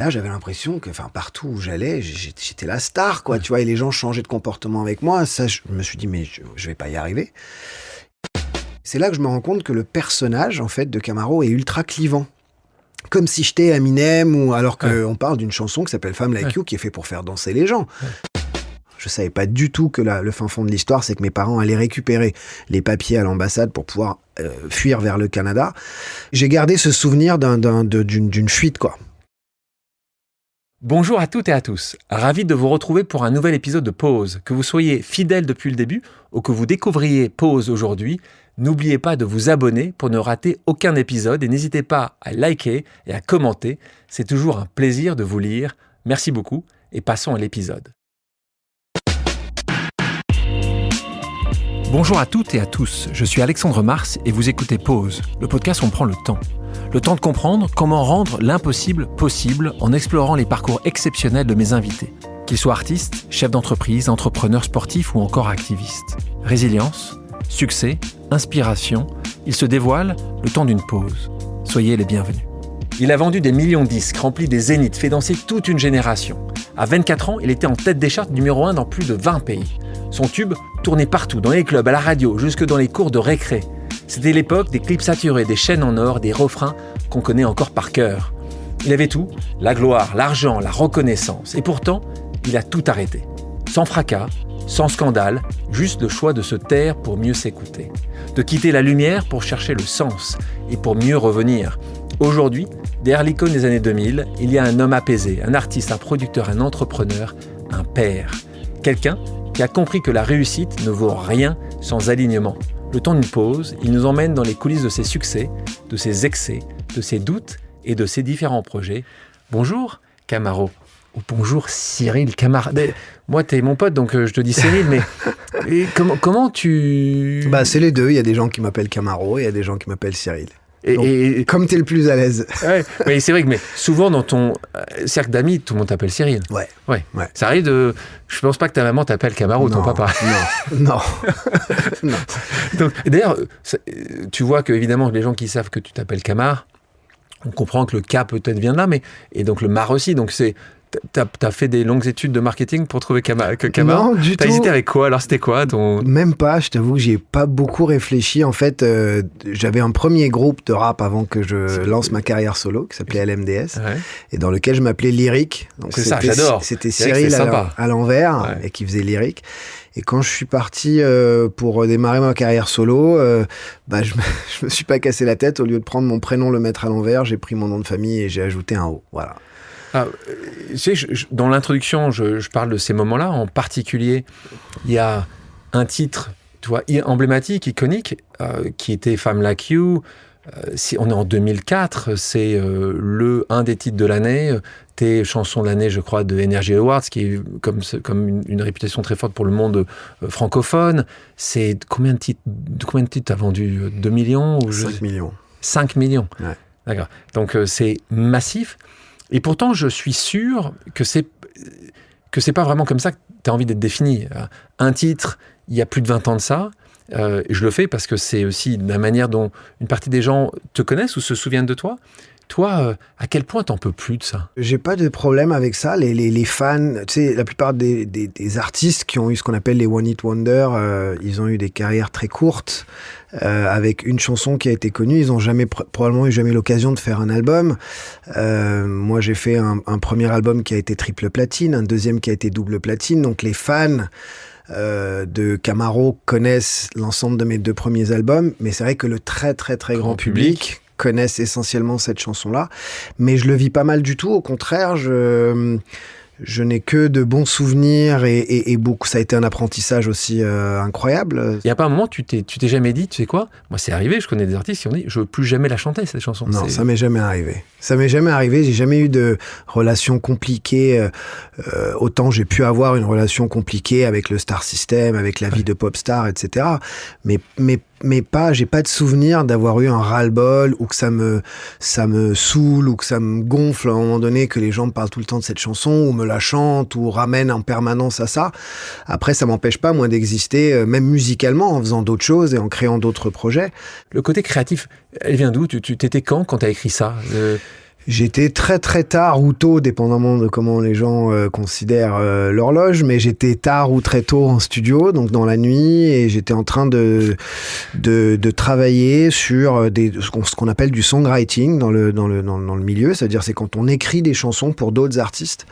là, j'avais l'impression que, partout où j'allais, j'étais la star, quoi, tu vois, et les gens changeaient de comportement avec moi. Ça, je me suis dit, mais je vais pas y arriver. C'est là que je me rends compte que le personnage, en fait, de Camaro est ultra clivant. Comme si j'étais Eminem, ou alors qu'on parle d'une chanson qui s'appelle Femme Like You, qui est fait pour faire danser les gens. Je savais pas du tout que le fin fond de l'histoire, c'est que mes parents allaient récupérer les papiers à l'ambassade pour pouvoir fuir vers le Canada. J'ai gardé ce souvenir d'une fuite, quoi. Bonjour à toutes et à tous, ravi de vous retrouver pour un nouvel épisode de Pause. Que vous soyez fidèles depuis le début ou que vous découvriez Pause aujourd'hui, n'oubliez pas de vous abonner pour ne rater aucun épisode et n'hésitez pas à liker et à commenter, c'est toujours un plaisir de vous lire. Merci beaucoup et passons à l'épisode. Bonjour à toutes et à tous, je suis Alexandre Mars et vous écoutez Pause, le podcast où on prend le temps. Le temps de comprendre comment rendre l'impossible possible en explorant les parcours exceptionnels de mes invités. Qu'ils soient artistes, chefs d'entreprise, entrepreneurs sportifs ou encore activistes. Résilience, succès, inspiration, ils se dévoilent le temps d'une pause. Soyez les bienvenus. Il a vendu des millions de disques, rempli des zéniths, fait danser toute une génération. À 24 ans, il était en tête des charts numéro 1 dans plus de 20 pays. Son tube tournait partout, dans les clubs, à la radio, jusque dans les cours de récré. C'était l'époque des clips saturés, des chaînes en or, des refrains qu'on connaît encore par cœur. Il avait tout, la gloire, l'argent, la reconnaissance. Et pourtant, il a tout arrêté. Sans fracas, sans scandale, juste le choix de se taire pour mieux s'écouter. De quitter la lumière pour chercher le sens et pour mieux revenir. Aujourd'hui, derrière l'icône des années 2000, il y a un homme apaisé, un artiste, un producteur, un entrepreneur, un père. Quelqu'un qui a compris que la réussite ne vaut rien sans alignement. Le temps d'une pause, il nous emmène dans les coulisses de ses succès, de ses excès, de ses doutes et de ses différents projets. Bonjour Camaro, ou bonjour Cyril Camaro. Moi, t'es mon pote, donc je te dis Cyril, mais comment tu... C'est les deux, il y a des gens qui m'appellent Camaro et il y a des gens qui m'appellent Cyril. Et comme t'es le plus à l'aise. Ouais, mais c'est vrai que souvent dans ton cercle d'amis, tout le monde t'appelle Cyril. Ouais. Ça arrive de... Je pense pas que ta maman t'appelle Camaro, ton papa. Non. Donc, d'ailleurs, tu vois que évidemment les gens qui savent que tu t'appelles Camar, on comprend que le K peut-être vient de là, et donc le Mar aussi. Donc t'as fait des longues études de marketing pour trouver Camar. Non, du tout. T'as hésité avec quoi? Alors c'était quoi ton... Même pas, je t'avoue que j'y ai pas beaucoup réfléchi. En fait, j'avais un premier groupe de rap avant que je lance ma carrière solo, qui s'appelait LMDS, et dans lequel je m'appelais Lyric. Donc c'est ça, j'adore. C'était Cyril à l'envers, et qui faisait Lyric. Et quand je suis parti pour démarrer ma carrière solo, je me suis pas cassé la tête. Au lieu de prendre mon prénom, le mettre à l'envers, j'ai pris mon nom de famille et j'ai ajouté un O. Voilà. Tu sais, dans l'introduction, je parle de ces moments-là. En particulier, il y a un titre, tu vois, emblématique, iconique, qui était Femme Like You. On est en 2004, c'est un des titres de l'année. T'es chanson de l'année, je crois, de Energy Awards, qui est comme une réputation très forte pour le monde francophone. C'est combien de titres t'as vendu? 2 millions ou 5 millions. 5 millions. Ouais. D'accord. Donc c'est massif. Et pourtant, je suis sûr que c'est pas vraiment comme ça que tu as envie d'être défini. Un titre, il y a plus de 20 ans de ça. Je le fais parce que c'est aussi la manière dont une partie des gens te connaissent ou se souviennent de toi. Toi, à quel point t'en peux plus de ça? J'ai pas de problème avec ça. Les fans, tu sais, la plupart des artistes qui ont eu ce qu'on appelle les One Hit Wonder, ils ont eu des carrières très courtes, avec une chanson qui a été connue. Ils ont probablement eu jamais l'occasion de faire un album. Moi, j'ai fait un premier album qui a été triple platine, un deuxième qui a été double platine. Donc les fans de Camaro connaissent l'ensemble de mes 2 premiers albums, mais c'est vrai que le très très très grand public connaissent essentiellement cette chanson-là, mais je le vis pas mal du tout. Au contraire, je n'ai que de bons souvenirs et beaucoup. Ça a été un apprentissage aussi incroyable. Il n'y a pas un moment, tu t'es jamais dit, tu sais quoi? Moi, c'est arrivé, je connais des artistes qui ont dit, je veux plus jamais la chanter, cette chanson. Non, ça m'est jamais arrivé. J'ai jamais eu de relation compliquée. Autant j'ai pu avoir une relation compliquée avec le Star System, avec la vie de pop star, etc. Mais j'ai pas de souvenir d'avoir eu un ras-le-bol ou que ça me saoule ou que ça me gonfle à un moment donné, que les gens me parlent tout le temps de cette chanson ou me la chantent ou ramènent en permanence à ça. Après, ça m'empêche pas, moi, d'exister, même musicalement, en faisant d'autres choses et en créant d'autres projets. Le côté créatif, elle vient d'où? Tu t'étais quand t'as écrit ça? J'étais très très tard ou tôt, dépendamment de comment les gens considèrent l'horloge, mais j'étais tard ou très tôt en studio, donc dans la nuit, et j'étais en train de travailler sur ce qu'on appelle du songwriting dans le milieu, c'est-à-dire c'est quand on écrit des chansons pour d'autres artistes.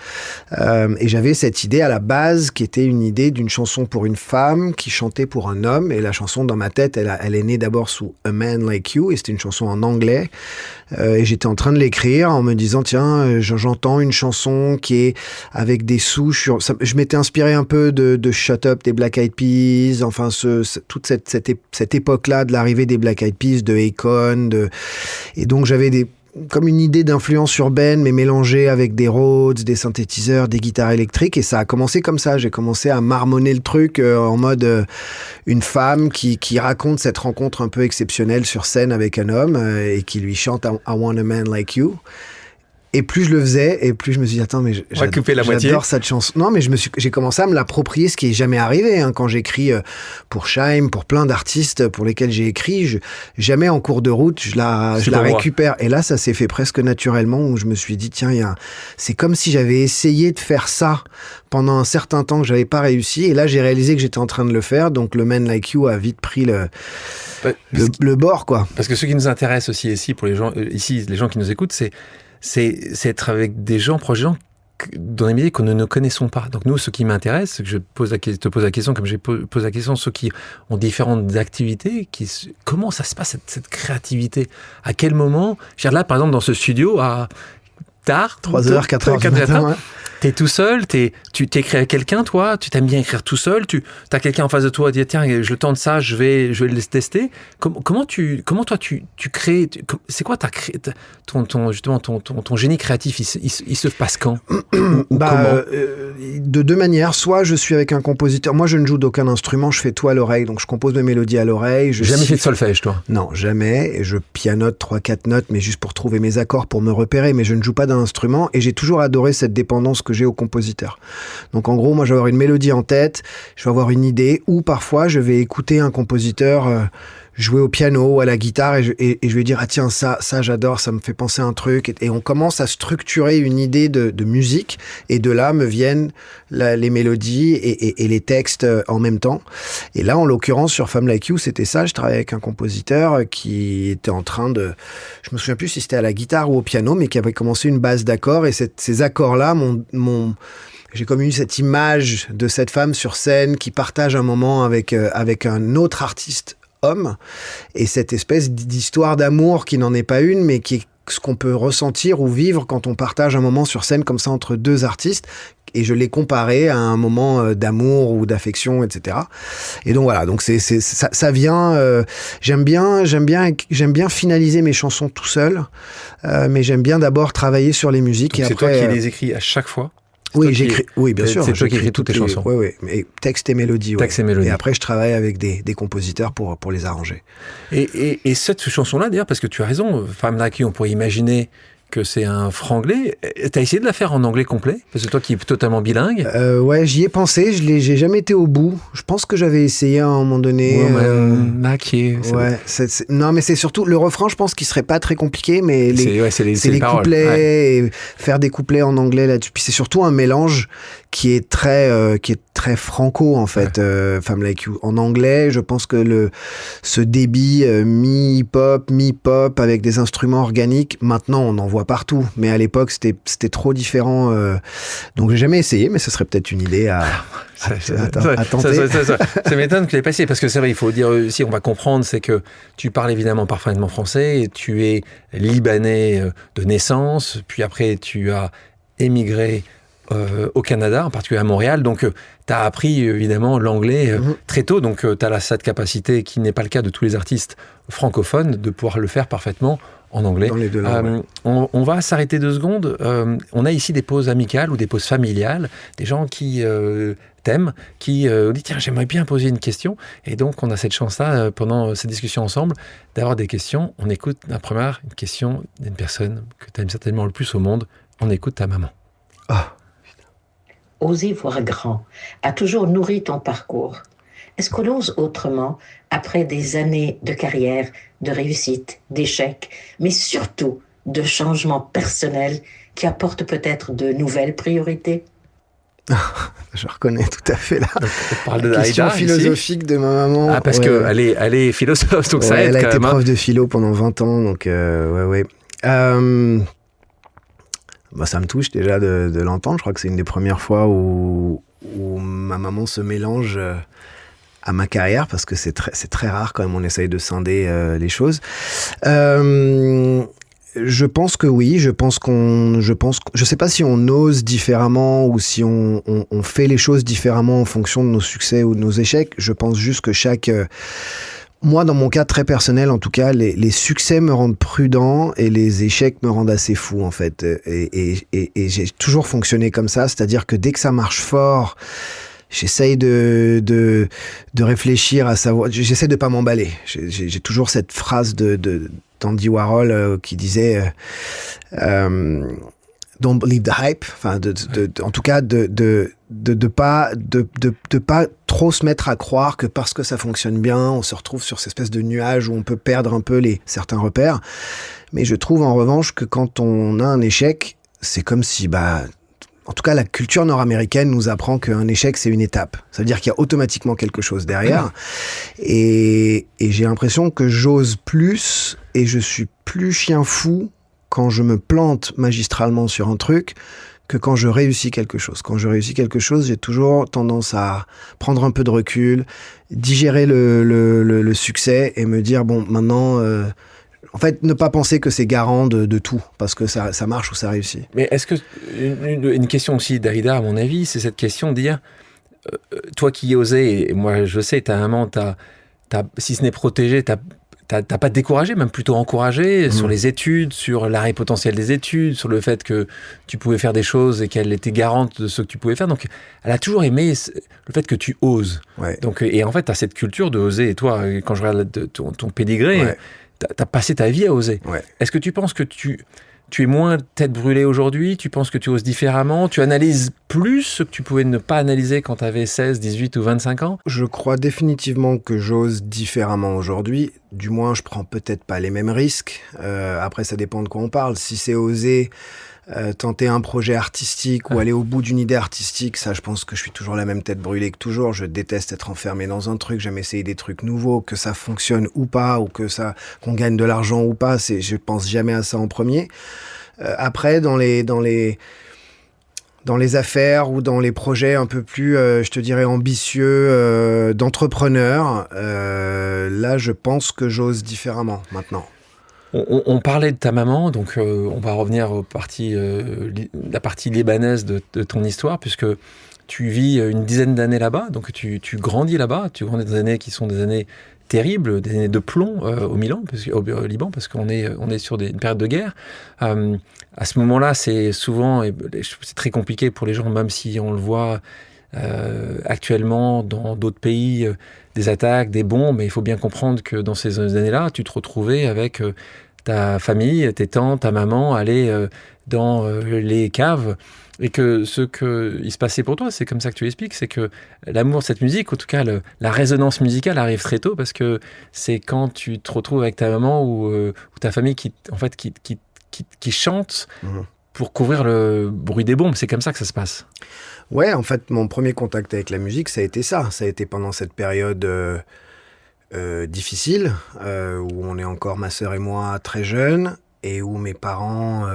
Et j'avais cette idée à la base qui était une idée d'une chanson pour une femme qui chantait pour un homme, et la chanson dans ma tête, elle est née d'abord sous A Man Like You, et c'était une chanson en anglais, et j'étais en train de l'écrire en me disant tiens j'entends une chanson qui est avec des sous je m'étais inspiré un peu de Shut Up des Black Eyed Peas, enfin toute cette époque-là de l'arrivée des Black Eyed Peas, de Akon, et donc j'avais comme une idée d'influence urbaine, mais mélangée avec des Rhodes, des synthétiseurs, des guitares électriques, et ça a commencé comme ça. J'ai commencé à marmonner le truc en mode une femme qui raconte cette rencontre un peu exceptionnelle sur scène avec un homme et qui lui chante I Want a Man Like You. Et plus je le faisais, et plus je me suis dit, attends, mais j'adore cette chanson. Non, mais j'ai commencé à me l'approprier, ce qui est jamais arrivé, hein, quand j'écris pour Scheim, pour plein d'artistes pour lesquels j'ai écrit, jamais en cours de route, je la récupère. Et là, ça s'est fait presque naturellement, où je me suis dit, tiens, c'est comme si j'avais essayé de faire ça pendant un certain temps que j'avais pas réussi, et là, j'ai réalisé que j'étais en train de le faire, donc le Man Like You a vite pris le bord, quoi. Parce que ce qui nous intéresse aussi ici, pour les gens, les gens qui nous écoutent, c'est être avec des gens, proches des gens dans des métiers que nous ne connaissons pas. Donc nous, ce qui m'intéresse, c'est que je te pose la question, comme j'ai posé la question, ceux qui ont différentes activités, comment ça se passe cette créativité? À quel moment? Là, par exemple, dans ce studio, à tard, 3h, 4h du matin, ouais. T'es tout seul, tu t'écris avec quelqu'un, toi, tu t'aimes bien écrire tout seul, t'as quelqu'un en face de toi, dit tiens, je le tente ça, je vais le tester. Comment toi tu crées, c'est quoi ton génie créatif, il se passe quand? Comment de deux manières, soit je suis avec un compositeur, moi je ne joue d'aucun instrument, je fais tout à l'oreille, donc je compose mes mélodies à l'oreille. Jamais fait de solfège, toi? Non, jamais, et je pianote 3-4 notes, mais juste pour trouver mes accords, pour me repérer, mais je ne joue pas d'un instrument, et j'ai toujours adoré cette dépendance que j'ai au compositeur. Donc en gros, moi je vais avoir une mélodie en tête, je vais avoir une idée, ou parfois je vais écouter un compositeur jouer au piano ou à la guitare, et je vais dire ah tiens, ça j'adore, ça me fait penser à un truc, et on commence à structurer une idée de musique, et de là me viennent les mélodies et les textes en même temps. Et là, en l'occurrence, sur Femme Like You, c'était ça, je travaillais avec un compositeur qui était en train je me souviens plus si c'était à la guitare ou au piano, mais qui avait commencé une base d'accords, et ces accords-là j'ai comme eu cette image de cette femme sur scène qui partage un moment avec un autre artiste homme, et cette espèce d'histoire d'amour qui n'en est pas une, mais qui est ce qu'on peut ressentir ou vivre quand on partage un moment sur scène comme ça entre deux artistes. Et je l'ai comparé à un moment d'amour ou d'affection, etc. Et donc voilà, donc ça vient. J'aime bien finaliser mes chansons tout seul, mais j'aime bien d'abord travailler sur les musiques. Donc et c'est après, toi qui les écris à chaque fois? Oui, j'écris. Oui, bien sûr. C'est toi qui écris toutes tes chansons. Oui, mais texte et mélodie. Ouais. Texte et mélodie. Et après, je travaille avec des compositeurs pour les arranger. Et cette chanson-là, d'ailleurs, parce que tu as raison, Femme Like You, on pourrait imaginer que c'est un franglais. T'as essayé de la faire en anglais complet? Parce que toi qui es totalement bilingue. Ouais, j'y ai pensé, j'ai jamais été au bout. Je pense que j'avais essayé à un moment donné. Ouais, non, mais c'est surtout le refrain, je pense qu'il serait pas très compliqué, mais c'est les couplets, ouais. Et faire des couplets en anglais là-dessus. Puis c'est surtout un mélange qui est très franco, en fait, ouais. Femme Like You. En anglais, je pense que ce débit mi-hip-hop, mi-pop, avec des instruments organiques, maintenant on en voit partout, mais à l'époque c'était trop différent, donc j'ai jamais essayé, mais ce serait peut-être une idée à tenter. Ça m'étonne que tu l'aies passé, parce que c'est vrai, il faut dire aussi, on va comprendre, c'est que tu parles évidemment parfaitement français, et tu es libanais de naissance, puis après tu as émigré au Canada, en particulier à Montréal, donc tu as appris évidemment l'anglais très tôt, donc tu as cette capacité qui n'est pas le cas de tous les artistes francophones de pouvoir le faire parfaitement en anglais. Dans les deux langues, on va s'arrêter 2 secondes. On a ici des pauses amicales ou des pauses familiales, des gens qui t'aiment, qui disent tiens, j'aimerais bien poser une question. Et donc on a cette chance-là pendant cette discussion ensemble d'avoir des questions. On écoute la première, une question d'une personne que tu aimes certainement le plus au monde. On écoute ta maman. Ah. Oser voir grand a toujours nourri ton parcours. Est-ce qu'on ose autrement après des années de carrière, de réussite, d'échecs, mais surtout de changement personnel qui apporte peut-être de nouvelles priorités? Je reconnais tout à fait On parle de la question Dalida, philosophique de ma maman. Ah, parce qu'elle est philosophe, donc ça aide elle a quand été même. prof de philo pendant 20 ans, donc ouais. Ça me touche déjà de l'entendre. Je crois que c'est une des premières fois où ma maman se mélange à ma carrière, parce que c'est très rare quand même, on essaye de scinder les choses. Je pense que oui, je sais pas si on ose différemment ou si on fait les choses différemment en fonction de nos succès ou de nos échecs. Je pense juste que moi, dans mon cas très personnel, en tout cas, les succès me rendent prudent et les échecs me rendent assez fou, en fait. Et j'ai toujours fonctionné comme ça, c'est-à-dire que dès que ça marche fort, j'essaye de réfléchir à savoir, j'essaie de pas m'emballer. J'ai toujours cette phrase d'Andy Warhol qui disait don't believe the hype. Enfin, en tout cas, de pas trop se mettre à croire que parce que ça fonctionne bien, on se retrouve sur cette espèce de nuage où on peut perdre un peu certains repères. Mais je trouve en revanche que quand on a un échec, c'est comme si, en tout cas, la culture nord-américaine nous apprend qu'un échec, c'est une étape. Ça veut dire qu'il y a automatiquement quelque chose derrière. Et j'ai l'impression que j'ose plus et je suis plus chien fou quand je me plante magistralement sur un truc que quand je réussis quelque chose. Quand je réussis quelque chose, j'ai toujours tendance à prendre un peu de recul, digérer le succès et me dire, bon, maintenant... en fait, ne pas penser que c'est garant de tout, parce que ça marche ou ça réussit. Mais est-ce que, une question aussi d'Aïda, à mon avis, c'est cette question de dire, toi qui osais, et moi je sais, ta maman si ce n'est protégé, t'as pas découragé, même plutôt encouragé sur les études, sur l'arrêt potentiel des études, sur le fait que tu pouvais faire des choses et qu'elle était garante de ce que tu pouvais faire. Donc, elle a toujours aimé le fait que tu oses. Ouais. Donc, et en fait, t'as cette culture de oser. Et toi, quand je regarde ton pédigré, ouais. T'as passé ta vie à oser. Ouais. Est-ce que tu penses que tu es moins tête brûlée aujourd'hui? Tu penses que tu oses différemment? Tu analyses plus ce que tu pouvais ne pas analyser quand tu avais 16, 18 ou 25 ans? Je crois définitivement que j'ose différemment aujourd'hui. Du moins, je prends peut-être pas les mêmes risques. Après, ça dépend de quoi on parle. Si c'est oser tenter un projet artistique ou aller au bout d'une idée artistique, ça, je pense que je suis toujours la même tête brûlée que toujours. Je déteste être enfermé dans un truc. J'aime essayer des trucs nouveaux, que ça fonctionne ou pas, ou qu'on gagne de l'argent ou pas. Je pense jamais à ça en premier. Après, dans les affaires ou dans les projets un peu plus, je te dirais, ambitieux d'entrepreneurs, là, je pense que j'ose différemment maintenant. On parlait de ta maman, donc on va revenir la partie libanaise de ton histoire, puisque tu vis une dizaine d'années là-bas, donc tu grandis là-bas, tu grandis des années qui sont des années terribles, des années de plomb au Liban, parce qu'on est sur une période de guerre. À ce moment-là, c'est très compliqué pour les gens, même si on le voit actuellement dans d'autres pays, des attaques, des bombes, mais il faut bien comprendre que dans ces années-là, tu te retrouvais avec ta famille, tes tantes, ta maman, aller dans les caves, et que ce qu'il se passait pour toi, c'est comme ça que tu l'expliques, c'est que l'amour de cette musique, en tout cas la résonance musicale arrive très tôt, parce que c'est quand tu te retrouves avec ta maman ou ta famille qui chante pour couvrir le bruit des bombes. C'est comme ça que ça se passe. Ouais, en fait, mon premier contact avec la musique, ça a été ça. Ça a été pendant cette période difficile, où on est encore, ma sœur et moi, très jeunes, et où mes parents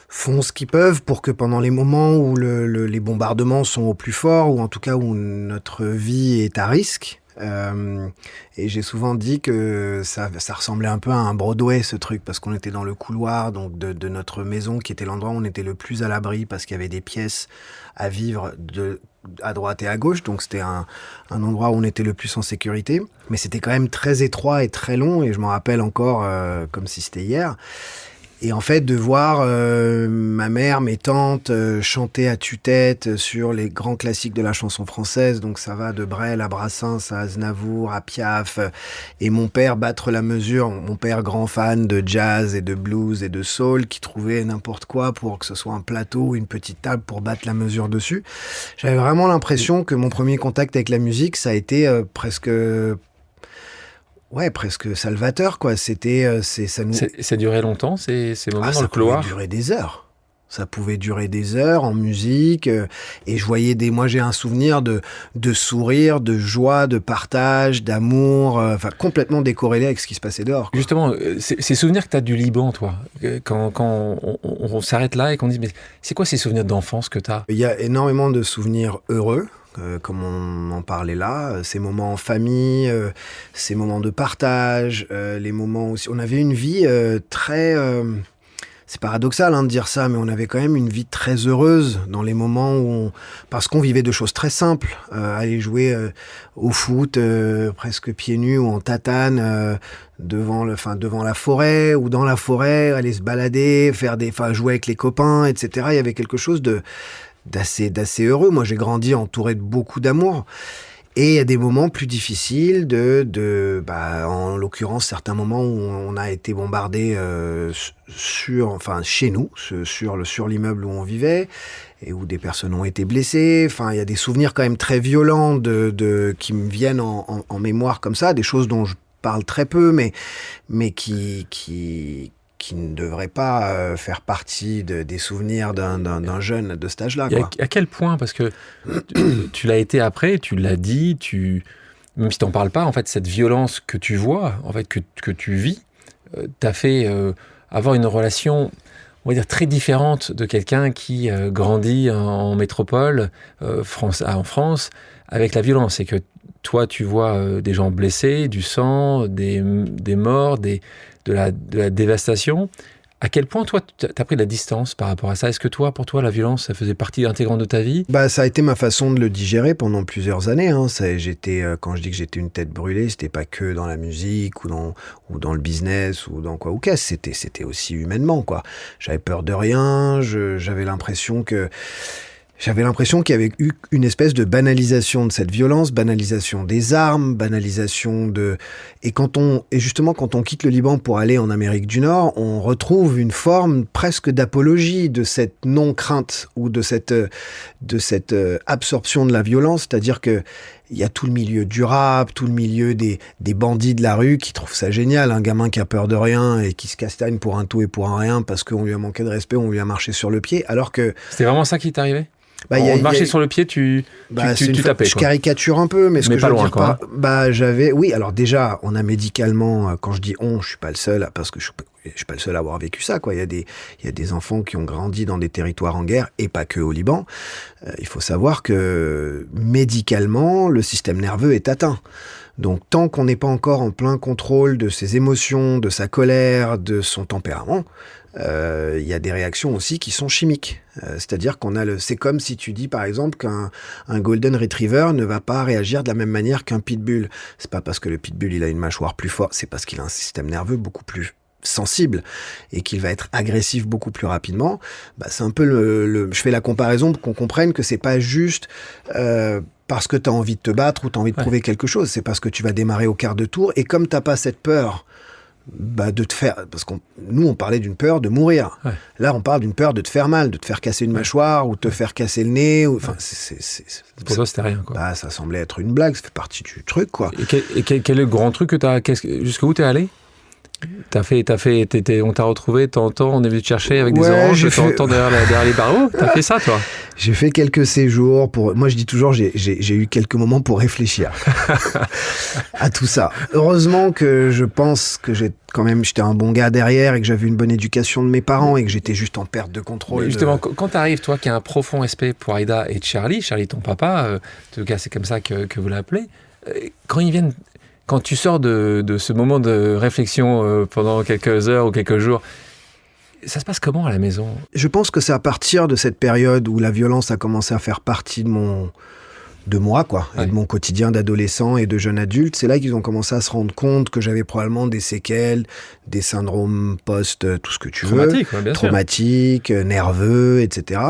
font ce qu'ils peuvent pour que pendant les moments où les bombardements sont au plus fort, ou en tout cas où notre vie est à risque, et j'ai souvent dit que ça ressemblait un peu à un Broadway, ce truc, parce qu'on était dans le couloir donc de notre maison, qui était l'endroit où on était le plus à l'abri, parce qu'il y avait des pièces à vivre à droite et à gauche, donc c'était un endroit où on était le plus en sécurité, mais c'était quand même très étroit et très long, et je m'en rappelle encore comme si c'était hier. Et en fait, de voir ma mère, mes tantes chanter à tue-tête sur les grands classiques de la chanson française, donc ça va de Brel à Brassens, à Aznavour, à Piaf, et mon père battre la mesure, mon père grand fan de jazz et de blues et de soul, qui trouvait n'importe quoi pour que ce soit un plateau ou une petite table pour battre la mesure dessus. J'avais vraiment l'impression que mon premier contact avec la musique, ça a été presque... ouais, presque salvateur, quoi. C'était, ça nous... Ça durait longtemps, ces moments dans ça le couloir? pouvait durer des heures. Ça pouvait durer des heures en musique. Et je voyais moi, j'ai un souvenir de sourire, de joie, de partage, d'amour, complètement décorrélé avec ce qui se passait dehors, quoi. Justement, ces souvenirs que tu as du Liban, toi, quand on s'arrête là et qu'on dit, mais c'est quoi ces souvenirs d'enfance que tu as? Il y a énormément de souvenirs heureux, comme on en parlait là, ces moments en famille, ces moments de partage, les moments aussi... On avait une vie très... c'est paradoxal de dire ça, mais on avait quand même une vie très heureuse dans les moments où parce qu'on vivait de choses très simples, aller jouer au foot presque pieds nus ou en tatane devant la forêt ou dans la forêt, aller se balader, jouer avec les copains, etc. Il y avait quelque chose d'assez heureux. Moi, j'ai grandi entouré de beaucoup d'amour. Et il y a des moments plus difficiles en l'occurrence, certains moments où on a été bombardé chez nous, sur l'immeuble où on vivait, et où des personnes ont été blessées. Enfin, il y a des souvenirs quand même très violents qui me viennent en mémoire comme ça, des choses dont je parle très peu, mais qui ne devrait pas faire partie des souvenirs d'un jeune de cet âge-là. À quel point, parce que tu l'as été après, tu l'as dit, même si tu n'en parles pas, en fait, cette violence que tu vois, en fait, que tu vis, t'a fait avoir une relation, on va dire, très différente de quelqu'un qui grandit en métropole, en France, avec la violence. Et que toi, tu vois des gens blessés, du sang, des morts, de la dévastation. À quel point, toi, tu as pris de la distance par rapport à ça? Est-ce que pour toi, la violence, ça faisait partie intégrante de ta vie? Ça a été ma façon de le digérer pendant plusieurs années. Quand je dis que j'étais une tête brûlée, c'était pas que dans la musique ou dans le business ou dans quoi ou qu'est-ce. C'était aussi humainement, quoi. J'avais peur de rien. J'avais l'impression qu'il y avait eu une espèce de banalisation de cette violence, banalisation des armes, et justement quand on quitte le Liban pour aller en Amérique du Nord, on retrouve une forme presque d'apologie de cette non-crainte ou de cette absorption de la violence, c'est-à-dire que il y a tout le milieu du rap, tout le milieu des bandits de la rue qui trouvent ça génial, un gamin qui a peur de rien et qui se castagne pour un tout et pour un rien parce qu'on lui a manqué de respect, on lui a marché sur le pied, alors que... C'était vraiment ça qui t'arrivait? On marchait sur le pied, tu tapais. Je caricature un peu, mais ce que je veux loin, dire oui, alors déjà, on a médicalement, quand je dis je suis pas le seul, parce que je suis pas le seul à avoir vécu ça, quoi. Il y a des enfants qui ont grandi dans des territoires en guerre, et pas que au Liban. Il faut savoir que médicalement, le système nerveux est atteint. Donc, tant qu'on n'est pas encore en plein contrôle de ses émotions, de sa colère, de son tempérament, il y a des réactions aussi qui sont chimiques. C'est-à-dire c'est comme si tu dis, par exemple, qu'un Golden Retriever ne va pas réagir de la même manière qu'un Pitbull. C'est pas parce que le Pitbull, il a une mâchoire plus forte, c'est parce qu'il a un système nerveux beaucoup plus sensible et qu'il va être agressif beaucoup plus rapidement. C'est un peu je fais la comparaison pour qu'on comprenne que c'est pas juste parce que tu as envie de te battre ou tu as envie de prouver quelque chose, c'est parce que tu vas démarrer au quart de tour, et comme t'as pas cette peur de te faire... Parce que nous, on parlait d'une peur de mourir. Ouais. Là, on parle d'une peur de te faire mal, de te faire casser une mâchoire ou te faire casser le nez. Pour toi, c'était rien, quoi. Ça semblait être une blague, ça fait partie du truc, quoi. Et quel est le grand truc que t'as... Jusqu'où t'es allé? On t'a retrouvé, on est venu te chercher avec des oranges, derrière les barreaux. T'as fait ça, toi? J'ai fait quelques séjours moi je dis toujours, j'ai eu quelques moments pour réfléchir à tout ça. Heureusement que je pense que j'étais un bon gars derrière et que j'avais une bonne éducation de mes parents et que j'étais juste en perte de contrôle. Mais justement, quand t'arrives, toi qui as un profond respect pour Aïda et Charlie ton papa, en tout cas c'est comme ça que vous l'appelez, quand tu sors de ce moment de réflexion pendant quelques heures ou quelques jours, ça se passe comment à la maison? Je pense que c'est à partir de cette période où la violence a commencé à faire partie de moi, quoi, ouais. Et de mon quotidien d'adolescent et de jeune adulte. C'est là qu'ils ont commencé à se rendre compte que j'avais probablement des séquelles, des syndromes tout ce que tu veux. Traumatiques, nerveux, etc.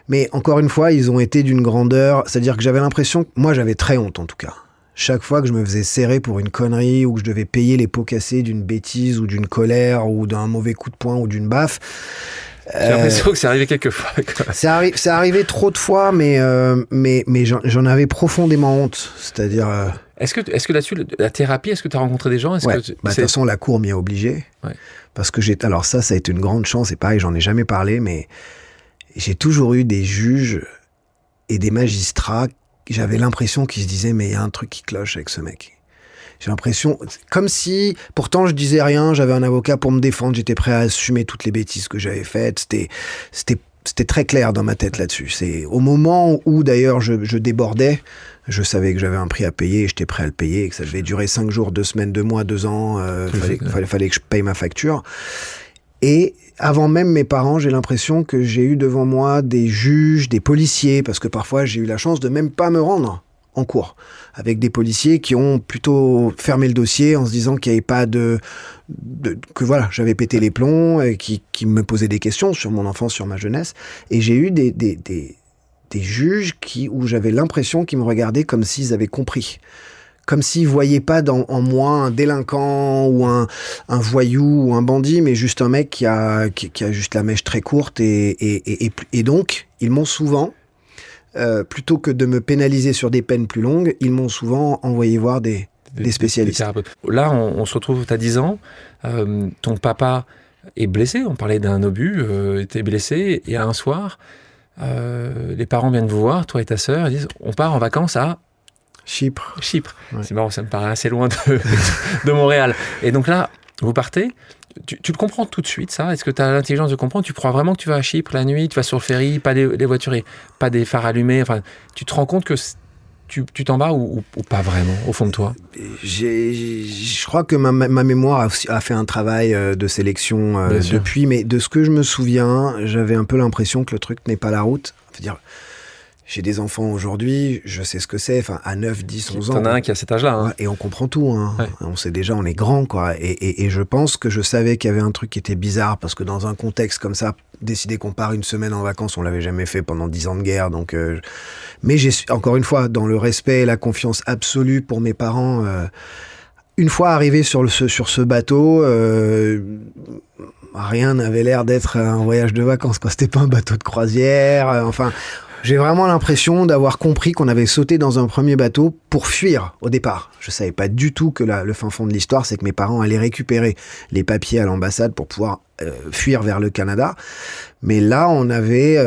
Mais encore une fois, ils ont été d'une grandeur, c'est-à-dire que j'avais l'impression, moi j'avais très honte en tout cas. Chaque fois que je me faisais serrer pour une connerie ou que je devais payer les pots cassés d'une bêtise ou d'une colère ou d'un mauvais coup de poing ou d'une baffe. J'ai l'impression que c'est arrivé quelques fois. C'est arrivé trop de fois, mais j'en avais profondément honte. C'est-à-dire... Est-ce que là-dessus, la thérapie, est-ce que tu as rencontré des gens? De toute façon, la cour m'y a obligé. Ouais. Parce que alors ça a été une grande chance, et pareil, j'en ai jamais parlé, mais j'ai toujours eu des juges et des magistrats, j'avais l'impression qu'ils se disaient, mais il y a un truc qui cloche avec ce mec. J'ai l'impression, comme si, pourtant je disais rien, j'avais un avocat pour me défendre, j'étais prêt à assumer toutes les bêtises que j'avais faites, c'était très clair dans ma tête là-dessus. C'est au moment où d'ailleurs je débordais, je savais que j'avais un prix à payer et j'étais prêt à le payer et que ça devait durer 5 jours, 2 semaines, 2 mois, 2 ans, fallait que je paye ma facture. Et avant même mes parents, j'ai l'impression que j'ai eu devant moi des juges, des policiers, parce que parfois j'ai eu la chance de même pas me rendre en cours, avec des policiers qui ont plutôt fermé le dossier en se disant qu'il n'y avait pas que voilà, j'avais pété les plombs, et qui me posaient des questions sur mon enfance, sur ma jeunesse. Et j'ai eu des juges où j'avais l'impression qu'ils me regardaient comme s'ils avaient compris. Comme s'ils voyaient pas en moi un délinquant ou un voyou ou un bandit, mais juste un mec qui a juste la mèche très courte. Et donc, ils m'ont souvent, plutôt que de me pénaliser sur des peines plus longues, ils m'ont souvent envoyé voir des spécialistes. Là, on se retrouve, tu as 10 ans, ton papa est blessé, on parlait d'un obus, était blessé, et un soir, les parents viennent vous voir, toi et ta sœur, ils disent, on part en vacances à Chypre. Ouais. C'est marrant, ça me paraît assez loin de Montréal. Et donc là, vous partez, tu le comprends tout de suite, ça? Est-ce que tu as l'intelligence de comprendre? Tu crois vraiment que tu vas à Chypre la nuit, tu vas sur le ferry, pas des voitures, pas des phares allumés, enfin, tu te rends compte que tu t'en vas ou pas vraiment, au fond de toi? Je crois que ma mémoire a fait un travail de sélection depuis, mais de ce que je me souviens, j'avais un peu l'impression que le truc n'est pas la route. C'est-à-dire, j'ai des enfants aujourd'hui, je sais ce que c'est, enfin, à 9, 10, 11 ans. T'en as un qui a cet âge-là. Hein. Et on comprend tout. Hein. Ouais. On sait déjà, on est grand, quoi. Et je pense que je savais qu'il y avait un truc qui était bizarre, parce que dans un contexte comme ça, décider qu'on part une semaine en vacances, on l'avait jamais fait pendant 10 ans de guerre. Donc, mais encore une fois, dans le respect et la confiance absolue pour mes parents, une fois arrivé sur ce bateau, rien n'avait l'air d'être un voyage de vacances, quoi. C'était pas un bateau de croisière, enfin... J'ai vraiment l'impression d'avoir compris qu'on avait sauté dans un premier bateau pour fuir au départ. Je savais pas du tout que le fin fond de l'histoire, c'est que mes parents allaient récupérer les papiers à l'ambassade pour pouvoir fuir vers le Canada. Mais là, on avait...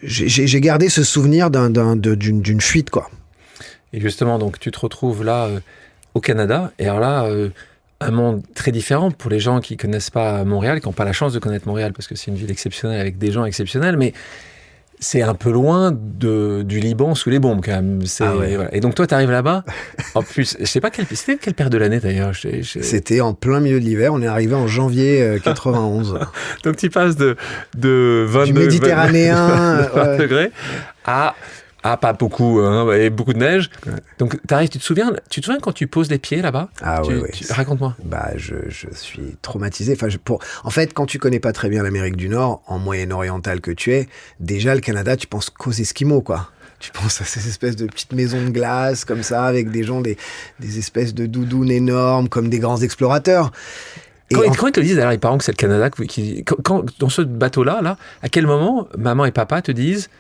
j'ai gardé ce souvenir d'une fuite, quoi. Et justement, donc, tu te retrouves là, au Canada, et alors là... un monde très différent pour les gens qui connaissent pas Montréal, qui n'ont pas la chance de connaître Montréal, parce que c'est une ville exceptionnelle avec des gens exceptionnels, mais c'est un peu loin du Liban sous les bombes, quand même. Ouais. Voilà. Et donc, toi, tu arrives là-bas. En plus, je sais pas c'était quelle période de l'année, d'ailleurs? C'était en plein milieu de l'hiver. On est arrivé en janvier 91. Donc, tu passes de 22... Du méditerranéen 20 degrés à pas beaucoup, hein, et beaucoup de neige. Ouais. Donc, tu te souviens quand tu poses les pieds là-bas? Oui. Raconte-moi. Je suis traumatisé. En fait, quand tu connais pas très bien l'Amérique du Nord, en Moyen-Oriental que tu es, déjà le Canada, tu penses qu'aux Esquimaux, quoi. Tu penses à ces espèces de petites maisons de glace, comme ça, avec des gens, des espèces de doudounes énormes, comme des grands explorateurs. Quand ils te disent, d'ailleurs, les parents, que c'est le Canada, quand, dans ce bateau-là, à quel moment maman et papa te disent...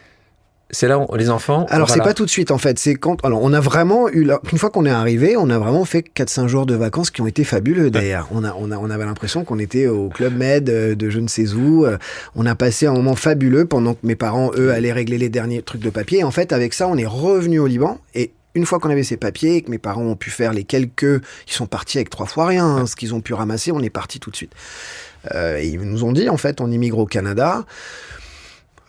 C'est là où les enfants... Alors, c'est pas tout de suite, en fait. C'est quand... Alors, on a vraiment eu... Une fois qu'on est arrivé, on a vraiment fait 4-5 jours de vacances qui ont été fabuleux, d'ailleurs. On avait l'impression qu'on était au Club Med de je ne sais où. On a passé un moment fabuleux pendant que mes parents, eux, allaient régler les derniers trucs de papier. Et en fait, avec ça, on est revenu au Liban. Et une fois qu'on avait ces papiers et que mes parents ont pu faire les quelques... Ils sont partis avec 3 fois rien. Hein, ce qu'ils ont pu ramasser, on est parti tout de suite. Et ils nous ont dit, en fait, on immigre au Canada...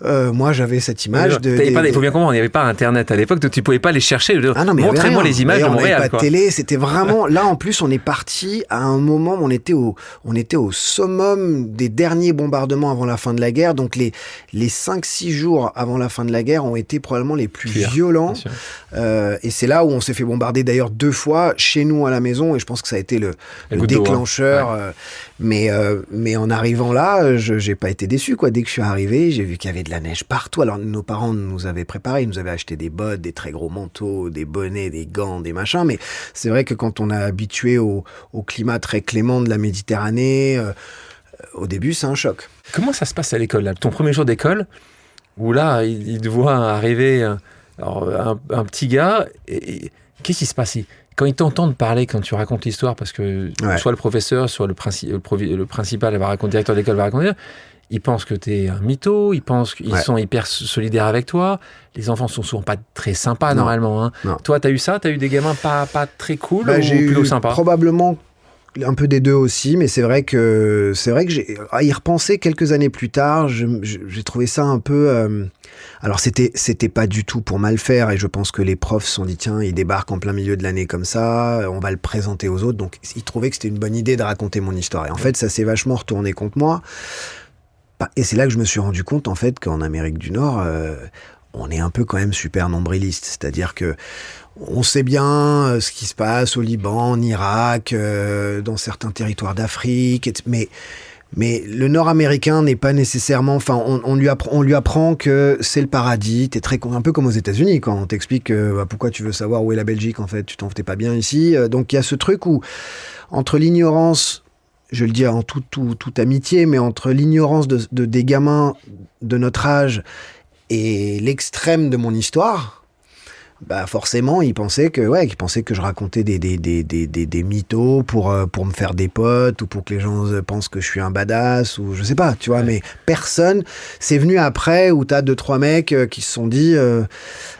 moi, j'avais cette image il faut bien comprendre, il n'y avait pas Internet à l'époque, donc tu ne pouvais pas les chercher. Montrez-moi les images de Montréal. On n'avait pas de télé, c'était vraiment... Là, en plus, on est parti à un moment où on était au summum des derniers bombardements avant la fin de la guerre. Donc, les 5-6 jours avant la fin de la guerre ont été probablement les plus violents. Et c'est là où on s'est fait bombarder, d'ailleurs, 2 fois, chez nous à la maison. Et je pense que ça a été le déclencheur. Ouais. Mais en arrivant là, j'ai pas été déçu, quoi. Dès que je suis arrivé, j'ai vu qu'il y avait de la neige partout. Alors, nos parents nous avaient préparé, ils nous avaient acheté des bottes, des très gros manteaux, des bonnets, des gants, des machins. Mais c'est vrai que quand on est habitué au climat très clément de la Méditerranée, au début, c'est un choc. Comment ça se passe à l'école, là? Ton premier jour d'école, où là, il te voit arriver un petit gars, et Qu'est-ce qui se passe? Quand ils t'entendent parler, quand tu racontes l'histoire, parce que soit le professeur, soit le principal va raconter, le directeur d'école va raconter, ils pensent que tu es un mytho, ils pensent qu'ils sont hyper solidaires avec toi. Les enfants sont souvent pas très sympas normalement. Hein. Toi, tu as eu ça? Tu as eu des gamins pas très cool ou j'ai plutôt eu sympas? Probablement un peu des deux j'ai à y repenser quelques années plus tard, j'ai trouvé ça un peu alors c'était pas du tout pour mal faire, et je pense que les profs se sont dit tiens, il débarque en plein milieu de l'année comme ça, on va le présenter aux autres, donc ils trouvaient que c'était une bonne idée de raconter mon histoire, et en fait ça s'est vachement retourné contre moi, et c'est là que je me suis rendu compte en fait qu'en Amérique du Nord on est un peu quand même super nombriliste, c'est-à-dire que on sait bien ce qui se passe au Liban, en Irak, dans certains territoires d'Afrique, mais le Nord-américain n'est pas nécessairement... Enfin, on lui apprend que c'est le paradis. T'es un peu comme aux États-Unis, quand on t'explique pourquoi tu veux savoir où est la Belgique, en fait, t'es pas bien ici. Donc il y a ce truc où, entre l'ignorance, je le dis en toute amitié, mais entre l'ignorance des gamins de notre âge et l'extrême de mon histoire... forcément, ils pensaient que je racontais des mythos pour me faire des potes, ou pour que les gens pensent que je suis un badass, ou je sais pas, tu vois, mais personne, c'est venu après, où t'as 2-3 mecs qui se sont dit,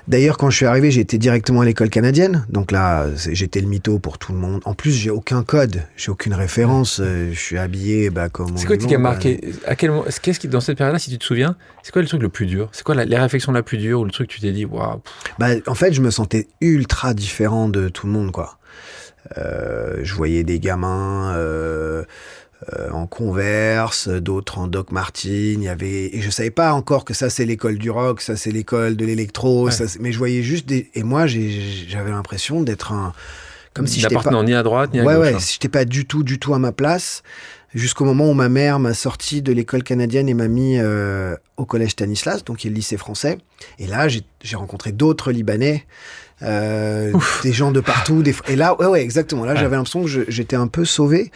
d'ailleurs, quand je suis arrivé, j'ai été directement à l'école canadienne, donc là, j'étais le mytho pour tout le monde. En plus, j'ai aucun code, j'ai aucune référence, je suis habillé, comme... C'est quoi qui t'a marqué? Qu'est-ce qui, dans cette période-là, si tu te souviens, c'est quoi le truc le plus dur? C'est quoi les réflexions la plus dure, ou le truc que tu t'es dit, waouh? En fait, je me sentais ultra différent de tout le monde, quoi. Je voyais des gamins en Converse, d'autres en Doc Martin, et je savais pas encore que ça c'est l'école du rock, ça c'est l'école de l'électro, mais je voyais juste et moi j'avais l'impression d'être comme si j'étais pas ni à droite ni à gauche. Si j'étais pas du tout à ma place, jusqu'au moment où ma mère m'a sorti de l'école canadienne et m'a mis au collège Stanislas, donc qui est le lycée français, et là j'ai rencontré d'autres Libanais, des gens de partout, et là exactement, là j'avais l'impression que j'étais un peu sauvé,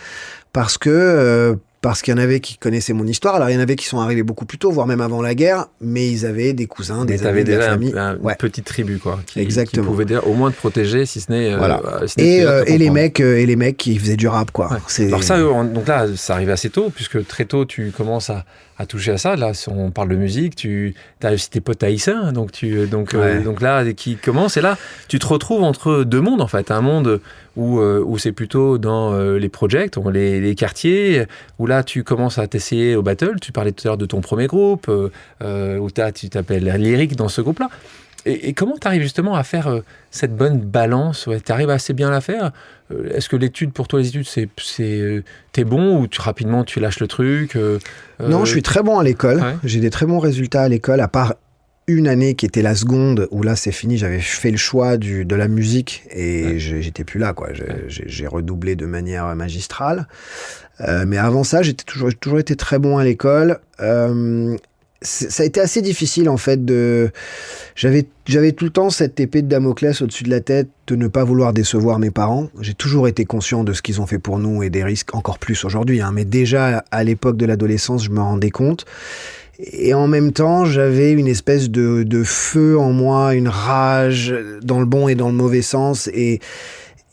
parce qu'il y en avait qui connaissaient mon histoire. Alors il y en avait qui sont arrivés beaucoup plus tôt, voire même avant la guerre, mais ils avaient des cousins, des amis, de la famille. Une petite tribu, quoi, qui pouvait au moins te protéger, si ce n'est... et les mecs qui faisaient du rap, quoi. Ouais. Alors ça, donc là, ça arrivait assez tôt, puisque très tôt, tu commences à toucher à ça. Là, si on parle de musique, tu as aussi tes potes haïtiens, donc là, qui commence, et là, tu te retrouves entre deux mondes, en fait. Un monde où c'est plutôt dans les projects, les quartiers, où là, tu commences à t'essayer au battle. Tu parlais tout à l'heure de ton premier groupe, où tu t'appelles Lyric dans ce groupe-là. Et comment tu arrives justement à faire cette bonne balance? Tu arrives assez bien à la faire? Est-ce que l'étude, pour toi, les études, t'es bon, ou rapidement tu lâches le truc? Non, je suis très bon à l'école. Ouais. J'ai des très bons résultats à l'école, à part une année qui était la seconde, où là c'est fini, j'avais fait le choix de la musique, et j'étais plus là, quoi. J'ai redoublé de manière magistrale. Mais avant ça, j'ai toujours été très bon à l'école. Ça a été assez difficile, en fait, j'avais tout le temps cette épée de Damoclès au-dessus de la tête de ne pas vouloir décevoir mes parents. J'ai toujours été conscient de ce qu'ils ont fait pour nous, et des risques encore plus aujourd'hui, hein. Mais déjà, à l'époque de l'adolescence, je me rendais compte. Et en même temps, j'avais une espèce de feu en moi, une rage, dans le bon et dans le mauvais sens, et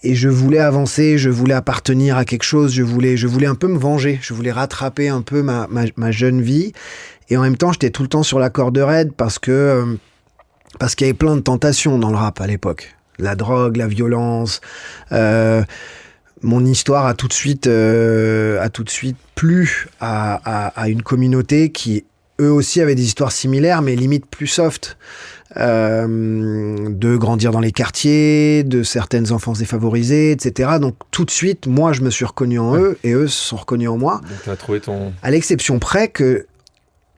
je voulais avancer, je voulais appartenir à quelque chose, je voulais un peu me venger, je voulais rattraper un peu ma jeune vie, et en même temps, j'étais tout le temps sur la corde raide, parce qu'il y avait plein de tentations dans le rap à l'époque. La drogue, la violence, mon histoire a tout de suite plu à une communauté qui, eux aussi, avaient des histoires similaires, mais limite plus soft. De grandir dans les quartiers, de certaines enfances défavorisées, etc. Donc tout de suite, moi, je me suis reconnu en eux, et eux se sont reconnus en moi. Donc tu as trouvé à l'exception près que,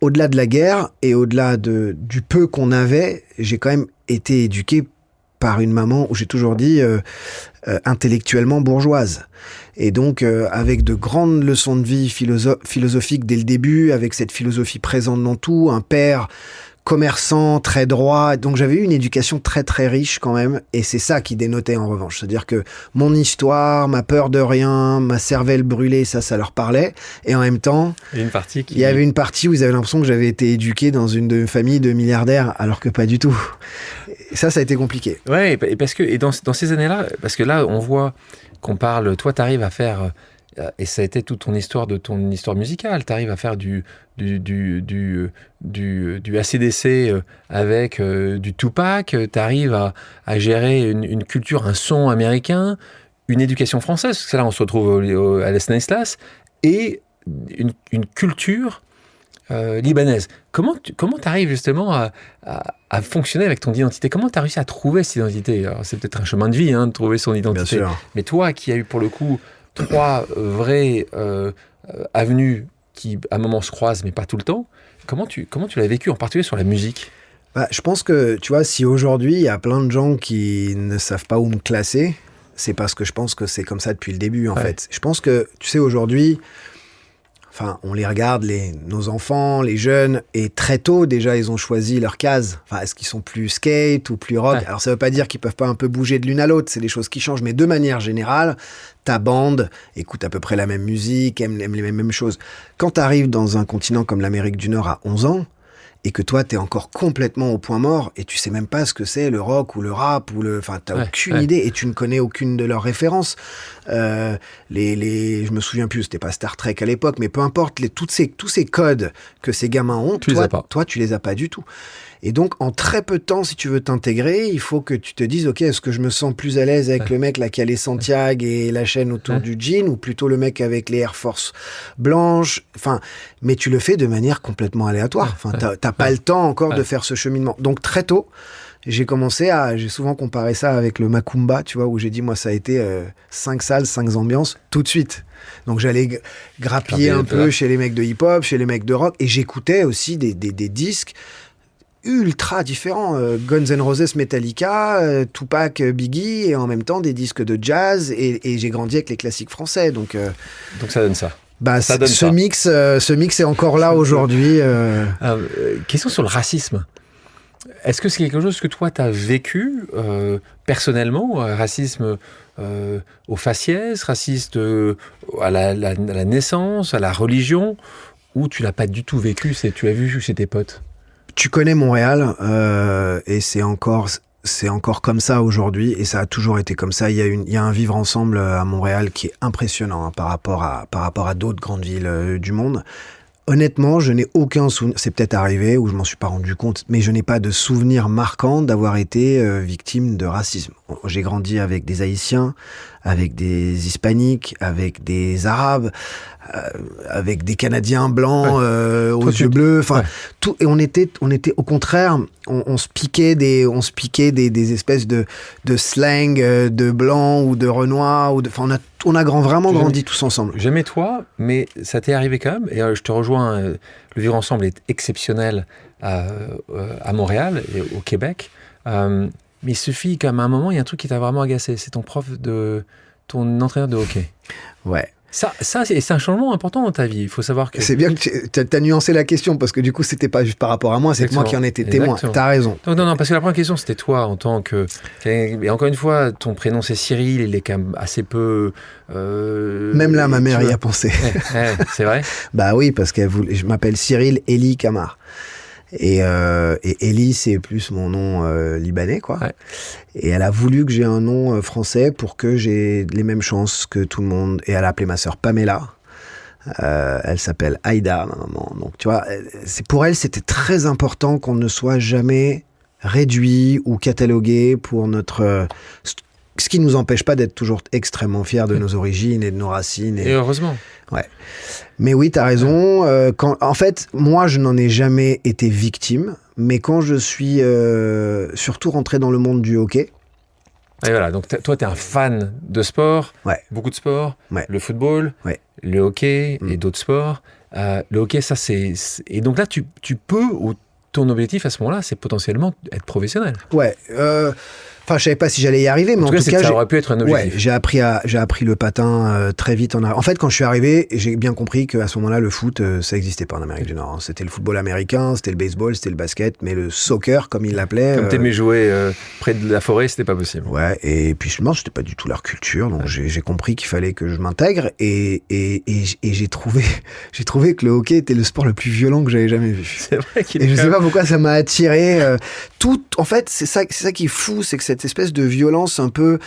au-delà de la guerre et au-delà du peu qu'on avait, j'ai quand même été éduqué par une maman où j'ai toujours dit intellectuellement bourgeoise. Et donc, avec de grandes leçons de vie philosophiques dès le début, avec cette philosophie présente dans tout, un père commerçant, très droit. Donc j'avais eu une éducation très très riche quand même, et c'est ça qui dénotait en revanche. C'est-à-dire que mon histoire, ma peur de rien, ma cervelle brûlée, ça leur parlait, et en même temps, il y avait une partie où ils avaient l'impression que j'avais été éduqué dans une famille de milliardaires, alors que pas du tout. Et ça a été compliqué. Ouais, et parce que dans ces années-là, parce que là, on voit qu'on parle. Toi, tu arrives à faire, et ça a été toute ton histoire musicale. Tu arrives à faire du AC/DC avec du Tupac. Tu arrives à gérer une culture, un son américain, une éducation française. Parce que là, on se retrouve à la Stanislas, et une culture libanaise. Comment tu arrives justement à fonctionner avec ton identité? Comment tu as réussi à trouver cette identité? Alors, c'est peut-être un chemin de vie, de trouver son identité. Bien sûr. Mais toi, qui as eu pour le coup 3 vraies avenues qui à un moment se croisent, mais pas tout le temps, comment tu l'as vécu, en particulier sur la musique? Je pense que, tu vois, si aujourd'hui, il y a plein de gens qui ne savent pas où me classer, c'est parce que je pense que c'est comme ça depuis le début, en fait. Je pense que, tu sais, aujourd'hui, on les regarde, nos enfants, les jeunes, et très tôt, déjà, ils ont choisi leur case. Est-ce qu'ils sont plus skate ou plus rock? Alors, ça veut pas dire qu'ils peuvent pas un peu bouger de l'une à l'autre, c'est des choses qui changent, mais de manière générale, ta bande écoute à peu près la même musique, aime les mêmes choses. Quand tu arrives dans un continent comme l'Amérique du Nord à 11 ans, et que toi, t'es encore complètement au point mort, et tu sais même pas ce que c'est le rock ou le rap, t'as aucune idée, et tu ne connais aucune de leurs références. Je me souviens plus, c'était pas Star Trek à l'époque, mais peu importe, tous ces codes que ces gamins ont, toi, tu les as pas du tout. Et donc, en très peu de temps, si tu veux t'intégrer, il faut que tu te dises, ok, est-ce que je me sens plus à l'aise avec le mec là qui a les Santiago et la chaîne autour du jean, ou plutôt le mec avec les Air Force blanches? Mais tu le fais de manière complètement aléatoire. T'as pas le temps encore de faire ce cheminement. Donc, très tôt, j'ai souvent comparé ça avec le Macumba, tu vois, où j'ai dit, moi, ça a été 5 salles, 5 ambiances, tout de suite. Donc, j'allais grappiller un peu chez les mecs de hip-hop, chez les mecs de rock, et j'écoutais aussi des disques ultra différents, Guns N' Roses, Metallica, Tupac, Biggie, et en même temps des disques de jazz, et j'ai grandi avec les classiques français, donc ça donne ça. Ce mix est encore là aujourd'hui. Question sur le racisme. Est-ce que c'est quelque chose que toi t'as vécu personnellement, racisme au faciès, raciste à la naissance, à la religion, ou tu l'as pas du tout vécu, tu l'as vu chez tes potes? Tu connais Montréal, et c'est encore comme ça aujourd'hui, et ça a toujours été comme ça. Il y a un vivre ensemble à Montréal qui est impressionnant, par rapport à d'autres grandes villes du monde. Honnêtement, je n'ai aucun souvenir, c'est peut-être arrivé ou je m'en suis pas rendu compte, mais je n'ai pas de souvenir marquant d'avoir été victime de racisme. J'ai grandi avec des Haïtiens, avec des Hispaniques, avec des Arabes, avec des Canadiens blancs aux yeux bleus, tout, et on était au contraire, on se piquait des espèces de slang de blanc ou de renois, on a vraiment grandi tous ensemble. Jamais toi, mais ça t'est arrivé quand même, et je te rejoins, le vivre ensemble est exceptionnel à Montréal et au Québec, mais il suffit qu'à un moment, il y a un truc qui t'a vraiment agacé, c'est ton entraîneur de hockey. Ouais. Ça c'est un changement important dans ta vie. Il faut savoir que... C'est bien que tu as nuancé la question, parce que du coup, c'était pas juste par rapport à moi, c'est moi qui en étais témoin. T'as raison. Non, parce que la première question, c'était toi en tant que... Et encore une fois, ton prénom, c'est Cyril, il est quand même assez peu... Même là, ma mère y a pensé. C'est vrai? Bah oui, parce je m'appelle Cyril Eli Kamar. Et Eli, c'est plus mon nom libanais, quoi. Ouais. Et elle a voulu que j'ai un nom français pour que j'ai les mêmes chances que tout le monde. Et elle a appelé ma sœur Pamela. Elle s'appelle Aïda, ma maman. Donc, tu vois, pour elle, c'était très important qu'on ne soit jamais réduit ou catalogué pour notre... ce qui ne nous empêche pas d'être toujours extrêmement fiers de nos origines et de nos racines. Et heureusement. Ouais. Mais oui, t'as raison. En fait, moi, je n'en ai jamais été victime. Mais quand je suis surtout rentré dans le monde du hockey... Et voilà, donc toi, t'es un fan de sport, beaucoup de sport, le football, le hockey et d'autres sports. Le hockey, ça, c'est... Et donc là, tu peux... Ton objectif à ce moment-là, c'est potentiellement être professionnel. Ouais. Enfin, je savais pas si j'allais y arriver, mais en tout cas, ça aurait pu être un objectif. Ouais, j'ai appris le patin très vite. En fait, quand je suis arrivé, j'ai bien compris qu'à ce moment-là, le foot, ça n'existait pas en Amérique du Nord. C'était le football américain, c'était le baseball, c'était le basket, mais le soccer, comme ils l'appelaient. Comme t'aimais jouer près de la forêt, c'était pas possible. Ouais, et puis je pense que c'était pas du tout leur culture, donc j'ai compris qu'il fallait que je m'intègre, et j'ai trouvé que le hockey était le sport le plus violent que j'avais jamais vu. C'est vrai qu'il Et je sais pas pourquoi ça m'a attiré. En fait, c'est ça qui est fou, c'est que cette espèce de violence un peu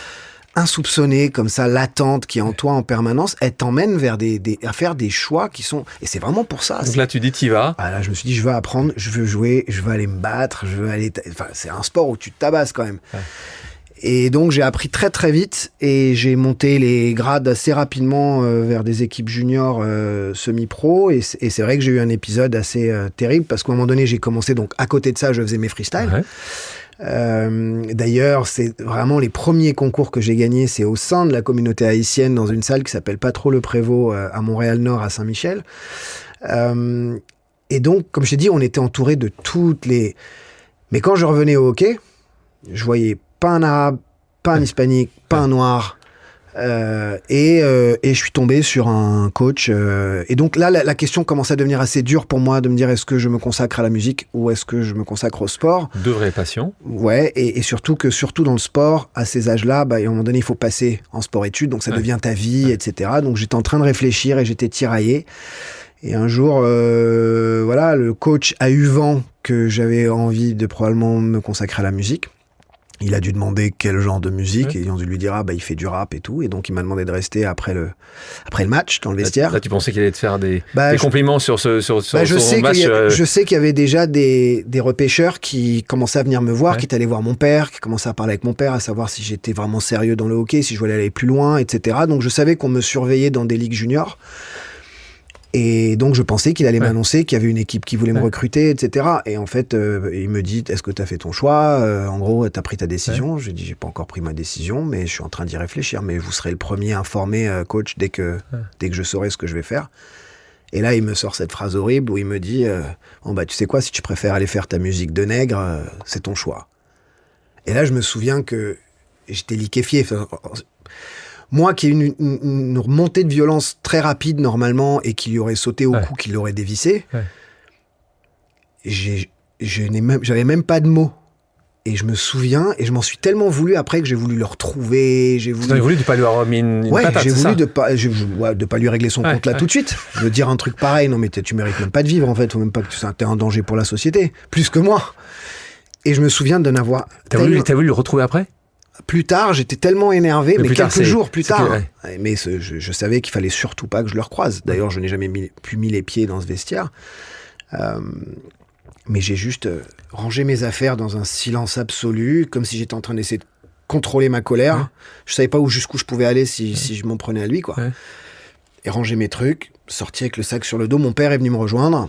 insoupçonnée, comme ça, latente, qui est en toi en permanence, elle t'emmène vers à faire des choix qui sont... Et c'est vraiment pour ça. Donc là, tu dis, t'y vas. Ah, là, je me suis dit, je veux apprendre, je veux jouer, je veux aller me battre, je veux aller... Enfin, c'est un sport où tu te tabasses quand même. Ouais. Et donc, j'ai appris très très vite et j'ai monté les grades assez rapidement vers des équipes juniors semi-pro. Et c'est vrai que j'ai eu un épisode assez terrible parce qu'à un moment donné, j'ai commencé, donc à côté de ça, je faisais mes freestyles. Ouais. D'ailleurs, c'est vraiment les premiers concours que j'ai gagnés, c'est au sein de la communauté haïtienne dans une salle qui s'appelle Patro-le-Prévost à Montréal-Nord, à Saint-Michel. Et donc, comme je t'ai dit, on était entouré de toutes les... Mais quand je revenais au hockey, je voyais pas un arabe, pas un hispanique, pas un noir. Et je suis tombé sur un coach. Et donc là, la question commence à devenir assez dure pour moi de me dire est-ce que je me consacre à la musique ou est-ce que je me consacre au sport ? Deux vraies passions. Ouais, et surtout dans le sport, à ces âges-là, à un moment donné, il faut passer en sport-études, donc ça devient ta vie, etc. Donc j'étais en train de réfléchir et j'étais tiraillé. Et un jour, le coach a eu vent que j'avais envie de probablement me consacrer à la musique. Il a dû demander quel genre de musique et ils ont dû lui dire il fait du rap et tout, et donc il m'a demandé de rester après le match dans le vestiaire. Là tu pensais qu'il allait te faire des compliments sur son match. Je sais qu'il y avait déjà des repêcheurs qui commençaient à venir me voir, qui étaient allés voir mon père, qui commençaient à parler avec mon père, à savoir si j'étais vraiment sérieux dans le hockey, si je voulais aller plus loin, etc. Donc je savais qu'on me surveillait dans des ligues juniors. Et donc, je pensais qu'il allait m'annoncer qu'il y avait une équipe qui voulait me recruter, etc. Et en fait, il me dit, est-ce que tu as fait ton choix ? En gros, tu as pris ta décision. J'ai dit, j'ai pas encore pris ma décision, mais je suis en train d'y réfléchir. Mais vous serez le premier informé, coach, dès que je saurai ce que je vais faire. Et là, il me sort cette phrase horrible où il me dit, tu sais quoi, si tu préfères aller faire ta musique de nègre, c'est ton choix. Et là, je me souviens que j'étais liquéfié. Moi qui ai une remontée de violence très rapide normalement et qui lui aurait sauté au cou, qui l'aurait dévissé, j'avais même pas de mots. Et je me souviens, et je m'en suis tellement voulu après que j'ai voulu le retrouver. J'ai voulu de pas lui avoir mis une patate, j'ai voulu de pas lui régler son compte là tout de suite. De dire un truc pareil, non mais tu mérites même pas de vivre en fait, faut même pas que tu es un danger pour la société, plus que moi. Et je me souviens de n'avoir... T'as voulu le retrouver après ? Plus tard, j'étais tellement énervé, mais quelques jours plus tard. Que, mais je savais qu'il fallait surtout pas que je le recroise. D'ailleurs, je n'ai jamais plus mis les pieds dans ce vestiaire. Mais j'ai juste rangé mes affaires dans un silence absolu, comme si j'étais en train d'essayer de contrôler ma colère. Je savais pas jusqu'où je pouvais aller si je m'en prenais à lui, quoi. Et ranger mes trucs, sortir avec le sac sur le dos. Mon père est venu me rejoindre.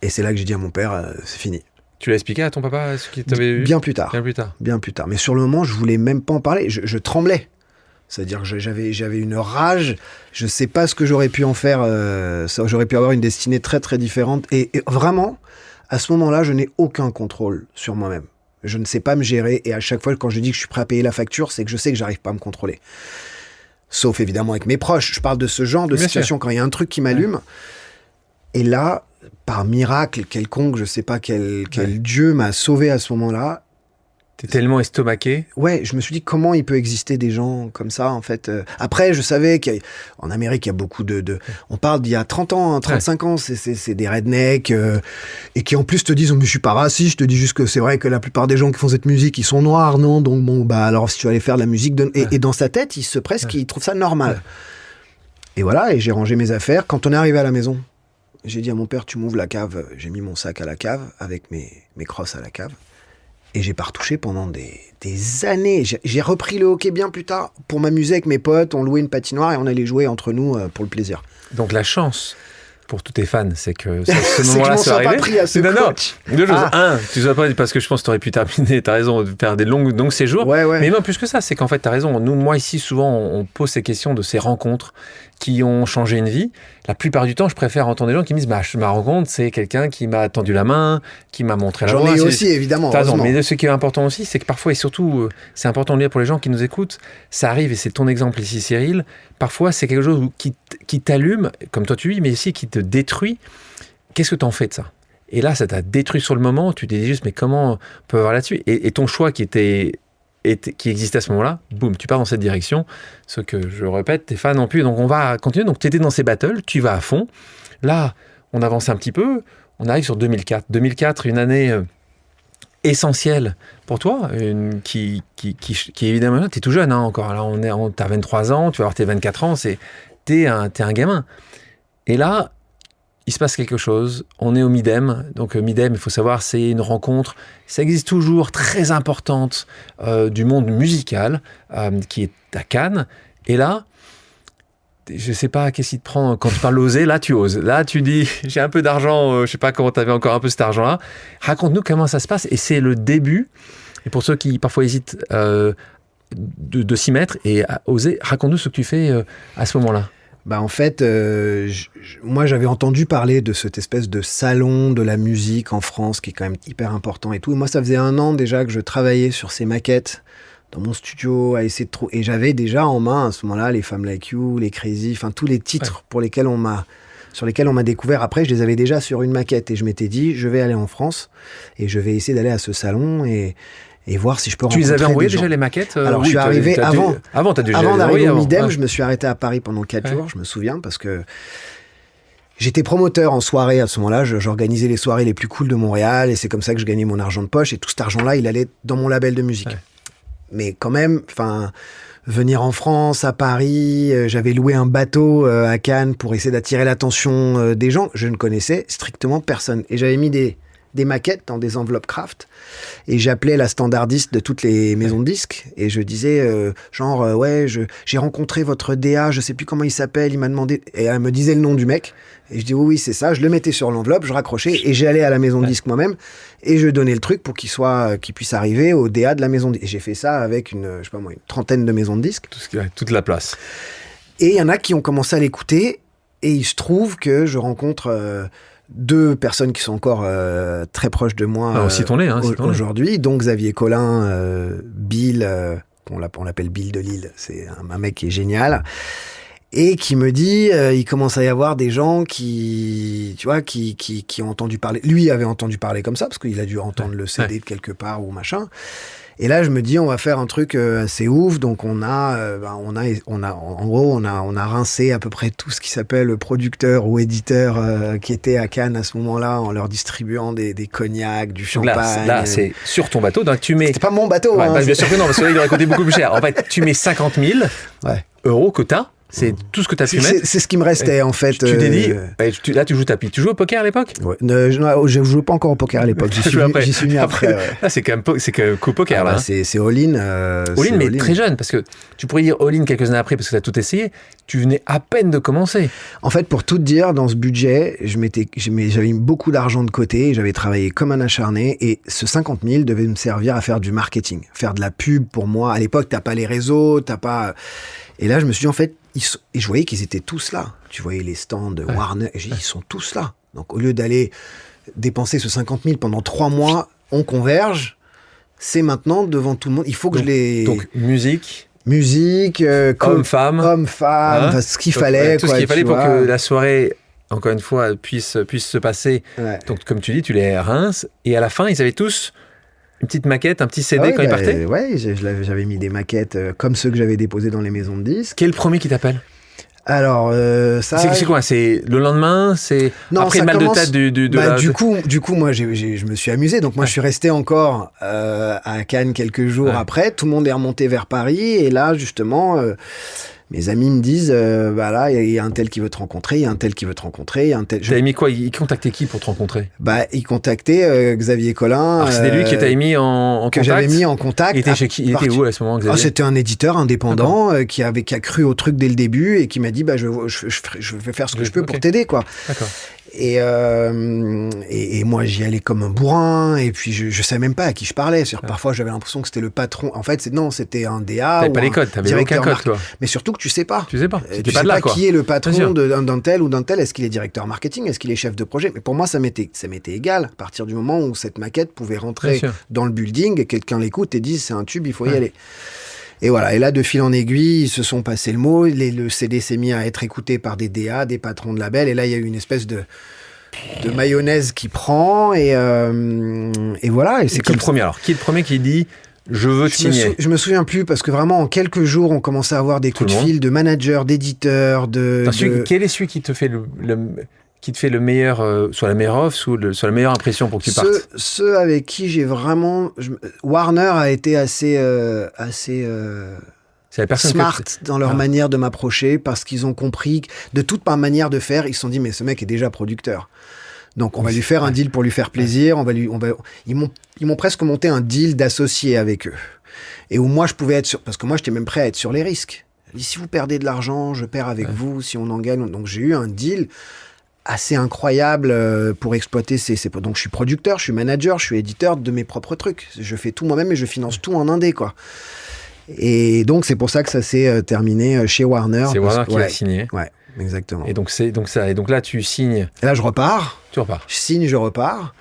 Et c'est là que j'ai dit à mon père, c'est fini. Tu l'as expliqué à ton papa ce qu'il t'avait eu ? Bien plus tard. Mais sur le moment, je voulais même pas en parler. Je tremblais. C'est-à-dire que j'avais une rage. Je sais pas ce que j'aurais pu en faire. J'aurais pu avoir une destinée très très différente. Et vraiment, à ce moment-là, je n'ai aucun contrôle sur moi-même. Je ne sais pas me gérer. Et à chaque fois, quand je dis que je suis prêt à payer la facture, c'est que je sais que j'arrive pas à me contrôler. Sauf évidemment avec mes proches. Je parle de ce genre de situation quand il y a un truc qui m'allume. Et là, par miracle quelconque, je sais pas quel dieu m'a sauvé à ce moment-là. T'es tellement estomaqué. Ouais, je me suis dit comment il peut exister des gens comme ça, en fait. Après, je savais qu'en Amérique, il y a beaucoup on parle d'il y a 30 ans, 35 ans, c'est des rednecks, et qui en plus te disent, mais je suis pas raciste, je te dis juste que c'est vrai que la plupart des gens qui font cette musique, ils sont noirs, non ? Donc bon, alors si tu vas aller faire de la musique, et dans sa tête, il trouve ça normal. Et voilà, et j'ai rangé mes affaires. Quand on est arrivé à la maison, j'ai dit à mon père, tu m'ouvres la cave. J'ai mis mon sac à la cave, avec mes crosses à la cave. Et j'ai pas retouché pendant des années. J'ai repris le hockey bien plus tard pour m'amuser avec mes potes. On louait une patinoire et on allait jouer entre nous pour le plaisir. Donc la chance pour tous tes fans, c'est que ce C'est que je moment-là m'en soit sois pas arrivé. pris à ce coach. Deux choses. Un, tu ne pas parce que je pense que tu aurais pu terminer, tu as raison, de faire des longs séjours. Ouais. Mais même plus que ça, c'est qu'en fait, tu as raison. Nous, moi, ici, souvent, on pose ces questions de ces rencontres qui ont changé une vie. La plupart du temps, je préfère entendre des gens qui me disent ma rencontre, c'est quelqu'un qui m'a tendu la main, qui m'a montré la voie. J'en ai aussi, évidemment. T'as raison, mais ce qui est important aussi, c'est que parfois, et surtout, c'est important de dire pour les gens qui nous écoutent, ça arrive, et c'est ton exemple ici, Cyril, parfois, c'est quelque chose qui t'allume, comme toi tu vis, mais aussi qui te détruit. Qu'est-ce que t'en fais de ça ? Et là, ça t'a détruit sur le moment, tu t'es dit juste, mais comment on peut avoir là-dessus ? Et ton choix qui existait à ce moment-là, boum, tu pars dans cette direction. Ce que je répète, tes fans non plus. Donc on va continuer. Donc tu étais dans ces battles, tu vas à fond. Là, on avance un petit peu. On arrive sur 2004. 2004, une année essentielle pour toi, qui évidemment, tu es tout jeune encore. Alors tu as 23 ans, tu vas avoir tes 24 ans, t'es un gamin. Et là, il se passe quelque chose, on est au Midem, donc Midem, il faut savoir, c'est une rencontre, ça existe toujours, très importante du monde musical, qui est à Cannes, et là, je sais pas qu'est-ce qui te prend, quand tu parles d'oser, là tu oses, là tu dis, j'ai un peu d'argent, je sais pas comment tu avais encore un peu cet argent-là, raconte-nous comment ça se passe, et c'est le début, et pour ceux qui parfois hésitent de s'y mettre et à oser, raconte-nous ce que tu fais à ce moment-là. En fait, moi j'avais entendu parler de cette espèce de salon de la musique en France qui est quand même hyper important et tout. Et moi ça faisait 1 an déjà que je travaillais sur ces maquettes dans mon studio à essayer de trouver. Et j'avais déjà en main à ce moment-là les Femmes Like You, les Crazy, enfin tous les titres sur lesquels on m'a découvert. Après, je les avais déjà sur une maquette et je m'étais dit je vais aller en France et je vais essayer d'aller à ce salon et voir si je peux rencontrer des gens. Tu les avais envoyées déjà les maquettes Alors, oui, je suis arrivé avant d'arriver au Midem, je me suis arrêté à Paris pendant 4 jours, je me souviens, parce que j'étais promoteur en soirée à ce moment-là. J'organisais les soirées les plus cool de Montréal et c'est comme ça que je gagnais mon argent de poche. Et tout cet argent-là, il allait dans mon label de musique. Ouais. Mais quand même, venir en France, à Paris, j'avais loué un bateau à Cannes pour essayer d'attirer l'attention des gens. Je ne connaissais strictement personne. Et j'avais mis des maquettes dans des enveloppes craft et j'appelais la standardiste de toutes les maisons de disques et je disais j'ai rencontré votre DA, je sais plus comment il s'appelle, il m'a demandé, et elle me disait le nom du mec et je dis oui c'est ça, je le mettais sur l'enveloppe, je raccrochais et j'allais à la maison de disques moi-même et je donnais le truc pour qu'il puisse arriver au DA de la maison de disques. Et j'ai fait ça avec une 30aine de maisons de disques, toute la place, et il y en a qui ont commencé à l'écouter et il se trouve que je rencontre 2 personnes qui sont encore très proches de moi aujourd'hui, donc Xavier Collin, Bill, on l'appelle Bill de Lille, c'est un mec qui est génial, et qui me dit, il commence à y avoir des gens qui ont entendu parler, lui avait entendu parler comme ça, parce qu'il a dû entendre le CD de quelque part ou machin. Et là, je me dis, on va faire un truc assez ouf. Donc, on a rincé à peu près tout ce qui s'appelle producteur ou éditeur qui était à Cannes à ce moment-là, en leur distribuant des cognacs, du champagne. Là, c'est sur ton bateau. Donc, C'était pas mon bateau. Bien sûr que non, parce que là, il aurait coûté beaucoup plus cher. En fait, tu mets 50 000 euros que t'as. C'est tout ce que tu as pu mettre. C'est ce qui me restait, en fait. Tu t'es dit, là, tu joues tapis. Tu joues au poker à l'époque ? Ouais. Je ne jouais pas encore au poker à l'époque. J'y suis mis après. Là, c'est quand même coup poker. Là. C'est all-in. All-in, mais très jeune, parce que tu pourrais dire all-in quelques années après, parce que tu as tout essayé. Tu venais à peine de commencer. En fait, pour tout te dire, dans ce budget, j'avais mis beaucoup d'argent de côté. J'avais travaillé comme un acharné. Et ce 50 000 devait me servir à faire du marketing, faire de la pub pour moi. À l'époque, tu n'as pas les réseaux, tu n'as pas... Et là, je me suis dit, en fait, et je voyais qu'ils étaient tous là. Tu voyais les stands de Warner, et j'ai dit, ils sont tous là. Donc, au lieu d'aller dépenser ce 50 000 pendant 3 mois, on converge. C'est maintenant devant tout le monde. Il faut que je les... Donc, musique, homme-femme, ce qu'il fallait. Tout ce qu'il fallait pour que la soirée, encore une fois, puisse se passer. Ouais. Donc, comme tu dis, tu les rinces. Et à la fin, ils avaient tous... une petite maquette, un petit CD quand ils partaient ? Ouais, j'avais mis des maquettes comme ceux que j'avais déposés dans les maisons de disques. Quel premier qui t'appelle ? Alors, ça... C'est quoi ? C'est le lendemain ? C'est après le mal de tête Du coup, moi, je me suis amusé. Donc, moi, je suis resté encore à Cannes quelques jours après. Tout le monde est remonté vers Paris. Et là, justement... Mes amis me disent, là, il y a un tel qui veut te rencontrer, il y a un tel qui veut te rencontrer, il y a un tel... T'avais mis quoi? Il contactait qui pour te rencontrer? Il contactait Xavier Collin. Alors, c'était lui qui t'avait mis en contact? Que j'avais mis en contact. Il était chez qui? Il était où à ce moment, Xavier? C'était un éditeur indépendant qui a cru au truc dès le début et qui m'a dit, je vais faire ce que je peux pour t'aider, quoi. D'accord. Et moi, j'y allais comme un bourrin, et puis je savais même pas à qui je parlais. Parfois, j'avais l'impression que c'était le patron. En fait, c'était un DA. T'avais pas les codes, t'avais aucun code, toi. Mais surtout que tu sais pas. Tu sais pas. Tu sais pas qui est le patron d'un tel ou d'un tel. Est-ce qu'il est directeur marketing? Est-ce qu'il est chef de projet? Mais pour moi, ça m'était égal. À partir du moment où cette maquette pouvait rentrer dans le building, quelqu'un l'écoute et dise c'est un tube, il faut y aller. Et voilà, et là, de fil en aiguille, ils se sont passés le mot, le CD s'est mis à être écouté par des DA, des patrons de label, et là, il y a eu une espèce de mayonnaise qui prend, et voilà. Et c'est qui est le premier qui dit « je veux te signer » Je me souviens plus, parce que vraiment, en quelques jours, on commençait à avoir des coups de fil de managers, d'éditeurs, Quel est celui qui te fait le meilleur, soit la meilleure offre, soit la meilleure impression pour que tu partes? Ceux avec qui j'ai vraiment... Warner a été assez smart dans leur manière de m'approcher, parce qu'ils ont compris que de toute ma manière de faire, ils se sont dit, mais ce mec est déjà producteur. Donc on va lui faire un deal pour lui faire plaisir. Ils m'ont presque monté un deal d'associé avec eux. Et où moi je pouvais être parce que moi j'étais même prêt à être sur les risques. Si vous perdez de l'argent, je perds avec vous. Si on en gagne, donc j'ai eu un deal assez incroyable pour exploiter donc je suis producteur, je suis manager, je suis éditeur de mes propres trucs. Je fais tout moi-même et je finance tout en indé, quoi. Et donc c'est pour ça que ça s'est terminé chez Warner. C'est Warner qui a signé. Ouais, exactement. Et donc là tu signes. Et là je repars. Tu repars. Je signe, je repars.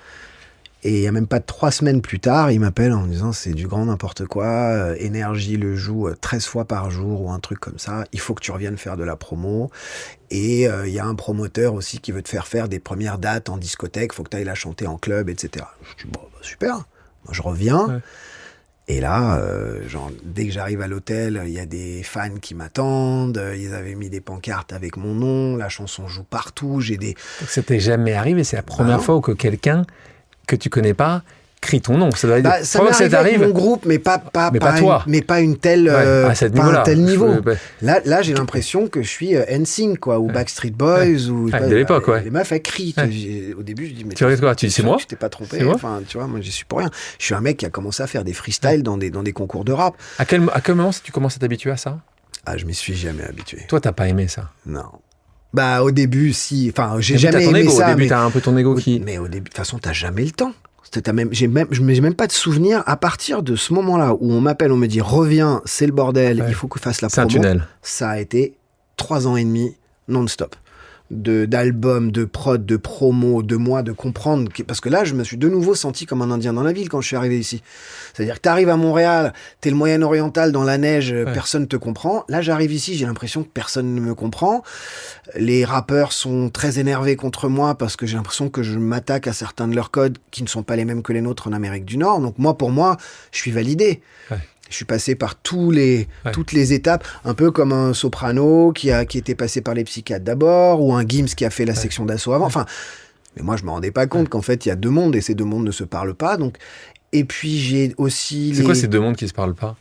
Et il n'y a même pas 3 semaines plus tard, il m'appelle en me disant c'est du grand n'importe quoi, Énergie le joue 13 fois par jour ou un truc comme ça, il faut que tu reviennes faire de la promo. Et il y a un promoteur aussi qui veut te faire des premières dates en discothèque, il faut que tu ailles la chanter en club, etc. Je dis super, moi je reviens. Ouais. Et là, dès que j'arrive à l'hôtel, il y a des fans qui m'attendent, ils avaient mis des pancartes avec mon nom, la chanson joue partout, Donc ça t'est jamais arrivé, c'est la première fois où quelqu'un que tu connais pas crie ton nom. Ça doit être ça m'est arrivé avec mon groupe, mais pas toi. Mais pas une telle, à un tel niveau. Là, j'ai l'impression que je suis NSYNC, quoi, ou Backstreet Boys, ou de l'époque, les meufs elles crient. Au début, je dis mais tu regardes quoi? Tu dis c'est moi? Tu t'es pas trompé. Enfin, tu vois, moi j'y suis pour rien. Je suis un mec qui a commencé à faire des freestyles dans des concours de rap. À quel moment tu commences à t'habituer à ça? Je m'y suis jamais habitué. Toi, t'as pas aimé ça? Non. Au début, si. Enfin, j'ai jamais aimé ça. Au début, t'as un peu ton ego qui. Mais au début, de toute façon, t'as jamais le temps. J'ai même pas de souvenir à partir de ce moment-là où on m'appelle, on me dit reviens, c'est le bordel, il faut que je fasse la promo. C'est un tunnel. Ça a été 3 ans et demi non-stop. D'albums, de prod, de promo, de moi, de comprendre. Parce que là, je me suis de nouveau senti comme un Indien dans la ville quand je suis arrivé ici. C'est-à-dire que t'arrives à Montréal, t'es le Moyen-Oriental dans la neige, personne te comprend. Là, j'arrive ici, j'ai l'impression que personne ne me comprend. Les rappeurs sont très énervés contre moi parce que j'ai l'impression que je m'attaque à certains de leurs codes qui ne sont pas les mêmes que les nôtres en Amérique du Nord. Donc pour moi, je suis validé. Ouais. Je suis passé par toutes les étapes, un peu comme un Soprano qui était passé par les psychiatres d'abord, ou un Gims qui a fait la section d'assaut avant. Enfin, mais moi, je me rendais pas compte qu'en fait, il y a 2 mondes et ces 2 mondes ne se parlent pas. Donc, et puis j'ai aussi. C'est quoi ces 2 mondes qui se parlent pas?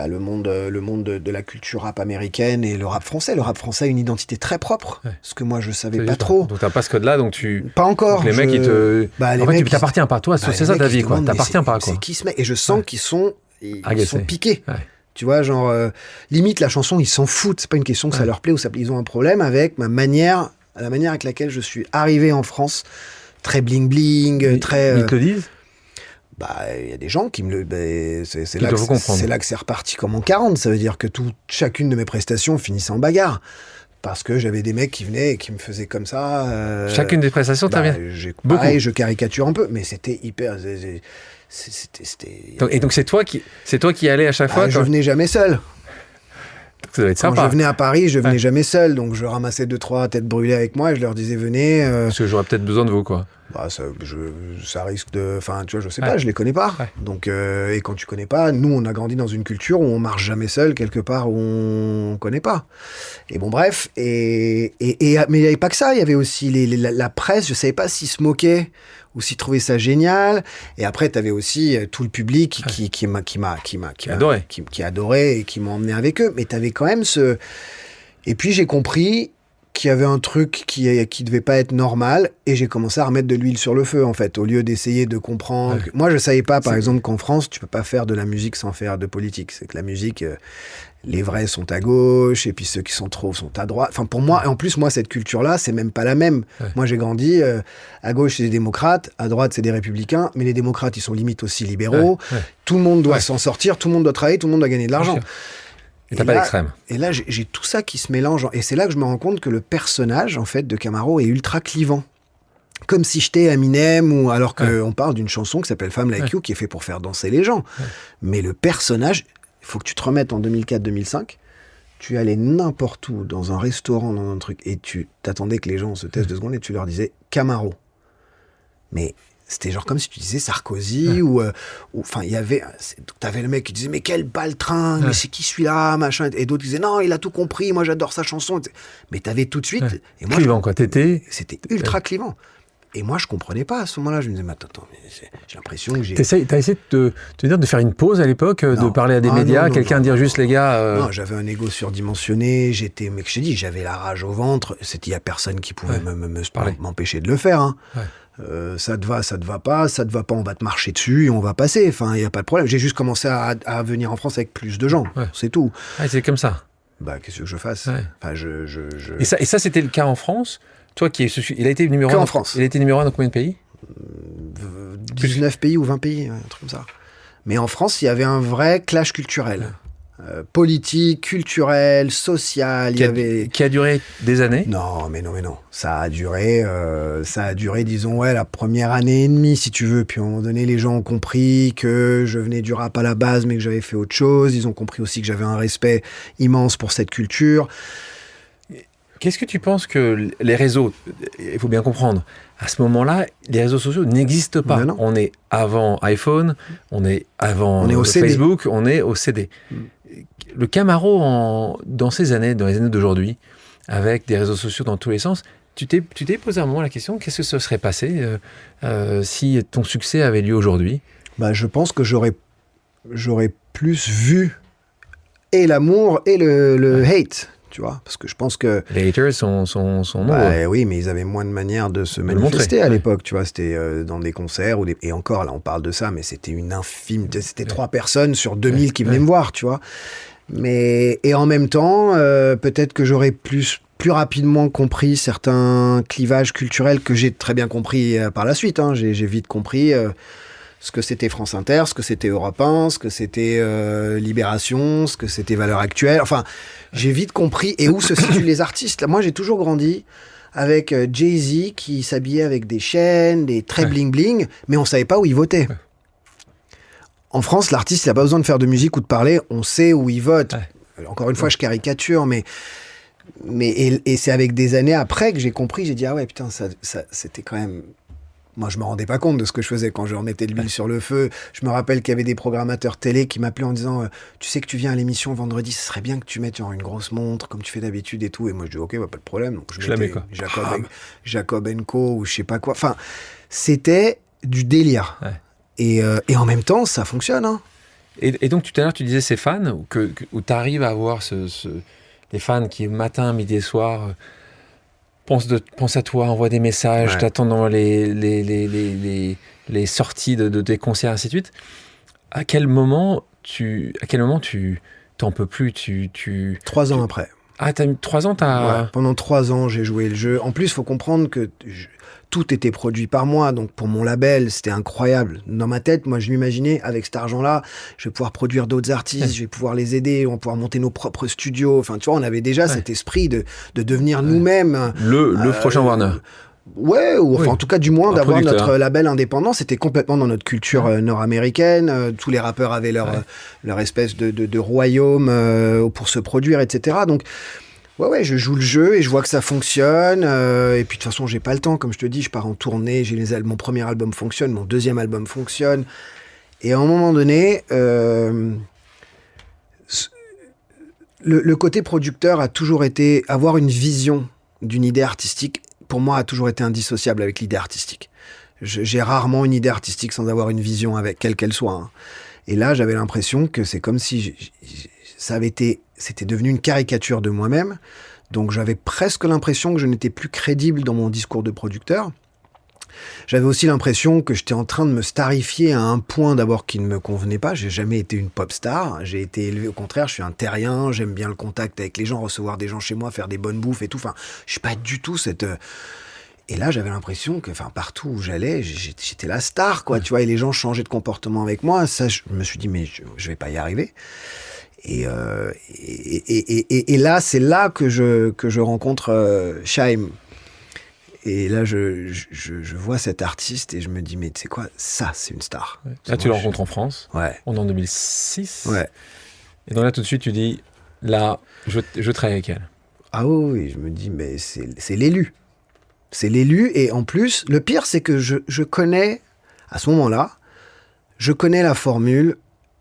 Le monde de la culture rap américaine et le rap français. Le rap français a une identité très propre, ce que moi je savais pas trop. Donc t'as pas ce code-là, donc tu. Pas encore. Donc les mecs, ils te. En fait, tu t'appartiens pas. Toi, c'est ça ta vie, quoi. T'appartiens pas, quoi. C'est qui se met. Et je sens qu'ils sont piqués. Ouais. Tu vois, limite la chanson, ils s'en foutent. C'est pas une question que ça leur plaît ou ça. Ils ont un problème avec la manière avec laquelle je suis arrivé en France, très bling bling, très. Ils te le disent. Il y a des gens qui me le. C'est là que c'est reparti comme en 40. Ça veut dire que chacune de mes prestations finissait en bagarre. Parce que j'avais des mecs qui venaient et qui me faisaient comme ça. Chacune des prestations, t'as bien. Pareil, je caricature un peu, mais c'était hyper. Et donc c'est toi qui allais à chaque fois. Je venais jamais seul. Ça doit être sympa. Quand je venais à Paris, je venais jamais seul, donc je ramassais 2-3 têtes brûlées avec moi et je leur disais venez. Parce que j'aurais peut-être besoin de vous, quoi. Bah, ça risque de... Enfin, tu vois, je sais pas, je les connais pas. Ouais. Donc, et quand tu connais pas, nous, on a grandi dans une culture où on marche jamais seul quelque part où on connaît pas. Et bon, bref. Mais il y avait pas que ça. Il y avait aussi la presse. Je savais pas s'ils se moquaient ou s'ils trouvaient ça génial. Et après, tu avais aussi tout le public qui adorait et qui m'a emmené avec eux. Mais tu avais quand même ce... Et puis, j'ai compris qu'il y avait un truc qui devait pas être normal, et j'ai commencé à remettre de l'huile sur le feu, en fait, au lieu d'essayer de comprendre. Ouais. Moi, je savais pas, par exemple, qu'en France, tu peux pas faire de la musique sans faire de politique. C'est que la musique, les vrais sont à gauche, et puis ceux qui sont trop sont à droite. Enfin, pour moi, et en plus, moi, cette culture-là, c'est même pas la même. Ouais. Moi, j'ai grandi, à gauche, c'est des démocrates, à droite, c'est des républicains, mais les démocrates, ils sont limite aussi libéraux. Ouais. Ouais. Tout le monde doit s'en sortir, tout le monde doit travailler, tout le monde doit gagner de l'argent. Et t'as pas d'extrême. Et là, j'ai tout ça qui se mélange. Et c'est là que je me rends compte que le personnage, en fait, de Camaro est ultra clivant. Comme si j'étais Eminem, ou alors qu'on parle d'une chanson qui s'appelle Femme Like You, qui est fait pour faire danser les gens. Ouais. Mais le personnage, il faut que tu te remettes en 2004-2005. Tu allais n'importe où, dans un restaurant, dans un truc, et tu t'attendais que les gens se taisent 2 secondes et tu leur disais Camaro. Mais... c'était genre comme si tu disais Sarkozy ou enfin il y avait t'avais le mec qui disait mais quel baltringue, mais c'est qui celui-là, machin, et d'autres qui disaient non il a tout compris, moi j'adore sa chanson, mais t'avais tout de suite et moi clivant quoi, c'était ultra clivant. Et moi, je comprenais pas à ce moment-là. Je me disais, mais attends, mais j'ai l'impression que j'ai... T'as essayé de faire une pause à l'époque, de parler à des médias, quelqu'un dire juste, les gars... Non, j'avais un ego surdimensionné, mais je t'ai dit, j'avais la rage au ventre. Il y a personne qui pouvait m'empêcher de le faire. Hein. Ouais. Ça te va pas, on va te marcher dessus et on va passer. Enfin, il n'y a pas de problème. J'ai juste commencé à venir en France avec plus de gens. Ouais. C'est tout. Ah, c'est comme ça. Bah, qu'est-ce que je fasse ? Ouais. Enfin, Et ça, c'était le cas en France ? Toi, il a été numéro 1 en France. Il a été numéro 1 dans combien de pays ? 19 pays ou 20 pays, un truc comme ça. Mais en France, il y avait un vrai clash culturel. Politique, culturel, social. Qui a duré des années ? Non. Ça a duré, disons, la première année et demie, si tu veux. Puis à un moment donné, les gens ont compris que je venais du rap à la base, mais que j'avais fait autre chose. Ils ont compris aussi que j'avais un respect immense pour cette culture. Qu'est-ce que tu penses que les réseaux, il faut bien comprendre, à ce moment-là, les réseaux sociaux n'existent pas. On est avant iPhone, on est avant Facebook, on est au CD. Le Camaro, dans les années d'aujourd'hui, avec des réseaux sociaux dans tous les sens, tu t'es posé à un moment la question, qu'est-ce que ça serait passé si ton succès avait lieu aujourd'hui ? Bah, je pense que j'aurais plus vu et l'amour et le hate. Tu vois, parce que je pense que... Les haters sont nombreux. Oui, mais ils avaient moins de manières de se manifester à l'époque, tu vois. C'était dans des concerts, et encore, là, on parle de ça, mais c'était une infime... C'était 3 personnes sur 2000 qui venaient me voir, tu vois. Et en même temps, peut-être que j'aurais plus rapidement compris certains clivages culturels que j'ai très bien compris par la suite. Hein. J'ai vite compris... ce que c'était France Inter, ce que c'était Europe 1, ce que c'était Libération, ce que c'était Valeurs Actuelles. Enfin, j'ai vite compris et où se situent les artistes. Moi, j'ai toujours grandi avec Jay-Z qui s'habillait avec des chaînes, des très bling-bling, mais on savait pas où il votait. En France, l'artiste, il n'a pas besoin de faire de musique ou de parler, on sait où il vote. Encore une fois, je caricature, mais c'est avec des années après que j'ai compris, j'ai dit, ah ouais, putain, ça c'était quand même... Moi, je me rendais pas compte de ce que je faisais quand je remettais de l'huile sur le feu. Je me rappelle qu'il y avait des programmateurs télé qui m'appelaient en disant tu sais que tu viens à l'émission vendredi, ce serait bien que tu mettes une grosse montre comme tu fais d'habitude et tout. Et moi, je dis ok, pas de problème. Donc, je mettais Jacob & Co ou je sais pas quoi. Enfin, c'était du délire. Ouais. Et en même temps, ça fonctionne. Hein. Et donc, tout à l'heure, tu disais ces fans où tu arrives à avoir les fans qui, matin, midi et soir... Pense à toi, envoie des messages, t'attends dans les sorties de tes concerts, ainsi de suite. À quel moment tu t'en peux plus 3 ans après. Ah, t'as mis 3 ans, Pendant 3 ans, j'ai joué le jeu. En plus, il faut comprendre que tout était produit par moi. Donc, pour mon label, c'était incroyable. Dans ma tête, moi, je m'imaginais, avec cet argent-là, je vais pouvoir produire d'autres artistes, je vais pouvoir les aider, on va pouvoir monter nos propres studios. Enfin, tu vois, on avait déjà cet esprit de devenir nous-mêmes... Le prochain Warner. Ouais, ou enfin, en tout cas, du moins, d'avoir notre label indépendant. C'était complètement dans notre culture nord-américaine. Tous les rappeurs avaient leur espèce de royaume pour se produire, etc. Donc, Ouais, je joue le jeu et je vois que ça fonctionne. Et puis de toute façon, j'ai pas le temps. Comme je te dis, je pars en tournée. Mon premier album fonctionne, mon deuxième album fonctionne. Et à un moment donné, le côté producteur a toujours été... Avoir une vision d'une idée artistique, pour moi, a toujours été indissociable avec l'idée artistique. J'ai rarement une idée artistique sans avoir une vision avec, quelle qu'elle soit. Hein. Et là, j'avais l'impression que c'est comme si c'était devenu une caricature de moi-même. Donc j'avais presque l'impression que je n'étais plus crédible dans mon discours de producteur. J'avais aussi l'impression que j'étais en train de me starifier à un point d'abord qui ne me convenait pas. J'ai jamais été une pop star. J'ai été élevé au contraire, je suis un terrien, j'aime bien le contact avec les gens, recevoir des gens chez moi, faire des bonnes bouffes et tout. Enfin, je suis pas du tout cette... Et là, j'avais l'impression que, partout où j'allais, j'étais la star, quoi, tu vois, et les gens changeaient de comportement avec moi. Ça, je me suis dit, mais je vais pas y arriver. Et là, c'est là que je rencontre Shaim. Et là, je vois cet artiste et je me dis, mais tu sais quoi, ça, c'est une star. Ouais. Là, tu le rencontres en France. Ouais. On est en 2006. Ouais. Et donc là, tout de suite, tu dis, là, je travaille avec elle. Ah oui, je me dis, mais c'est l'élu. C'est l'élu. Et en plus, le pire, c'est que je connais, à ce moment-là, je connais la formule,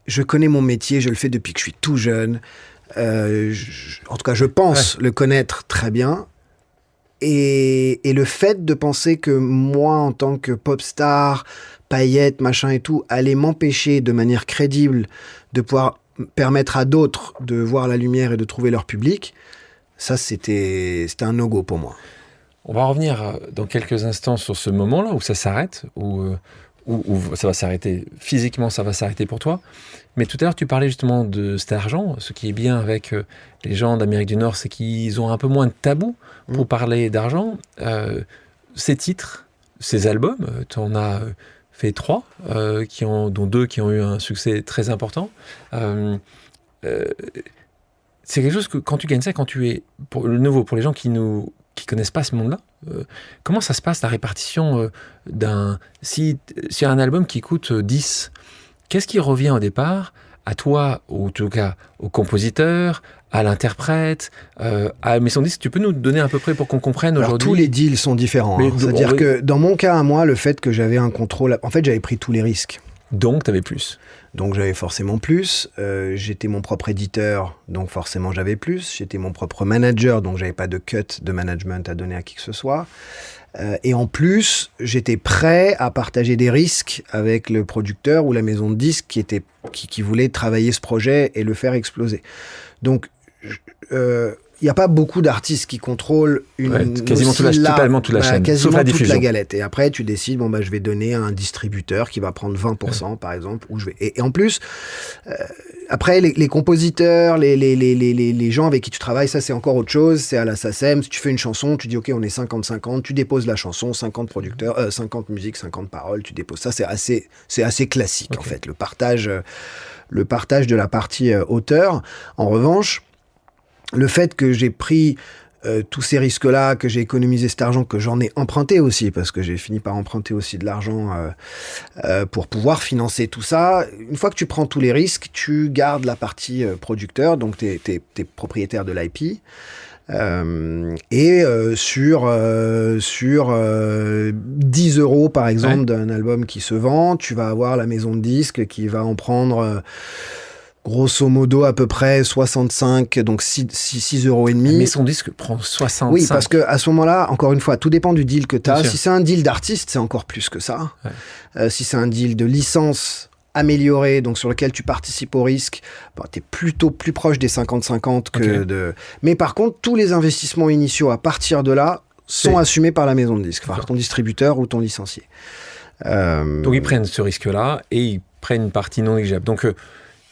je connais mon métier, je le fais depuis que je suis tout jeune. En tout cas, je pense le connaître très bien. Et le fait de penser que moi, en tant que pop star, paillettes, machin et tout, allait m'empêcher de manière crédible de pouvoir permettre à d'autres de voir la lumière et de trouver leur public, ça, c'était un no-go pour moi. On va revenir dans quelques instants sur ce moment-là où ça s'arrête, où ça va s'arrêter, physiquement ça va s'arrêter pour toi. Mais tout à l'heure tu parlais justement de cet argent. Ce qui est bien avec les gens d'Amérique du Nord, c'est qu'ils ont un peu moins de tabou pour parler d'argent. Ces titres, ces albums, tu en as fait 3, dont 2 qui ont eu un succès très important. C'est quelque chose que quand tu gagnes ça, quand tu es, pour le nouveau, pour les gens qui connaissent pas ce monde-là, comment ça se passe la répartition si y a un album qui coûte 10, qu'est-ce qui revient au départ à toi, ou en tout cas au compositeur, à l'interprète, à la maison de disque? Tu peux nous donner à peu près pour qu'on comprenne aujourd'hui? Tous les deals sont différents. C'est-à-dire que dans mon cas à moi, le fait que j'avais un contrôle, en fait j'avais pris tous les risques. Donc tu avais plus. Donc j'avais forcément plus. J'étais mon propre éditeur, donc forcément j'avais plus. J'étais mon propre manager, donc j'avais pas de cut de management à donner à qui que ce soit. Et en plus, j'étais prêt à partager des risques avec le producteur ou la maison de disques qui voulait travailler ce projet et le faire exploser. Donc, il n'y a pas beaucoup d'artistes qui contrôlent quasiment toute la chaîne, quasiment sauf la toute diffusion. la galette. Et après, tu décides, je vais donner à un distributeur qui va prendre 20%, par exemple. Et en plus, après, les compositeurs, les gens avec qui tu travailles, ça, c'est encore autre chose. C'est à la SACEM. Si tu fais une chanson, tu dis, OK, on est 50-50. Tu déposes la chanson, 50 producteurs, 50 musiques, 50 paroles. Tu déposes ça. C'est assez classique, en fait, le partage de la partie auteur. En revanche, le fait que j'ai pris tous ces risques-là, que j'ai économisé cet argent, que j'en ai emprunté aussi, parce que j'ai fini par emprunter aussi de l'argent pour pouvoir financer tout ça. Une fois que tu prends tous les risques, tu gardes la partie producteur, donc t'es propriétaire de l'IP. Sur 10 € par exemple d'un album qui se vend, tu vas avoir la maison de disques qui va en prendre... grosso modo, à peu près 65, donc 6,5 €. Mais son disque prend 65. Oui, parce qu'à ce moment-là, encore une fois, tout dépend du deal que tu as. Si c'est un deal d'artiste, c'est encore plus que ça. Ouais. Si c'est un deal de licence améliorée, donc sur lequel tu participes au risque, tu es plutôt plus proche des 50-50 que de... Mais par contre, tous les investissements initiaux à partir de là sont assumés par la maison de disques, par ton distributeur ou ton licencié. Donc ils prennent ce risque-là et ils prennent une partie non négligeable. Donc...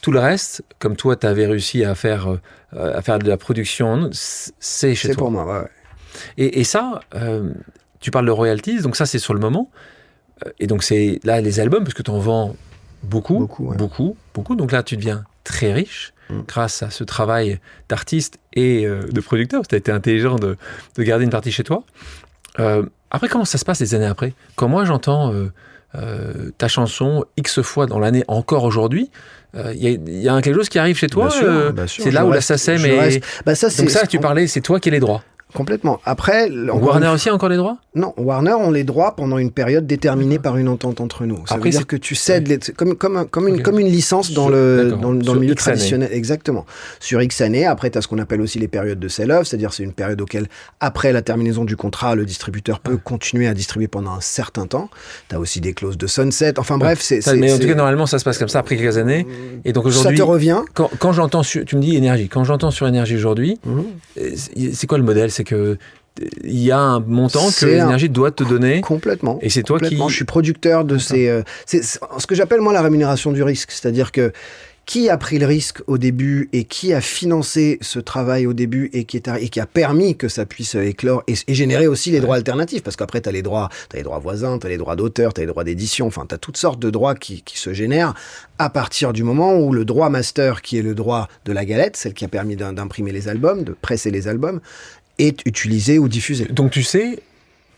tout le reste, comme toi, tu avais réussi à faire de la production, c'est chez toi. C'est pour moi, ouais. Et ça, tu parles de royalties, donc ça, c'est sur le moment. Et donc, c'est là les albums, parce que tu en vends beaucoup. Donc là, tu deviens très riche grâce à ce travail d'artiste et de producteur. Tu as été intelligent de garder une partie chez toi. Après, comment ça se passe les années après? Quand moi, j'entends ta chanson X fois dans l'année, encore aujourd'hui, il y a quelque chose qui arrive chez toi. Bien sûr, c'est là où la SACEM est... Bah ça, Donc ça, tu parlais, c'est toi qui as les droits. Complètement. Après, Warner aussi a encore les droits ? Non, Warner ont les droits pendant une période déterminée par une entente entre nous. Ça veut dire que tu cèdes comme une licence dans le milieu X traditionnel. Années. Exactement. Sur X années. Après, tu as ce qu'on appelle aussi les périodes de sell-off, c'est-à-dire c'est une période auquel, après la terminaison du contrat, le distributeur peut continuer à distribuer pendant un certain temps. Tu as aussi des clauses de sunset. Enfin bref, mais en tout cas, normalement, ça se passe comme ça après quelques années. Et donc aujourd'hui, ça te revient. Quand j'entends, tu me dis énergie. Quand j'entends sur énergie aujourd'hui, c'est quoi le modèle ? C'est que il y a un montant que l'énergie doit te donner. Complètement. Et c'est toi qui... Je suis producteur de ces... c'est ce que j'appelle moi la rémunération du risque. C'est-à-dire que qui a pris le risque au début et qui a financé ce travail au début et qui a permis que ça puisse éclore et générer aussi les droits alternatifs. Parce qu'après, tu as les droits voisins, tu as les droits d'auteur, tu as les droits d'édition. Enfin, tu as toutes sortes de droits qui se génèrent à partir du moment où le droit master, qui est le droit de la galette, celle qui a permis d'imprimer les albums, de presser les albums, est utilisée ou diffusée. Donc tu sais,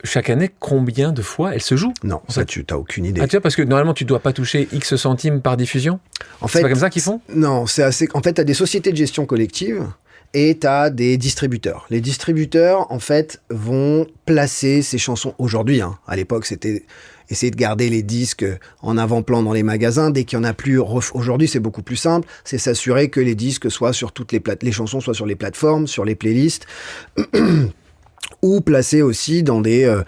chaque année, combien de fois elle se joue ? Non, ça tu n'as aucune idée. Ah, tu vois, parce que normalement, tu ne dois pas toucher X centimes par diffusion ? En fait, c'est pas comme ça qu'ils font ? Non, c'est assez... En fait, tu as des sociétés de gestion collective et tu as des distributeurs. Les distributeurs, en fait, vont placer ces chansons aujourd'hui. À l'époque, c'était essayer de garder les disques en avant-plan dans les magasins. Dès qu'il n'y en a plus, aujourd'hui, c'est beaucoup plus simple. C'est s'assurer que les disques soient sur toutes les chansons soient sur les plateformes, sur les playlists. Ou placés aussi dans des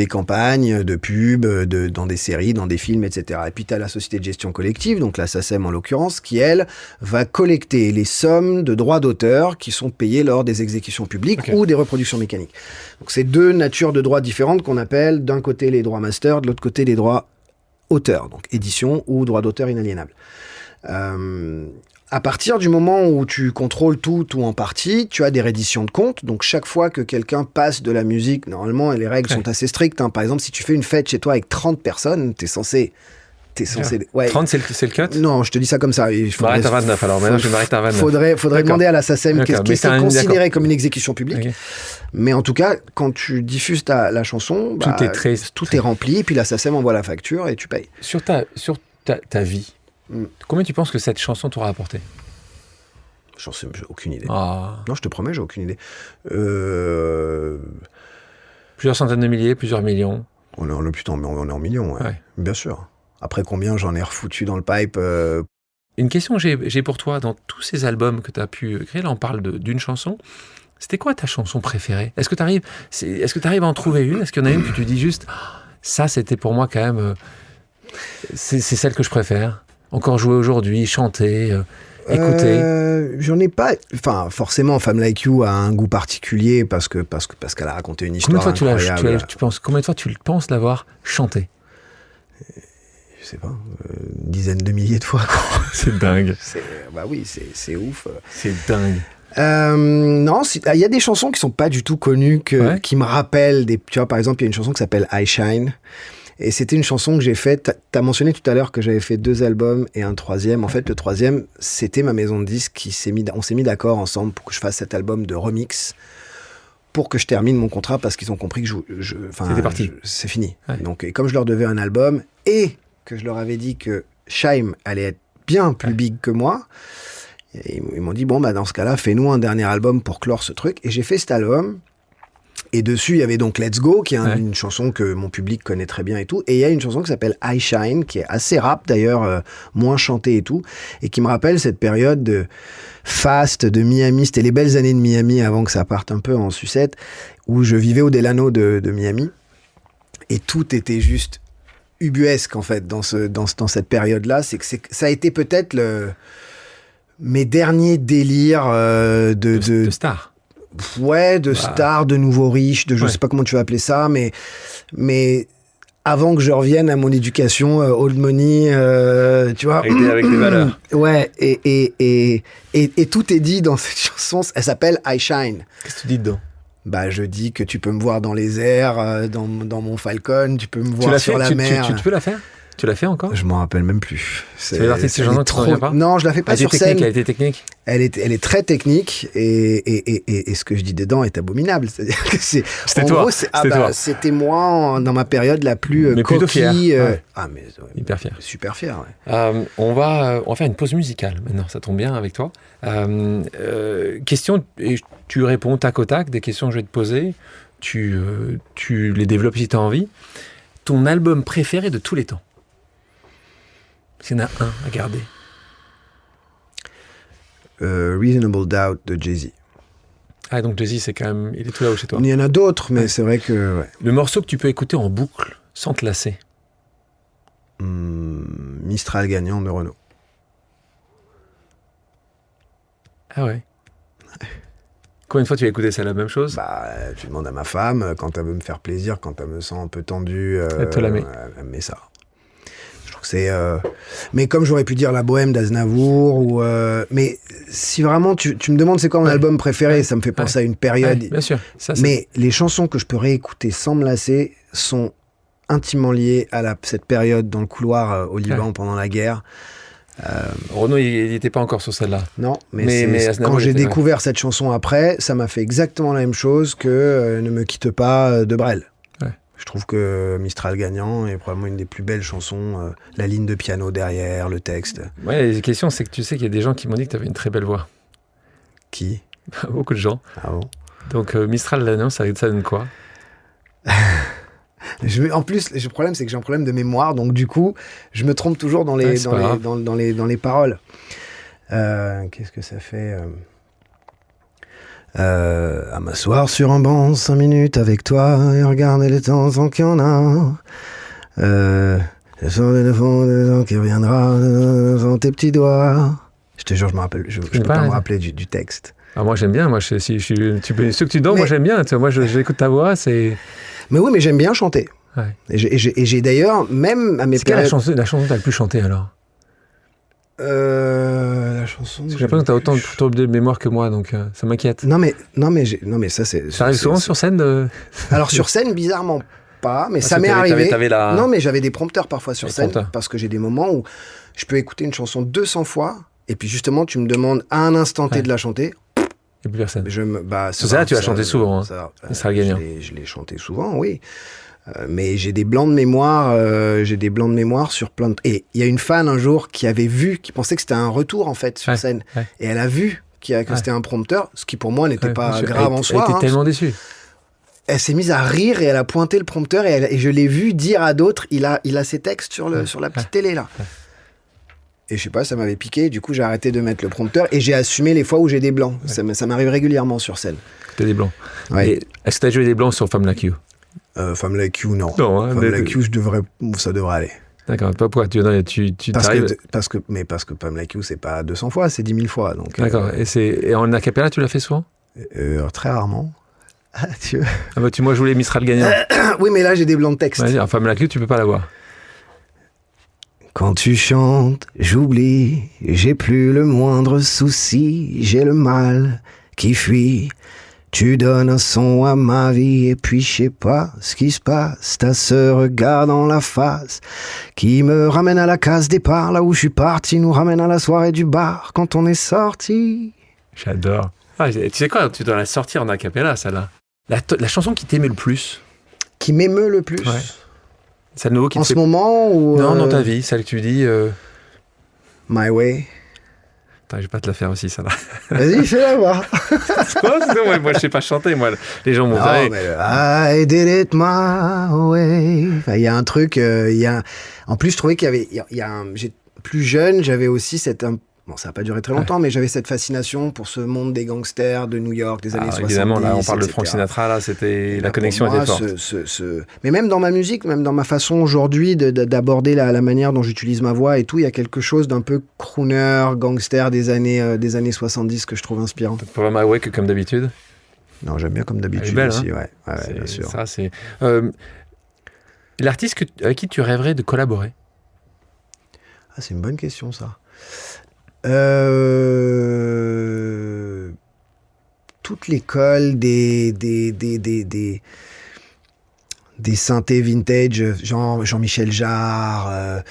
campagnes de pub, dans des séries, dans des films, etc. Et puis tu as la société de gestion collective, donc la SACEM en l'occurrence, qui elle va collecter les sommes de droits d'auteur qui sont payées lors des exécutions publiques ou des reproductions mécaniques. Donc c'est deux natures de droits différentes qu'on appelle d'un côté les droits master, de l'autre côté les droits auteurs, donc édition ou droits d'auteur inaliénables. À partir du moment où tu contrôles tout ou en partie, tu as des redditions de comptes. Donc, chaque fois que quelqu'un passe de la musique, normalement, les règles sont assez strictes. Par exemple, si tu fais une fête chez toi avec 30 personnes, t'es censé... Ouais. 30, c'est le cut ? Non, je te dis ça comme ça. Je m'arrête à 29, alors maintenant je m'arrête à 29. Faudrait demander à la SACEM qu'est-ce qui est considéré comme une exécution publique. Okay. Mais en tout cas, quand tu diffuses la chanson, tout est rempli, et puis la SACEM envoie la facture et tu payes. Sur ta vie, combien tu penses que cette chanson t'aura apporté ? J'en sais, j'ai aucune idée. Ah. Non, je te promets, j'ai aucune idée. Plusieurs centaines de milliers, plusieurs millions. On est en millions, ouais. Bien sûr. Après, combien j'en ai refoutu dans le pipe Une question que j'ai pour toi, dans tous ces albums que tu as pu créer, là on parle d'une chanson, c'était quoi ta chanson préférée ? Est-ce que tu arrives à en trouver une ? Est-ce qu'il y en a une que tu dis juste, ça c'était pour moi quand même, c'est celle que je préfère, encore jouer aujourd'hui, chanter, écouter. J'en ai pas. Enfin, forcément, Femme Like You a un goût particulier parce qu'elle a raconté une histoire incroyable. Combien de fois tu penses l'avoir chanté ? Je sais pas, une dizaine de milliers de fois. C'est dingue. Oui, c'est ouf. C'est dingue. Non, il y a des chansons qui sont pas du tout connues qui me rappellent tu vois, par exemple, il y a une chanson qui s'appelle I Shine. Et c'était une chanson que j'ai faite. T'as mentionné tout à l'heure que j'avais fait 2 albums et un troisième. En fait, le troisième, c'était ma maison de disques on s'est mis d'accord ensemble pour que je fasse cet album de remix pour que je termine mon contrat parce qu'ils ont compris que c'était parti. C'est fini. Ouais. Donc, et comme je leur devais un album et que je leur avais dit que Shaim allait être bien plus big que moi, ils m'ont dit, dans ce cas-là, fais-nous un dernier album pour clore ce truc. Et j'ai fait cet album. Et dessus, il y avait donc Let's Go, qui est une chanson que mon public connaît très bien et tout. Et il y a une chanson qui s'appelle I Shine, qui est assez rap d'ailleurs, moins chantée et tout, et qui me rappelle cette période de fast de Miami. C'était les belles années de Miami avant que ça parte un peu en sucette, où je vivais au Delano de Miami. Et tout était juste ubuesque, en fait, dans cette période-là. Ça a été peut-être mes derniers délires de stars. Ouais, de stars, de nouveaux riches, je sais pas comment tu vas appeler ça, mais avant que je revienne à mon éducation old money, tu vois. Avec des valeurs. Ouais, et tout est dit dans cette chanson. Elle s'appelle I Shine. Qu'est-ce que tu dis dedans ? Je dis que tu peux me voir dans les airs, dans mon Falcon, tu peux me voir sur la mer. Tu peux la faire ? Tu l'as fait encore? Je m'en rappelle même plus. Tu fais partie de ces chansons que tu t'en souviens pas? Non, je la fais pas sur scène. Elle était technique. Elle est très technique et ce que je dis dedans est abominable. C'est-à-dire que C'était en toi. gros, Toi. c'était moi dans ma période la plus mais plutôt coquille. fier. Ouais. Hyper fier. Super fier. Ouais. On va faire une pause musicale maintenant. Ça tombe bien avec toi. Question, et tu réponds tac au tac des questions que je vais te poser. Tu les développes si tu as envie. Ton album préféré de tous les temps? S'il y en a un à garder. Reasonable Doubt de Jay-Z. Ah, donc Jay-Z, c'est quand même... Il est tout là-haut chez toi. Il y en a d'autres, mais c'est vrai que... Ouais. Le morceau que tu peux écouter en boucle, sans te lasser? Mistral gagnant de Renaud. Ah ouais. Combien de fois tu as écouté ça, la même chose? Bah, tu demandes à ma femme, quand elle veut me faire plaisir, quand elle me sent un peu tendue, Elle te la met. Elle me met ça. Je trouve que c'est... Mais comme j'aurais pu dire La Bohème d'Aznavour, ou... mais si vraiment tu me demandes c'est quoi mon album préféré, ça me fait penser à une période. Bien sûr. Ça, mais les chansons que je peux réécouter sans me lasser sont intimement liées à cette période dans le couloir au Liban pendant la guerre. Renaud, il n'était pas encore sur celle-là. Non, mais quand j'ai découvert cette chanson après, ça m'a fait exactement la même chose que Ne me quitte pas de Brel. Ouais. Je trouve que Mistral gagnant est probablement une des plus belles chansons. La ligne de piano derrière, le texte. Ouais, les questions, c'est que tu sais qu'il y a des gens qui m'ont dit que tu avais une très belle voix. Qui? Beaucoup de gens. Ah bon? Donc Mistral gagnant, ça donne quoi? En plus, le problème, c'est que j'ai un problème de mémoire, donc du coup, je me trompe toujours dans les paroles. Qu'est-ce que ça fait à m'asseoir sur un banc 5 minutes avec toi et regarder le temps sans qu'il y en a. Le son de fond de temps qui reviendra dans tes petits doigts. Je te jure, je peux pas me rappeler du texte. Ah, moi j'aime bien, ceux que tu donnes, moi j'aime bien. Moi j'écoute ta voix, c'est... Mais oui, mais j'aime bien chanter. Ouais. Et j'ai d'ailleurs, même à mes périodes... C'est quelle la chanson que tu as le plus chanté alors? La chanson... J'ai l'impression que tu as autant de mémoire que moi, donc ça m'inquiète. Non mais ça c'est... Ça arrive souvent sur scène Alors sur scène, bizarrement pas, mais ça m'est arrivé. Non mais j'avais des prompteurs parfois sur scène, parce que j'ai des moments où je peux écouter une chanson 200 fois, et puis justement tu me demandes à un instant T de la chanter... Et plus personne. Ça, tu as chanté souvent. Ça gagnant. Je l'ai chanté souvent, oui. Mais j'ai des blancs de mémoire. Sur plein de... Et il y a une fan un jour qui pensait que c'était un retour en fait sur scène. Ouais. Et elle a vu que c'était un prompteur, ce qui pour moi n'était pas grave en soi. Elle était tellement déçue. Elle s'est mise à rire et elle a pointé le prompteur et je l'ai vu dire à d'autres, il a ses textes sur la petite télé là. Ouais. Et je sais pas, ça m'avait piqué, du coup j'ai arrêté de mettre le prompteur et j'ai assumé les fois où j'ai des blancs. Ouais. Ça m'arrive régulièrement sur scène. T'as des blancs. Ouais. Et est-ce que t'as joué des blancs sur Femme Like You? Femme Like You, non. Non, Femme Like You, ça devrait aller. D'accord, pas pourquoi tu parce que Femme Like You, c'est pas 200 fois, c'est 10 000 fois. Donc, d'accord, et en acapella, tu l'as fait souvent? Très rarement. Moi je voulais Mistral gagnant. Oui, mais là j'ai des blancs de texte. Vas-y, en Femme Like You, tu peux pas l'avoir. Quand tu chantes, j'oublie, j'ai plus le moindre souci, j'ai le mal qui fuit. Tu donnes un son à ma vie et puis je sais pas ce qui se passe. T'as ce regard dans la face qui me ramène à la case départ, là où je suis parti, nous ramène à la soirée du bar quand on est sorti. J'adore. Tu sais quoi, tu dois la sortir en acapella, celle-là. La chanson qui t'aimait le plus. Qui m'émeut le plus. Ouais. Celle nouveau qui en ce moment ou Non, dans ta vie, celle que tu dis. My Way. Attends, je vais pas te la faire aussi, ça là. Vas-y, fais-la voir. Moi, je sais pas chanter, moi. Les gens m'ont dit. I did it my way. Il y a un truc. En plus, je trouvais qu'il y avait. Plus jeune, j'avais aussi cette. Bon, ça n'a pas duré très longtemps, mais j'avais cette fascination pour ce monde des gangsters de New York des années 70. Évidemment, là, on parle de Frank Sinatra, là, c'était la connexion était forte. Mais même dans ma musique, même dans ma façon aujourd'hui d'aborder la manière dont j'utilise ma voix et tout, il y a quelque chose d'un peu crooner, gangster des années 70 que je trouve inspirant. Pas My Way que comme d'habitude? Non, j'aime bien comme d'habitude belle, aussi, hein, ouais, bien sûr. Ça, c'est... L'artiste avec qui tu rêverais de collaborer? Ah, c'est une bonne question, ça. Toute l'école des des synthés vintage, genre Jean-Michel Jarre.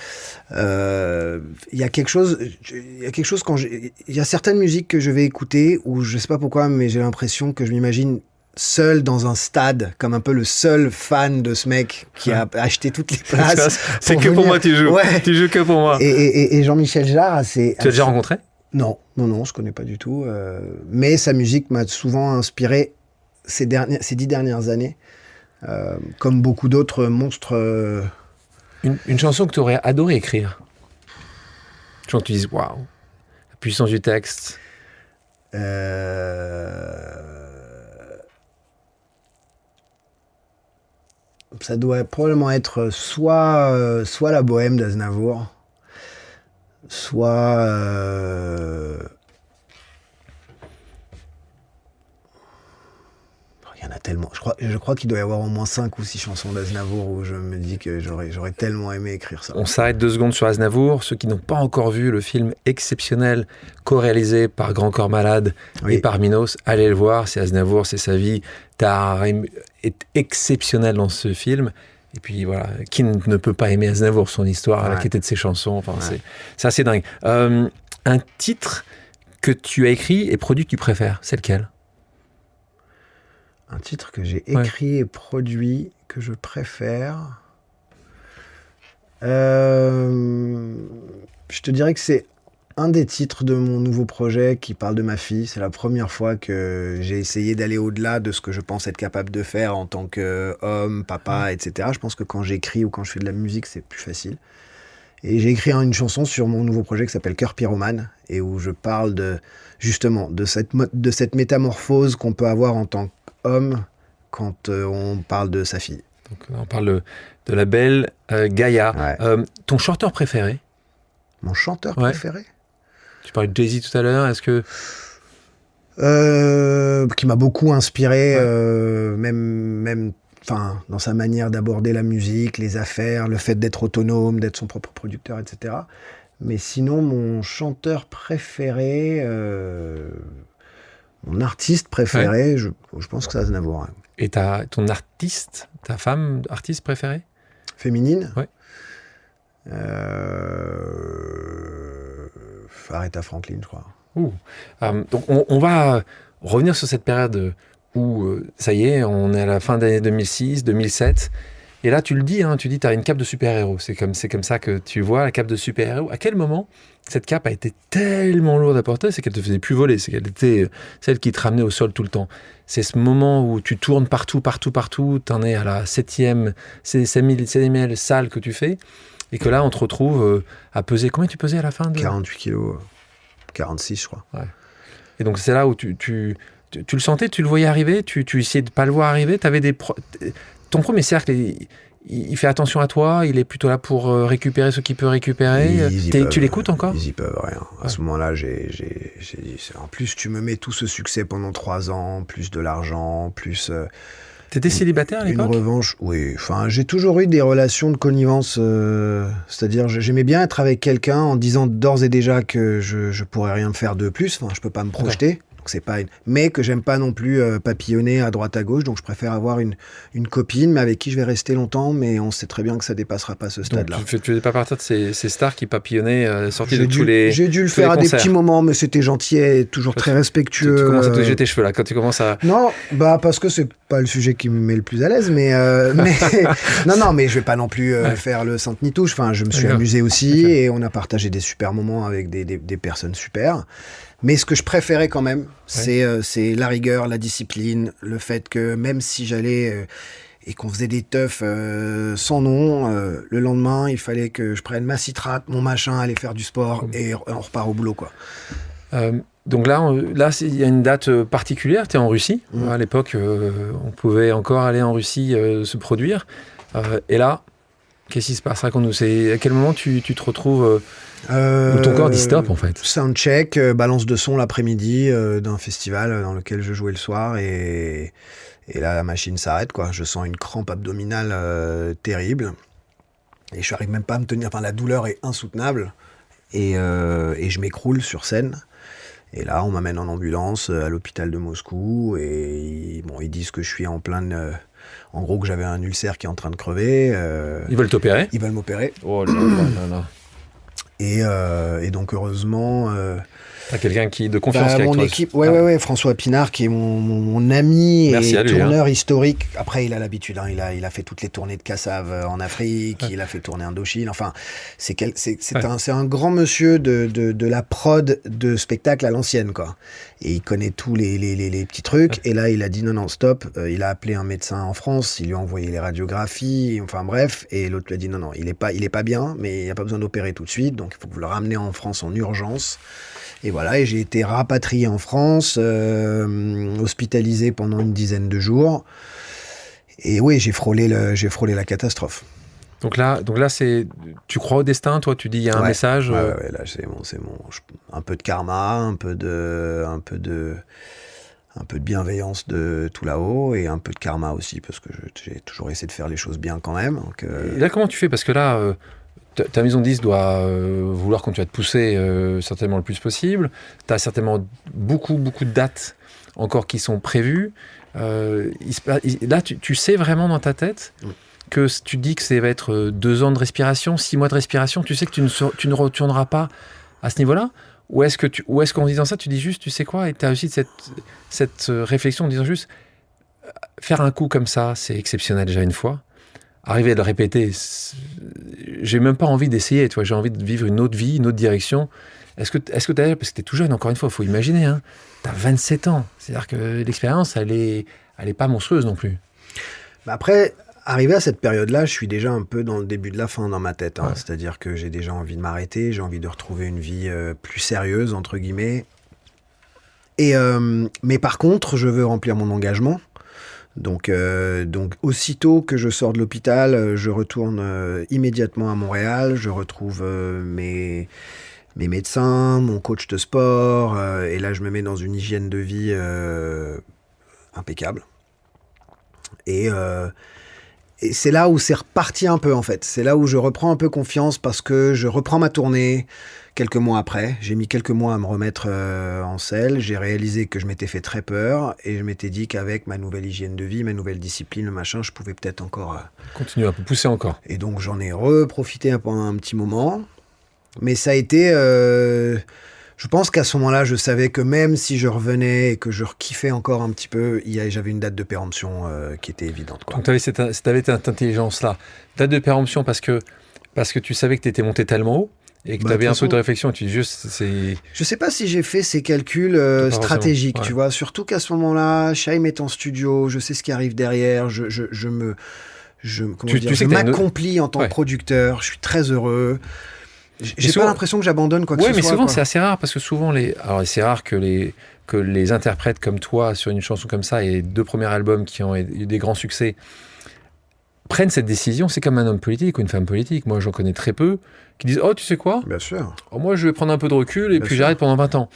Il y a quelque chose il y a certaines musiques que je vais écouter où je sais pas pourquoi, mais j'ai l'impression que je m'imagine seul dans un stade, comme un peu le seul fan de ce mec qui a acheté toutes les places. C'est que pour moi tu joues. Ouais. Tu joues que pour moi. Et Jean-Michel Jarre, c'est... Tu l'as déjà rencontré ? Non, je connais pas du tout. Mais sa musique m'a souvent inspiré ces 10 dernières années. Comme beaucoup d'autres monstres. Une chanson que tu aurais adoré écrire. Une chanson que tu dises, waouh, la puissance du texte. Ça doit probablement être soit La Bohème d'Aznavour, soit il y en a tellement. Je crois qu'il doit y avoir au moins 5 ou 6 chansons d'Aznavour où je me dis que j'aurais tellement aimé écrire ça. On s'arrête 2 secondes sur Aznavour. Ceux qui n'ont pas encore vu le film exceptionnel co-réalisé par Grand Corps Malade et par Minos, allez le voir. C'est Aznavour, c'est sa vie. Tahar est exceptionnel dans ce film. Et puis voilà, qui ne peut pas aimer Aznavour, son histoire, la qualité de ses chansons. Enfin, c'est assez dingue. Un titre que tu as écrit et produit que tu préfères, c'est lequel ? Un titre que j'ai écrit et produit que je préfère. Je te dirais que c'est un des titres de mon nouveau projet qui parle de ma fille. C'est la première fois que j'ai essayé d'aller au-delà de ce que je pense être capable de faire en tant qu'homme, papa, etc. Je pense que quand j'écris ou quand je fais de la musique, c'est plus facile. Et j'ai écrit une chanson sur mon nouveau projet qui s'appelle Cœur Pyromane et où je parle justement de cette métamorphose qu'on peut avoir en tant qu'homme quand on parle de sa fille. Donc, on parle de la belle Gaïa. Ouais. Ton chanteur préféré ? Mon chanteur préféré ? Tu parlais de Jay-Z tout à l'heure, est-ce que... Qui m'a beaucoup inspiré, même dans sa manière d'aborder la musique, les affaires, le fait d'être autonome, d'être son propre producteur, etc. Mais sinon, mon chanteur préféré, mon artiste préféré, je pense que c'est Aznavour. Hein. Et ton artiste, ta femme artiste préférée ? Féminine ? Ouais. Aretha Franklin, je crois. Donc on va revenir sur cette période où, ça y est, on est à la fin d'année 2006, 2007. Et là, tu le dis, tu dis, tu as une cape de super-héros. C'est comme ça que tu vois la cape de super-héros. À quel moment cette cape a été tellement lourde à porter, c'est qu'elle te faisait plus voler, c'est qu'elle était celle qui te ramenait au sol tout le temps. C'est ce moment où tu tournes partout, t'en es à la 7e salle que tu fais, et que là, on te retrouve à peser. Combien tu pesais à la fin de... 48 kilos, 46, je crois. Ouais. Et donc, c'est là où tu le sentais, tu le voyais arriver, tu essayais de pas le voir arriver, ton premier cercle, il fait attention à toi, il est plutôt là pour récupérer ce qu'il peut récupérer. Tu l'écoutes encore ? Ils y peuvent rien. À ce moment-là, j'ai dit, en plus, tu me mets tout ce succès pendant 3 ans, plus de l'argent, plus... T'étais célibataire à l'époque ? Une revanche, oui. Enfin, j'ai toujours eu des relations de connivence. C'est-à-dire, j'aimais bien être avec quelqu'un en disant d'ores et déjà que je pourrais rien faire de plus. Enfin, je peux pas me projeter. Donc c'est pas mais que j'aime pas non plus papillonner à droite à gauche. Donc je préfère avoir une copine, mais avec qui je vais rester longtemps. Mais on sait très bien que ça dépassera pas ce stade-là. Donc tu faisais pas partie de ces stars qui papillonnaient sortis de tous les... J'ai dû le faire à des petits moments, mais c'était gentil et toujours très respectueux. Tu commences à te jeter tes cheveux là quand tu commences à... Non, parce que c'est pas le sujet qui me met le plus à l'aise, mais non, mais je vais pas non plus faire le sainte ni touche. Enfin, je me suis amusé aussi et on a partagé des super moments avec des personnes super. Mais ce que je préférais quand même, c'est la rigueur, la discipline, le fait que même si j'allais et qu'on faisait des teufs sans nom, le lendemain, il fallait que je prenne ma citrate, mon machin, aller faire du sport et on repart au boulot, quoi. Donc là, il y a une date particulière. Tu es en Russie. À l'époque, on pouvait encore aller en Russie se produire. Et là, qu'est-ce qui se passe ? Raconte-nous. À quel moment tu te retrouves... où ton corps dit stop, en fait. Soundcheck, balance de son l'après-midi d'un festival dans lequel je jouais le soir et là la machine s'arrête, quoi. Je sens une crampe abdominale terrible et je n'arrive même pas à me tenir. Enfin, la douleur est insoutenable et je m'écroule sur scène. Et là, on m'amène en ambulance à l'hôpital de Moscou et ils disent que je suis en pleine en gros, que j'avais un ulcère qui est en train de crever. Ils veulent t'opérer ? Ils veulent m'opérer. Oh là là là là. Et donc, heureusement... T'as quelqu'un de confiance qui est avec mon toi. équipe, ouais, François Pinard, qui est mon ami Merci et à lui, tourneur historique. Après, il a l'habitude, il a fait toutes les tournées de Kassav en Afrique, il a fait tourner Indochine. Enfin, c'est un grand monsieur de la prod de spectacle à l'ancienne, quoi. Et il connaît tous les petits trucs. Et là, il a dit non, stop. Il a appelé un médecin en France, il lui a envoyé les radiographies, enfin bref. Et l'autre lui a dit non, il est pas bien, mais il n'y a pas besoin d'opérer tout de suite. Donc, il faut que vous le ramenez en France en urgence. Et voilà, et j'ai été rapatrié en France, hospitalisé pendant une dizaine de jours. Et oui, j'ai frôlé la catastrophe. Donc là, tu crois au destin, toi, tu dis il y a un message. Ouais, là c'est un peu de karma, un peu de bienveillance de tout là-haut et un peu de karma aussi parce que j'ai toujours essayé de faire les choses bien quand même. Donc, Et là, comment tu fais ? Parce que là. Ta maison de disque doit vouloir continuer à te pousser certainement le plus possible. Tu as certainement beaucoup de dates encore qui sont prévues. Là, tu sais vraiment dans ta tête que tu dis que ça va être 2 ans de respiration, 6 mois de respiration. Tu sais que tu ne retourneras pas à ce niveau-là ? Ou est-ce qu'en disant ça, tu dis juste, tu sais quoi ? Et tu as aussi cette réflexion en disant juste, faire un coup comme ça, c'est exceptionnel déjà une fois. Arriver à le répéter, j'ai même pas envie d'essayer, tu vois, j'ai envie de vivre une autre vie, une autre direction. Est-ce que parce que t'es tout jeune, encore une fois, il faut imaginer, hein, t'as 27 ans, c'est-à-dire que l'expérience, elle est pas monstrueuse non plus. Après, arrivé à cette période-là, je suis déjà un peu dans le début de la fin dans ma tête, hein. C'est-à-dire que j'ai déjà envie de m'arrêter, j'ai envie de retrouver une vie plus sérieuse, entre guillemets. Mais par contre, je veux remplir mon engagement. Donc aussitôt que je sors de l'hôpital, je retourne immédiatement à Montréal, je retrouve mes médecins, mon coach de sport, et là je me mets dans une hygiène de vie impeccable. Et c'est là où c'est reparti un peu en fait, c'est là où je reprends un peu confiance parce que je reprends ma tournée. Quelques mois après, j'ai mis quelques mois à me remettre en selle. J'ai réalisé que je m'étais fait très peur et je m'étais dit qu'avec ma nouvelle hygiène de vie, ma nouvelle discipline, le machin, je pouvais peut-être encore... Continuer un peu, pousser encore. Et donc j'en ai reprofité pendant un petit moment. Mais ça a été... je pense qu'à ce moment-là, je savais que même si je revenais et que je rekiffais encore un petit peu, j'avais une date de péremption qui était évidente, quoi. Donc tu avais cette intelligence-là. Date de péremption parce que tu savais que tu étais monté tellement haut et que tu avais un peu de réflexion, tu dis juste, c'est... Je sais pas si j'ai fait ces calculs stratégiques, tu vois. Surtout qu'à ce moment-là, Chaim est en studio, je sais ce qui arrive derrière, je m'accomplis en tant que producteur, je suis très heureux. J'ai pas l'impression que j'abandonne quoi que ce soit. Oui, mais souvent, c'est assez rare parce que souvent, c'est rare que les interprètes comme toi sur une chanson comme ça et les 2 premiers albums qui ont eu des grands succès prennent cette décision. C'est comme un homme politique ou une femme politique. Moi, j'en connais très peu qui disent « Oh, tu sais quoi ? Bien sûr. Moi, je vais prendre un peu de recul et puis j'arrête pendant 20 ans. »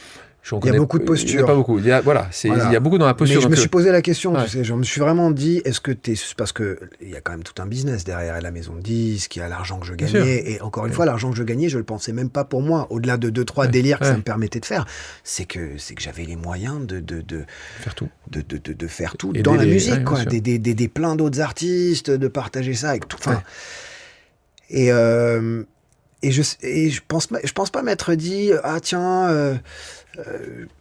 Il y a beaucoup de postures. Il n'y a pas beaucoup. Il y a beaucoup dans la posture. Mais je me suis posé la question, tu sais, je me suis vraiment dit, est-ce que parce que il y a quand même tout un business derrière la maison de disques, il y a l'argent que je gagnais, et encore une fois, l'argent que je gagnais, je le pensais même pas pour moi, au-delà de 2-3 délires que ça me permettait de faire, c'est que j'avais les moyens de faire tout, de faire tout dans la musique, quoi, des plein d'autres artistes, de partager ça avec tout, enfin, et je pense pas m'être dit, ah tiens,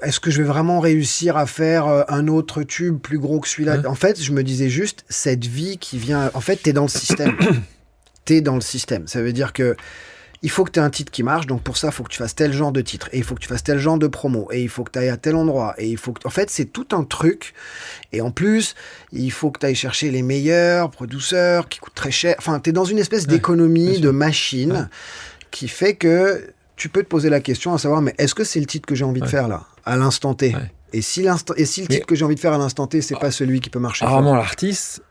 est-ce que je vais vraiment réussir à faire un autre tube plus gros que celui-là ? En fait, je me disais juste, cette vie qui vient... En fait, t'es dans le système. T'es dans le système. Ça veut dire que il faut que tu aies un titre qui marche, donc pour ça, il faut que tu fasses tel genre de titre, et il faut que tu fasses tel genre de promo, et il faut que tu ailles à tel endroit, et il faut que... En fait, c'est tout un truc, et en plus, il faut que tu ailles chercher les meilleurs producteurs qui coûtent très cher. Enfin, t'es dans une espèce d'économie, de machine, qui fait que... tu peux te poser la question à savoir, mais est-ce que c'est le titre que j'ai envie de faire là, à l'instant T ? Et si le titre que j'ai envie de faire à l'instant T, c'est pas celui qui peut marcher rarement l'artiste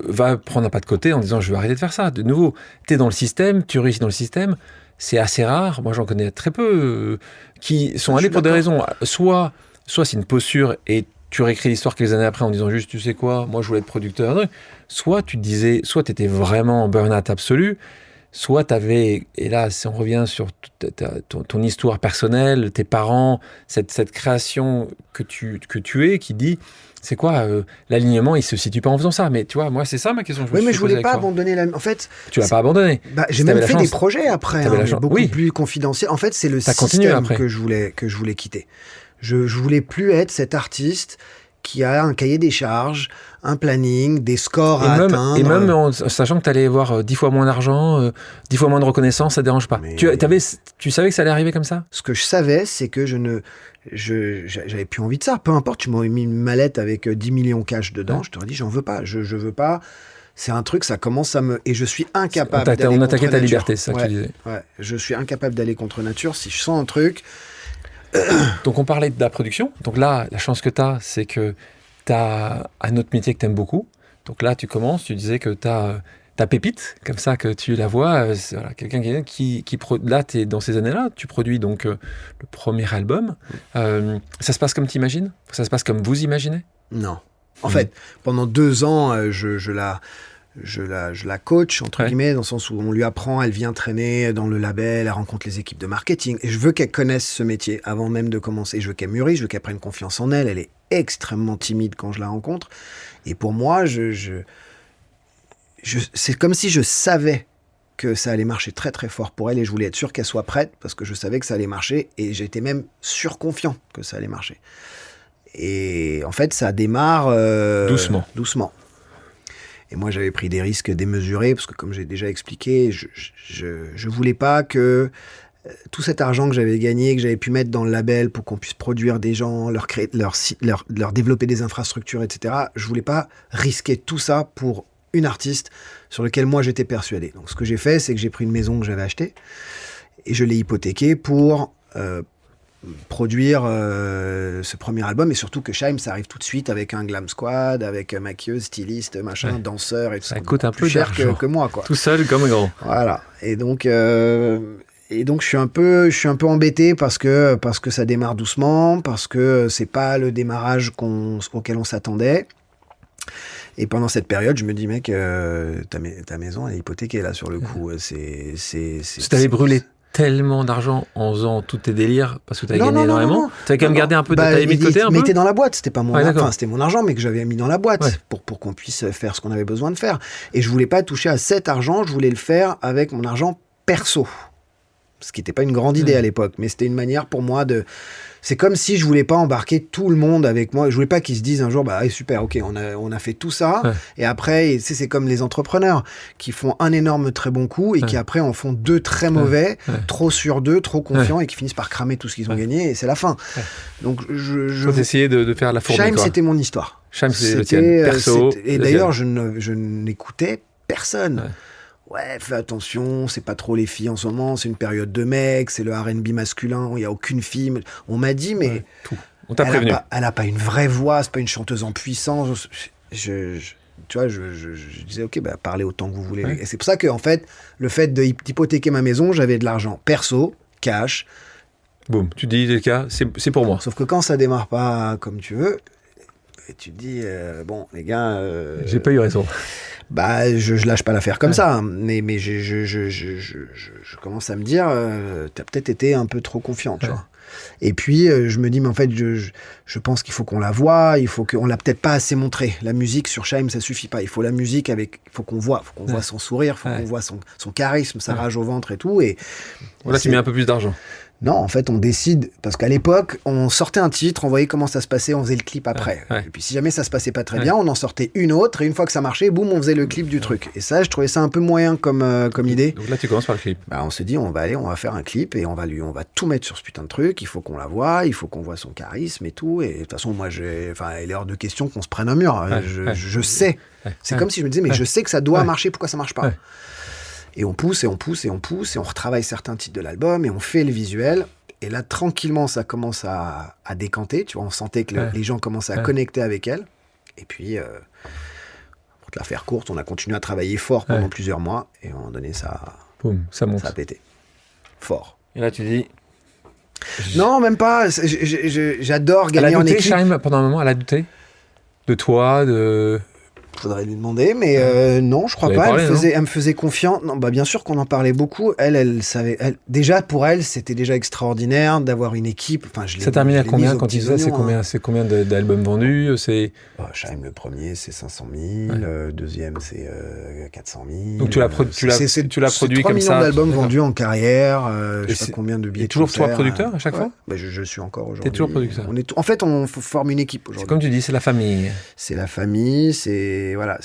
va prendre un pas de côté en disant je vais arrêter de faire ça. De nouveau, tu es dans le système, tu réussis dans le système, c'est assez rare, moi j'en connais très peu, qui sont allés pour des raisons, soit c'est une posture et tu réécris l'histoire quelques années après en disant juste tu sais quoi, moi je voulais être producteur, soit tu te disais, soit tu étais vraiment en burn-out absolu, soit t'avais, et là on revient sur ton histoire personnelle, tes parents, cette création que tu es, qui dit, c'est quoi l'alignement, il se situe pas en faisant ça. Mais tu vois, moi c'est ça ma question. Oui, mais je voulais pas abandonner En fait, tu l'as pas abandonné. J'ai même fait des projets après, beaucoup plus confidentiels. En fait, c'est le système que je voulais quitter. Je voulais plus être cet artiste qui a un cahier des charges, un planning, des scores à atteindre. Et même en sachant que tu allais avoir 10 fois moins d'argent, 10 fois moins de reconnaissance, ça ne dérange pas. Tu savais que ça allait arriver comme ça ? Ce que je savais, c'est que j'avais plus envie de ça. Peu importe, tu m'aurais mis une mallette avec 10 millions cash dedans, je t'aurais dit, j'en veux pas. Je veux pas. C'est un truc, ça commence à me... Et je suis incapable d'aller contre nature. On attaquait ta liberté, c'est ça que tu disais. Ouais, je suis incapable d'aller contre nature. Si je sens un truc... Donc on parlait de la production. Donc là, la chance que tu as, c'est que tu as un autre métier que tu aimes beaucoup. Donc là, tu commences, tu disais que tu as ta pépite, comme ça que tu la vois. Voilà, quelqu'un qui là, tu es dans ces années-là, tu produis donc le premier album. Ça se passe comme tu imagines ? Ça se passe comme vous imaginez ? Non. En fait, pendant 2 ans, je la coach, entre guillemets, dans le sens où on lui apprend, elle vient traîner dans le label, elle rencontre les équipes de marketing. Et je veux qu'elle connaisse ce métier avant même de commencer. Je veux qu'elle mûrisse, je veux qu'elle prenne confiance en elle. Elle est extrêmement timide quand je la rencontre. Et pour moi, c'est comme si je savais que ça allait marcher très très fort pour elle et je voulais être sûr qu'elle soit prête parce que je savais que ça allait marcher et j'étais même surconfiant que ça allait marcher. Et en fait, ça démarre doucement. Et moi, j'avais pris des risques démesurés parce que, comme j'ai déjà expliqué, je voulais pas que tout cet argent que j'avais gagné, que j'avais pu mettre dans le label pour qu'on puisse produire des gens, leur développer des infrastructures, etc. Je voulais pas risquer tout ça pour une artiste sur lequel moi j'étais persuadé. Donc, ce que j'ai fait, c'est que j'ai pris une maison que j'avais achetée et je l'ai hypothéquée pour produire ce premier album et surtout que Scheim ça arrive tout de suite avec un glam squad, avec maquilleuse, styliste, machin, danseur et tout ça. Ça coûte un peu plus cher que moi, quoi. Tout seul comme un grand. Voilà. Et donc je suis un peu embêté parce que ça démarre doucement, parce que c'est pas le démarrage auquel on s'attendait. Et pendant cette période, je me dis, mec, ta maison elle est hypothéquée là sur le coup. Tu t'avais brûlé tellement d'argent en faisant tous tes délires parce que tu avais gagné énormément. Tu avais quand même gardé un peu de t'avais mis de côté un peu. Mais t'es dans la boîte, c'était pas mon argent, c'était mon argent mais que j'avais mis dans la boîte pour qu'on puisse faire ce qu'on avait besoin de faire. Et je voulais pas toucher à cet argent, je voulais le faire avec mon argent perso. Ce qui n'était pas une grande idée à l'époque, mais c'était une manière pour moi de... C'est comme si je voulais pas embarquer tout le monde avec moi. Je voulais pas qu'ils se disent un jour, bah super, ok, on a fait tout ça. Et après, c'est comme les entrepreneurs qui font un énorme très bon coup et qui après en font 2 très mauvais, trop sur 2, trop confiants et qui finissent par cramer tout ce qu'ils ont gagné et c'est la fin. Donc je essayé de faire la fourmi. Scheim, c'était mon histoire. Scheim, c'est le tien, perso. Et d'ailleurs, je n'écoutais personne. Ouais, fais attention, c'est pas trop les filles en ce moment, c'est une période de mecs, c'est le R&B masculin, il n'y a aucune fille. On m'a dit, mais tout. On t'a prévenu. Elle a pas une vraie voix, c'est pas une chanteuse en puissance. Tu vois, je disais, ok, bah, parlez autant que vous voulez. Et c'est pour ça que, en fait, le fait d'hypothéquer ma maison, j'avais de l'argent perso, cash. Boum, tu dis, les gars, c'est pour moi. Sauf que quand ça démarre pas comme tu veux, et tu te dis, bon, les gars... J'ai pas eu raison. Bah, je lâche pas l'affaire comme ça, hein. Mais je commence à me dire, t'as peut-être été un peu trop confiant, tu vois. Et puis, je me dis, mais en fait, je pense qu'il faut qu'on la voie, on l'a peut-être pas assez montré. La musique sur Scheim, ça suffit pas. Il faut la musique il faut qu'on voit son sourire, il faut qu'on voit son charisme, sa rage au ventre et tout. Et là, tu mets un peu plus d'argent. Non, en fait, on décide, parce qu'à l'époque, on sortait un titre, on voyait comment ça se passait, on faisait le clip après. Et puis si jamais ça se passait pas très bien, on en sortait une autre, et une fois que ça marchait, boum, on faisait le clip du truc. Et ça, je trouvais ça un peu moyen comme idée. Donc là, tu commences par le clip. Bah, on se dit, on va faire un clip, et on va tout mettre sur ce putain de truc, il faut qu'on la voie, il faut qu'on voit son charisme et tout, et de toute façon, moi, il est hors de question qu'on se prenne un mur. Je sais. C'est comme si je me disais, mais je sais que ça doit marcher, pourquoi ça marche pas ? Et on pousse, et on retravaille certains titres de l'album, et on fait le visuel. Et là, tranquillement, ça commence à décanter. Tu vois, on sentait que les gens commençaient à connecter avec elle. Et puis, pour te la faire courte, on a continué à travailler fort pendant plusieurs mois. Et à un moment donné, boum, ça monte. Ça a pété. Fort. Et là, tu dis... Non, même pas. J'adore gagner en équipe. Scheim, pendant un moment, elle a douté de toi, de... Faudrait lui demander, mais non, je crois pas. Elle me faisait confiance. Non, bien sûr qu'on en parlait beaucoup. Elle savait. Déjà, pour elle, c'était déjà extraordinaire d'avoir une équipe. Enfin, ça termine à combien quand il faisait? C'est combien d'albums vendus? Chaim, le premier, c'est 500 000. Le deuxième, c'est 400 000. Donc tu l'as produit 3 comme ça. 3 millions d'albums vendus en carrière. Je sais pas combien de billets. Et toujours toi producteur à chaque fois? Je suis encore aujourd'hui. T'es toujours producteur. En fait, on forme une équipe aujourd'hui. C'est comme tu dis, c'est la famille. C'est la famille, c'est la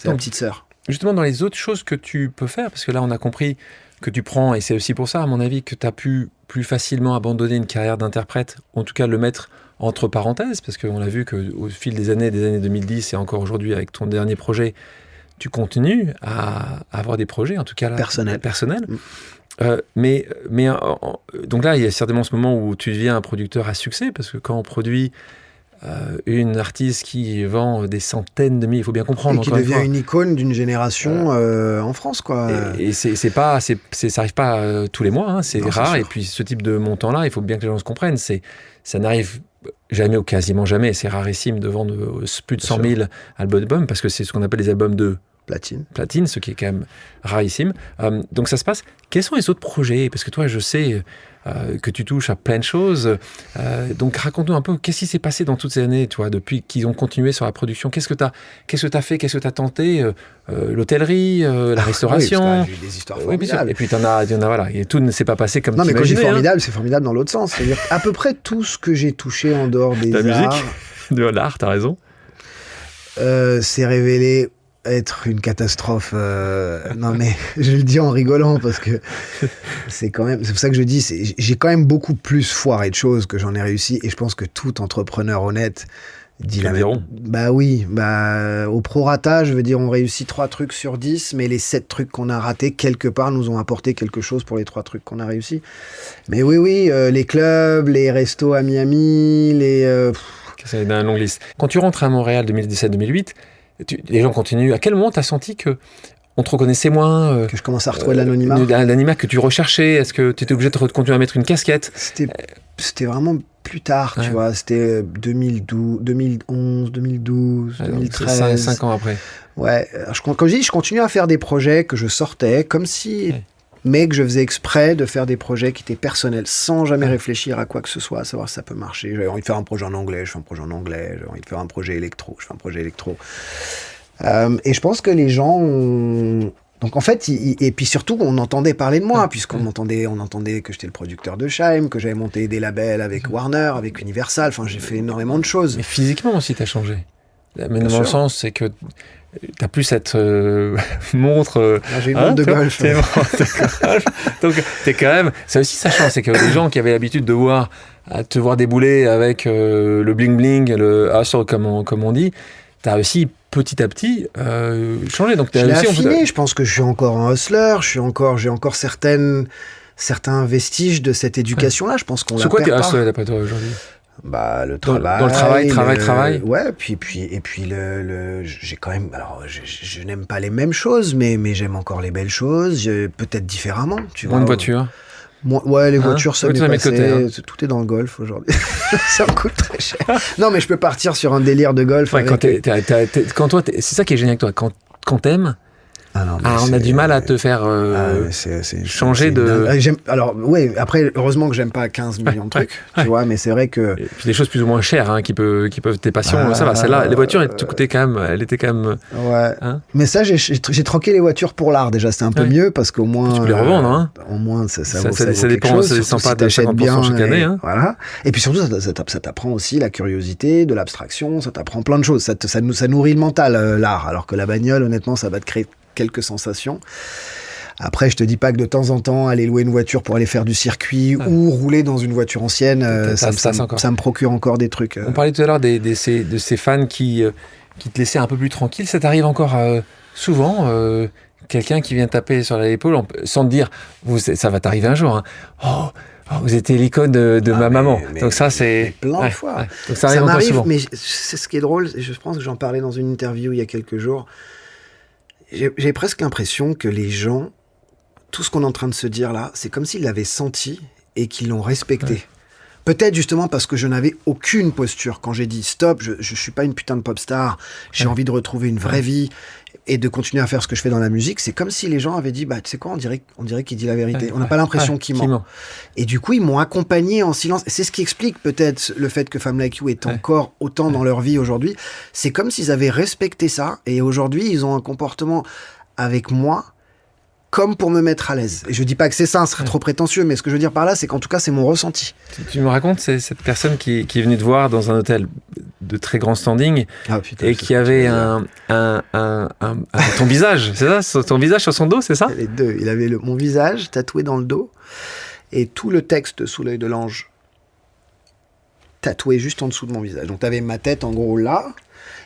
petite sœur. Justement, dans les autres choses que tu peux faire, parce que là, on a compris que tu prends, et c'est aussi pour ça, à mon avis, que tu as pu plus facilement abandonner une carrière d'interprète, ou en tout cas le mettre entre parenthèses, parce qu'on a vu qu'au fil des années 2010, et encore aujourd'hui avec ton dernier projet, tu continues à avoir des projets, en tout cas là, personnels. Donc là, il y a certainement ce moment où tu deviens un producteur à succès, parce que quand on produit une artiste qui vend des centaines de milliers, il faut bien comprendre. Et qui devient une icône d'une génération en France, quoi. Et ça n'arrive pas tous les mois, hein, c'est rare. Et puis ce type de montant-là, il faut bien que les gens se comprennent. Ça n'arrive jamais ou quasiment jamais. C'est rarissime de vendre plus de 100 000 albums, parce que c'est ce qu'on appelle les albums de platine, ce qui est quand même rarissime. Donc ça se passe. Quels sont les autres projets? Parce que toi, je sais que tu touches à plein de choses. Donc raconte-nous un peu, qu'est-ce qui s'est passé dans toutes ces années, toi, depuis qu'ils ont continué sur la production? Qu'est-ce que tu as fait? Qu'est-ce que tu as tenté? L'hôtellerie, la restauration. Oui, j'ai eu des histoires formidables. Et puis il y en a, voilà. Et tout ne s'est pas passé comme tu imaginais. Non, mais quand je dis formidable, c'est formidable dans l'autre sens. C'est-à-dire à peu près tout ce que j'ai touché en dehors des arts. Musique, de l'art, t'as raison. C'est révélé être une catastrophe. Non, mais je le dis en rigolant parce que c'est pour ça que je dis, j'ai quand même beaucoup plus foiré de choses que j'en ai réussi, et je pense que tout entrepreneur honnête dit la même. Bah oui, au prorata, je veux dire, on réussit 3 trucs sur 10, mais les 7 trucs qu'on a ratés, quelque part, nous ont apporté quelque chose pour les 3 trucs qu'on a réussi. Mais oui, les clubs, les restos à Miami, c'est une longue liste. Quand tu rentres à Montréal 2017-2008, les gens continuent. À quel moment tu as senti qu'on te reconnaissait moins, que je commence à retrouver l'anonymat, l'anonymat que tu recherchais? Est-ce que tu étais obligé de continuer à mettre une casquette? C'était vraiment plus tard, tu vois. C'était 2012, 2013. 5 ans après. Ouais. Comme je dis, je continuais à faire des projets que je sortais, comme si... Ouais. Mais que je faisais exprès de faire des projets qui étaient personnels, sans jamais réfléchir à quoi que ce soit, à savoir si ça peut marcher. J'avais envie de faire un projet en anglais, je fais un projet en anglais. J'avais envie de faire un projet électro, je fais un projet électro. Et je pense que les gens ont... Donc en fait, et puis surtout, on entendait parler de moi, puisqu'on entendait que j'étais le producteur de Chaim, que j'avais monté des labels avec Warner, avec Universal. Enfin, j'ai fait énormément de choses. Mais physiquement aussi, t'as changé. Mais dans mon sens, c'est que t'as plus cette montre. J'ai une montre de golf. Donc t'es quand même. Ça aussi, ça change. C'est que les gens qui avaient l'habitude de te voir débouler avec le bling bling, le hustle comme on dit, t'as aussi petit à petit changé. Donc je l'ai affiné. Je pense que je suis encore un hustler. J'ai encore certains vestiges de cette éducation-là. Je pense qu'on la perd pas. C'est quoi tes hustlers d'après toi aujourd'hui? Le travail. Dans le travail. Ouais, puis j'ai quand même. Alors, je n'aime pas les mêmes choses, mais j'aime encore les belles choses, peut-être différemment. Tu vois. Moins de voitures. Ouais, les voitures, ça m'est passé. Côté, tout est dans le golf aujourd'hui. Ça me coûte très cher. Non, mais je peux partir sur un délire de golf. Ouais, quand toi, c'est ça qui est génial avec toi. Quand t'aimes. On a du mal à te faire changer de... Alors, oui, après, heureusement que j'aime pas 15 millions de trucs, tu vois, mais c'est vrai que... Et puis des choses plus ou moins chères qui peuvent tes passions, ça va. Celle-là, les voitures, elles étaient quand même... Ouais. Mais ça, j'ai troqué les voitures pour l'art, déjà, c'était un peu mieux, parce qu'au moins... Tu peux les revendre, hein. Au moins, ça dépend, ça descend pas de 50% chaque année, hein. Voilà. Et puis surtout, ça t'apprend aussi la curiosité, de l'abstraction, ça t'apprend plein de choses. Ça nourrit le mental, l'art, alors que la bagnole, honnêtement, ça va te créer quelques sensations. Après, je te dis pas que de temps en temps, aller louer une voiture pour aller faire du circuit ou rouler dans une voiture ancienne, ça me procure encore des trucs. On parlait tout à l'heure de ces fans qui te laissaient un peu plus tranquille. Ça t'arrive encore souvent quelqu'un qui vient taper sur l'épaule sans te dire ça va t'arriver un jour. Hein. Vous étiez l'icône de ma maman. Donc ça, c'est... Plein de fois. Ouais. Donc ça m'arrive souvent. Mais c'est ce qui est drôle. Je pense que j'en parlais dans une interview il y a quelques jours. J'ai presque l'impression que les gens, tout ce qu'on est en train de se dire là, c'est comme s'ils l'avaient senti et qu'ils l'ont respecté. Ouais. Peut-être justement parce que je n'avais aucune posture. Quand j'ai dit stop, je suis pas une putain de pop star, j'ai envie de retrouver une vraie vie et de continuer à faire ce que je fais dans la musique, c'est comme si les gens avaient dit, bah tu sais quoi, on dirait qu'il dit la vérité. On n'a pas l'impression qu'il ment. Et du coup, ils m'ont accompagné en silence. Et c'est ce qui explique peut-être le fait que Femme Like You est encore autant dans leur vie aujourd'hui. C'est comme s'ils avaient respecté ça et aujourd'hui, ils ont un comportement avec moi comme pour me mettre à l'aise. Et je dis pas que c'est ça, ce serait trop prétentieux, mais ce que je veux dire par là, c'est qu'en tout cas, c'est mon ressenti. Tu me racontes, c'est cette personne qui est venue te voir dans un hôtel de très grand standing et qui avait ton visage, c'est ça, ton visage sur son dos, c'est ça? Les deux. Il avait mon visage tatoué dans le dos et tout le texte Sous l'œil de l'ange tatoué juste en dessous de mon visage. Donc, tu avais ma tête en gros là.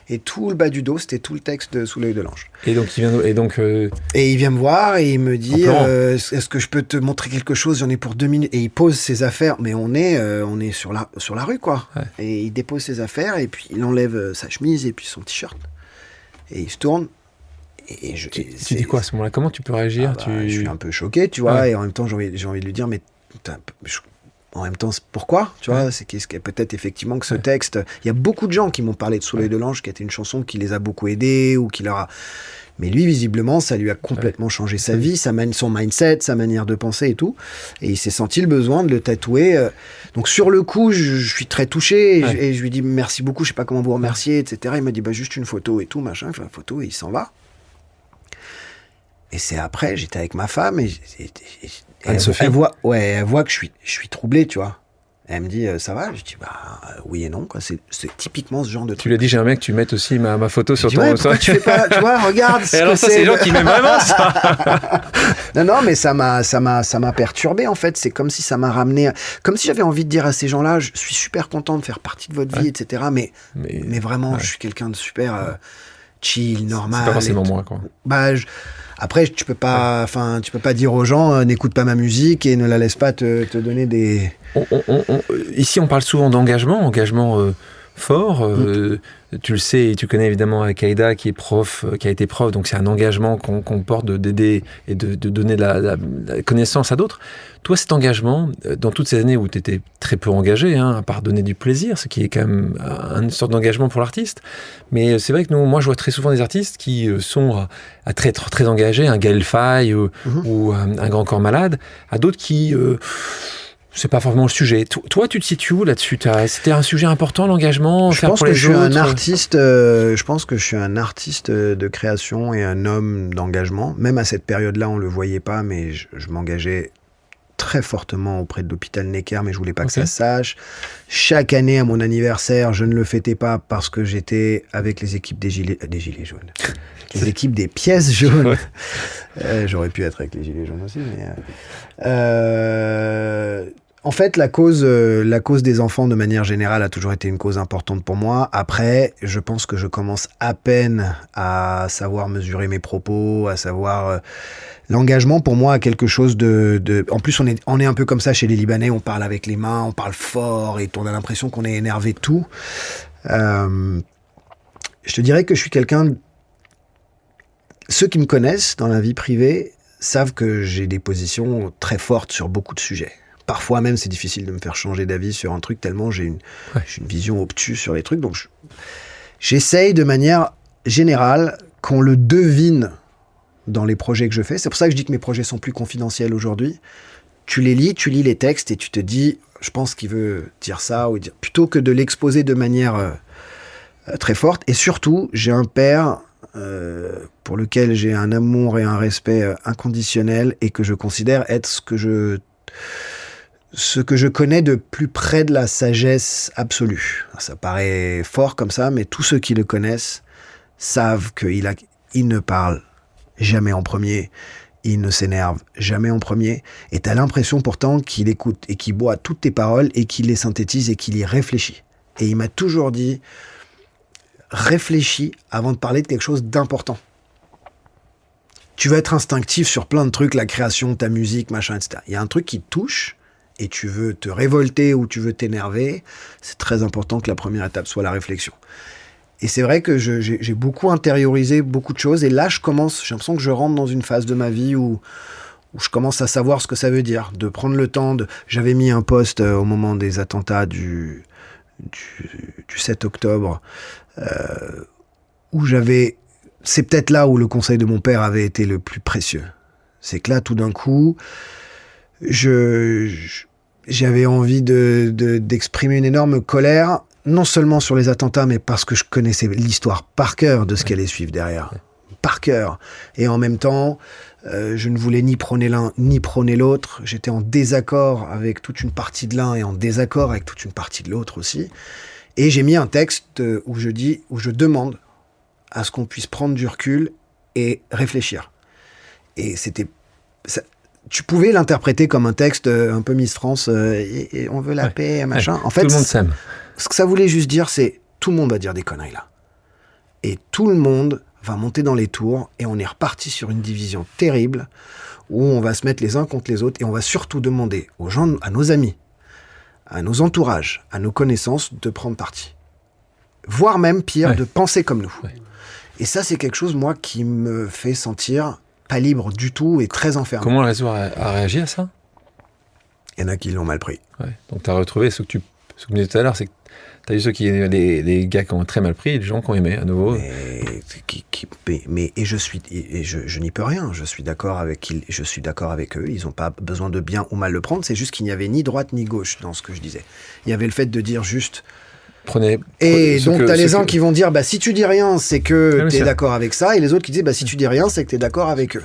Et tout le bas du dos, c'était tout le texte de Sous l'œil de l'ange. Et donc, il vient me voir et il me dit est-ce que je peux te montrer quelque chose? J'en ai pour 2 minutes. Et il pose ses affaires. Mais on est sur la rue, quoi. Ouais. Et il dépose ses affaires et puis il enlève sa chemise et puis son t-shirt. Et il se tourne. Tu dis quoi à ce moment-là? Comment tu peux réagir? Je suis un peu choqué, tu vois. Ouais. Et en même temps, j'ai envie de lui dire mais en même temps, pourquoi? Tu vois, c'est peut-être effectivement que ce texte... Il y a beaucoup de gens qui m'ont parlé de Sous l'œil de l'ange, qui était une chanson qui les a beaucoup aidés, ou qui leur a... Mais lui, visiblement, ça lui a complètement changé sa vie, son mindset, sa manière de penser et tout. Et il s'est senti le besoin de le tatouer. Donc sur le coup, je suis très touché, et je lui dis merci beaucoup, je sais pas comment vous remercier, etc. Il m'a dit juste une photo et tout, machin. Il fait la photo et il s'en va. Et c'est après, j'étais avec ma femme et elle voit que je suis troublé, tu vois. Elle me dit ça va? Je dis oui et non, quoi. C'est typiquement ce genre de truc. Tu lui as dit j'ai un mec, tu mettes aussi ma photo sur ton. Pourquoi tu fais pas? Tu vois, regarde. Et alors ça, c'est les gens qui m'aiment vraiment ça. Non, mais ça m'a perturbé en fait. C'est comme si ça m'a ramené, comme si j'avais envie de dire à ces gens-là, je suis super content de faire partie de votre vie, etc. Mais vraiment, je suis quelqu'un de super chill, normal. C'est pas forcément moi, quoi. Après, tu peux pas dire aux gens n'écoute pas ma musique et ne la laisse pas te donner des... Ici, on parle souvent d'engagement fort. Tu le sais et tu connais évidemment Aïda qui a été prof, donc c'est un engagement qu'on porte d'aider et de donner la connaissance à d'autres. Toi, cet engagement, dans toutes ces années où tu étais très peu engagé, à part donner du plaisir, ce qui est quand même une sorte d'engagement pour l'artiste, mais c'est vrai que moi je vois très souvent des artistes qui sont à très, très engagés, un Gaël Faye ou un Grand Corps Malade, à d'autres qui... c'est pas forcément le sujet. Toi, tu te situes où là-dessus? C'était un sujet important, l'engagement, faire pour les autres? Je pense que je suis un artiste de création et un homme d'engagement. Même à cette période-là, on le voyait pas, mais je m'engageais très fortement auprès de l'hôpital Necker, mais je voulais pas que ça se sache. Chaque année, à mon anniversaire, je ne le fêtais pas parce que j'étais avec les équipes des gilets jaunes. Les équipes des pièces jaunes. J'aurais pu être avec les gilets jaunes aussi, mais... En fait, la cause des enfants, de manière générale, a toujours été une cause importante pour moi. Après, je pense que je commence à peine à savoir mesurer mes propos, à savoir... L'engagement, pour moi, a quelque chose de... En plus, on est un peu comme ça chez les Libanais, on parle avec les mains, on parle fort, et on a l'impression qu'on est énervé de tout. Je te dirais que je suis quelqu'un... Ceux qui me connaissent dans la vie privée savent que j'ai des positions très fortes sur beaucoup de sujets. Parfois même, c'est difficile de me faire changer d'avis sur un truc, tellement j'ai une vision obtuse sur les trucs. Donc, j'essaye de manière générale qu'on le devine dans les projets que je fais. C'est pour ça que je dis que mes projets sont plus confidentiels aujourd'hui. Tu lis les textes et tu te dis, je pense qu'il veut dire ça, ou dire, plutôt que de l'exposer de manière très forte. Et surtout, j'ai un père pour lequel j'ai un amour et un respect inconditionnel et que je considère être ce que je connais de plus près de la sagesse absolue. Ça paraît fort comme ça, mais tous ceux qui le connaissent savent qu'il ne parle jamais en premier, il ne s'énerve jamais en premier, et t'as l'impression pourtant qu'il écoute et qu'il boit toutes tes paroles et qu'il les synthétise et qu'il y réfléchit. Et il m'a toujours dit, réfléchis avant de parler de quelque chose d'important. Tu vas être instinctif sur plein de trucs, la création, ta musique, machin, etc. Il y a un truc qui te touche, et tu veux te révolter ou tu veux t'énerver, c'est très important que la première étape soit la réflexion. Et c'est vrai que j'ai beaucoup intériorisé beaucoup de choses, et là j'ai l'impression que je rentre dans une phase de ma vie où où je commence à savoir ce que ça veut dire, de prendre le temps de... J'avais mis un post au moment des attentats du 7 octobre, où j'avais... C'est peut-être là où le conseil de mon père avait été le plus précieux. C'est que là, tout d'un coup, j'avais envie d'exprimer une énorme colère, non seulement sur les attentats, mais parce que je connaissais l'histoire par cœur de ce qui allait suivre derrière. Par cœur. Et en même temps, je ne voulais ni prôner l'un, ni prôner l'autre. J'étais en désaccord avec toute une partie de l'un et en désaccord avec toute une partie de l'autre aussi. Et j'ai mis un texte où je demande à ce qu'on puisse prendre du recul et réfléchir. Et tu pouvais l'interpréter comme un texte un peu Miss France, et on veut la paix, machin. Ouais. En fait, tout le monde s'aime. Ce que ça voulait juste dire, c'est tout le monde va dire des conneries là. Et tout le monde va monter dans les tours et on est reparti sur une division terrible où on va se mettre les uns contre les autres et on va surtout demander aux gens, à nos amis, à nos entourages, à nos connaissances de prendre parti. Voire même pire, de penser comme nous. Ouais. Et ça, c'est quelque chose, moi, qui me fait sentir pas libre du tout et très enfermé. Comment le réseau a réagi à ça ? Il y en a qui l'ont mal pris. Ouais. Donc tu as retrouvé ce que tu me disais tout à l'heure, c'est que tu as eu les gars qui ont très mal pris et les gens qui ont aimé à nouveau. Et je n'y peux rien. Je suis d'accord avec eux. Ils n'ont pas besoin de bien ou mal le prendre. C'est juste qu'il n'y avait ni droite ni gauche dans ce que je disais. Il y avait le fait de dire juste... Et donc, tu as les uns qui vont dire, si tu dis rien, c'est que tu es d'accord avec ça. Et les autres qui disent, si tu dis rien, c'est que tu es d'accord avec eux.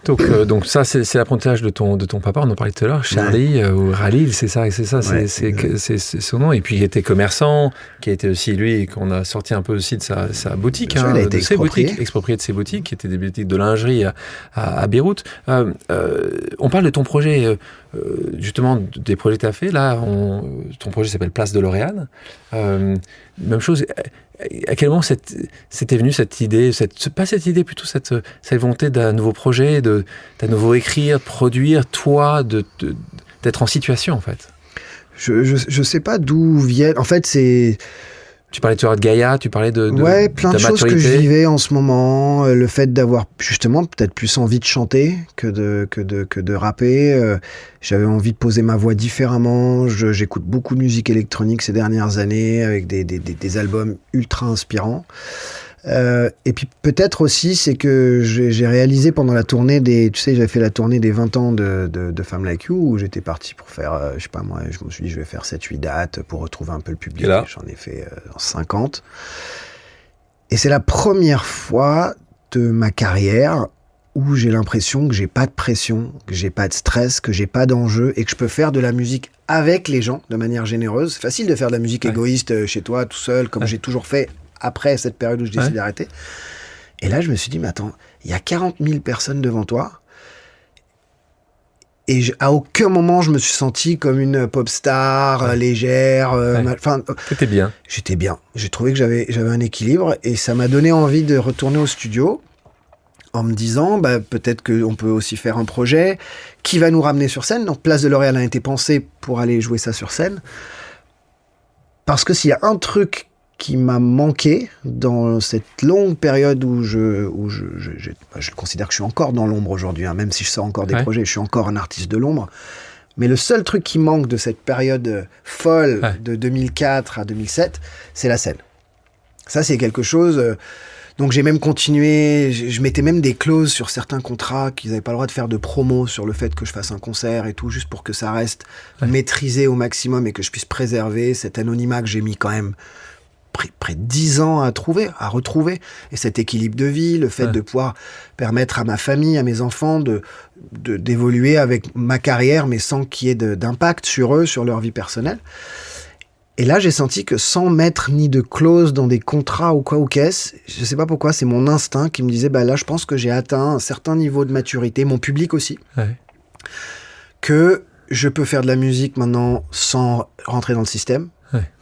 Donc ça, c'est l'apprentissage de ton papa, on en parlait tout à l'heure, Charlie, ou Khalil, c'est son nom. Et puis il était commerçant, qui a été aussi, lui, qu'on a sorti un peu aussi de sa boutique, exproprié de ses boutiques, qui étaient des boutiques de lingerie à Beyrouth. On parle de ton projet, justement, des projets que tu as fait. Là, ton projet s'appelle Place de L'Oréal. Même chose... À quel moment c'était venu cette idée, plutôt cette volonté d'un nouveau projet, d'un nouveau écrire, produire, toi, d'être en situation, en fait? Je sais pas d'où viennent. En fait, c'est... Tu parlais de Gaïa, tu parlais de plein de choses que je vivais en ce moment. Le fait d'avoir justement peut-être plus envie de chanter que de rapper. J'avais envie de poser ma voix différemment. J'écoute beaucoup de musique électronique ces dernières années avec des albums ultra inspirants. Et puis peut-être aussi, c'est que j'ai réalisé pendant la tournée j'avais fait la tournée des 20 ans de Femme Like You, où j'étais parti pour faire, je me suis dit, je vais faire 7-8 dates pour retrouver un peu le public. J'en ai fait 50. Et c'est la première fois de ma carrière où j'ai l'impression que j'ai pas de pression, que j'ai pas de stress, que j'ai pas d'enjeu et que je peux faire de la musique avec les gens de manière généreuse. C'est facile de faire de la musique égoïste chez toi, tout seul, comme j'ai toujours fait après cette période où je décide d'arrêter. Et là, je me suis dit, mais attends, il y a 40 000 personnes devant toi. Et à aucun moment, je me suis senti comme une pop star, légère. T'étais bien. J'étais bien. J'ai trouvé que j'avais un équilibre. Et ça m'a donné envie de retourner au studio en me disant, peut-être qu'on peut aussi faire un projet qui va nous ramener sur scène. Donc, Place de L'Oréal a été pensée pour aller jouer ça sur scène. Parce que s'il y a un truc qui m'a manqué dans cette longue période où je considère que je suis encore dans l'ombre aujourd'hui, même si je sors encore des projets, je suis encore un artiste de l'ombre. Mais le seul truc qui manque de cette période folle de 2004 à 2007, c'est la scène. Ça, c'est quelque chose... donc j'ai même continué, je mettais même des clauses sur certains contrats qu'ils n'avaient pas le droit de faire de promo sur le fait que je fasse un concert et tout, juste pour que ça reste maîtrisé au maximum et que je puisse préserver cet anonymat que j'ai mis quand même près de 10 ans à retrouver. Et cet équilibre de vie, le fait de pouvoir permettre à ma famille, à mes enfants d'évoluer avec ma carrière, mais sans qu'il y ait d'impact sur eux, sur leur vie personnelle. Et là, j'ai senti que sans mettre ni de clause dans des contrats ou quoi ou qu'est-ce, je sais pas pourquoi, c'est mon instinct qui me disait, là, je pense que j'ai atteint un certain niveau de maturité, mon public aussi, que je peux faire de la musique maintenant sans rentrer dans le système,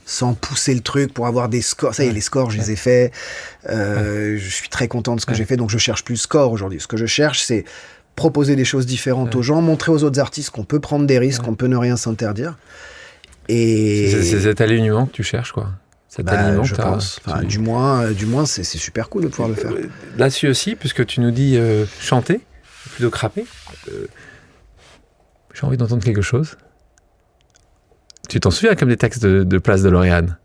sans pousser le truc pour avoir des scores. Ça y est, les scores, je les ai faits. Je suis très content de ce que j'ai fait, donc je cherche plus le score aujourd'hui. Ce que je cherche, c'est proposer des choses différentes aux gens, montrer aux autres artistes qu'on peut prendre des risques, qu'on peut ne rien s'interdire. Et... C'est cet alignement que tu cherches, quoi. Cet alignement je pense. Du moins, c'est super cool de pouvoir le faire. Là-dessus aussi, puisque tu nous dis chanter, plutôt crapé. J'ai envie d'entendre quelque chose. Tu t'en souviens comme des textes de Place de l'Oriane?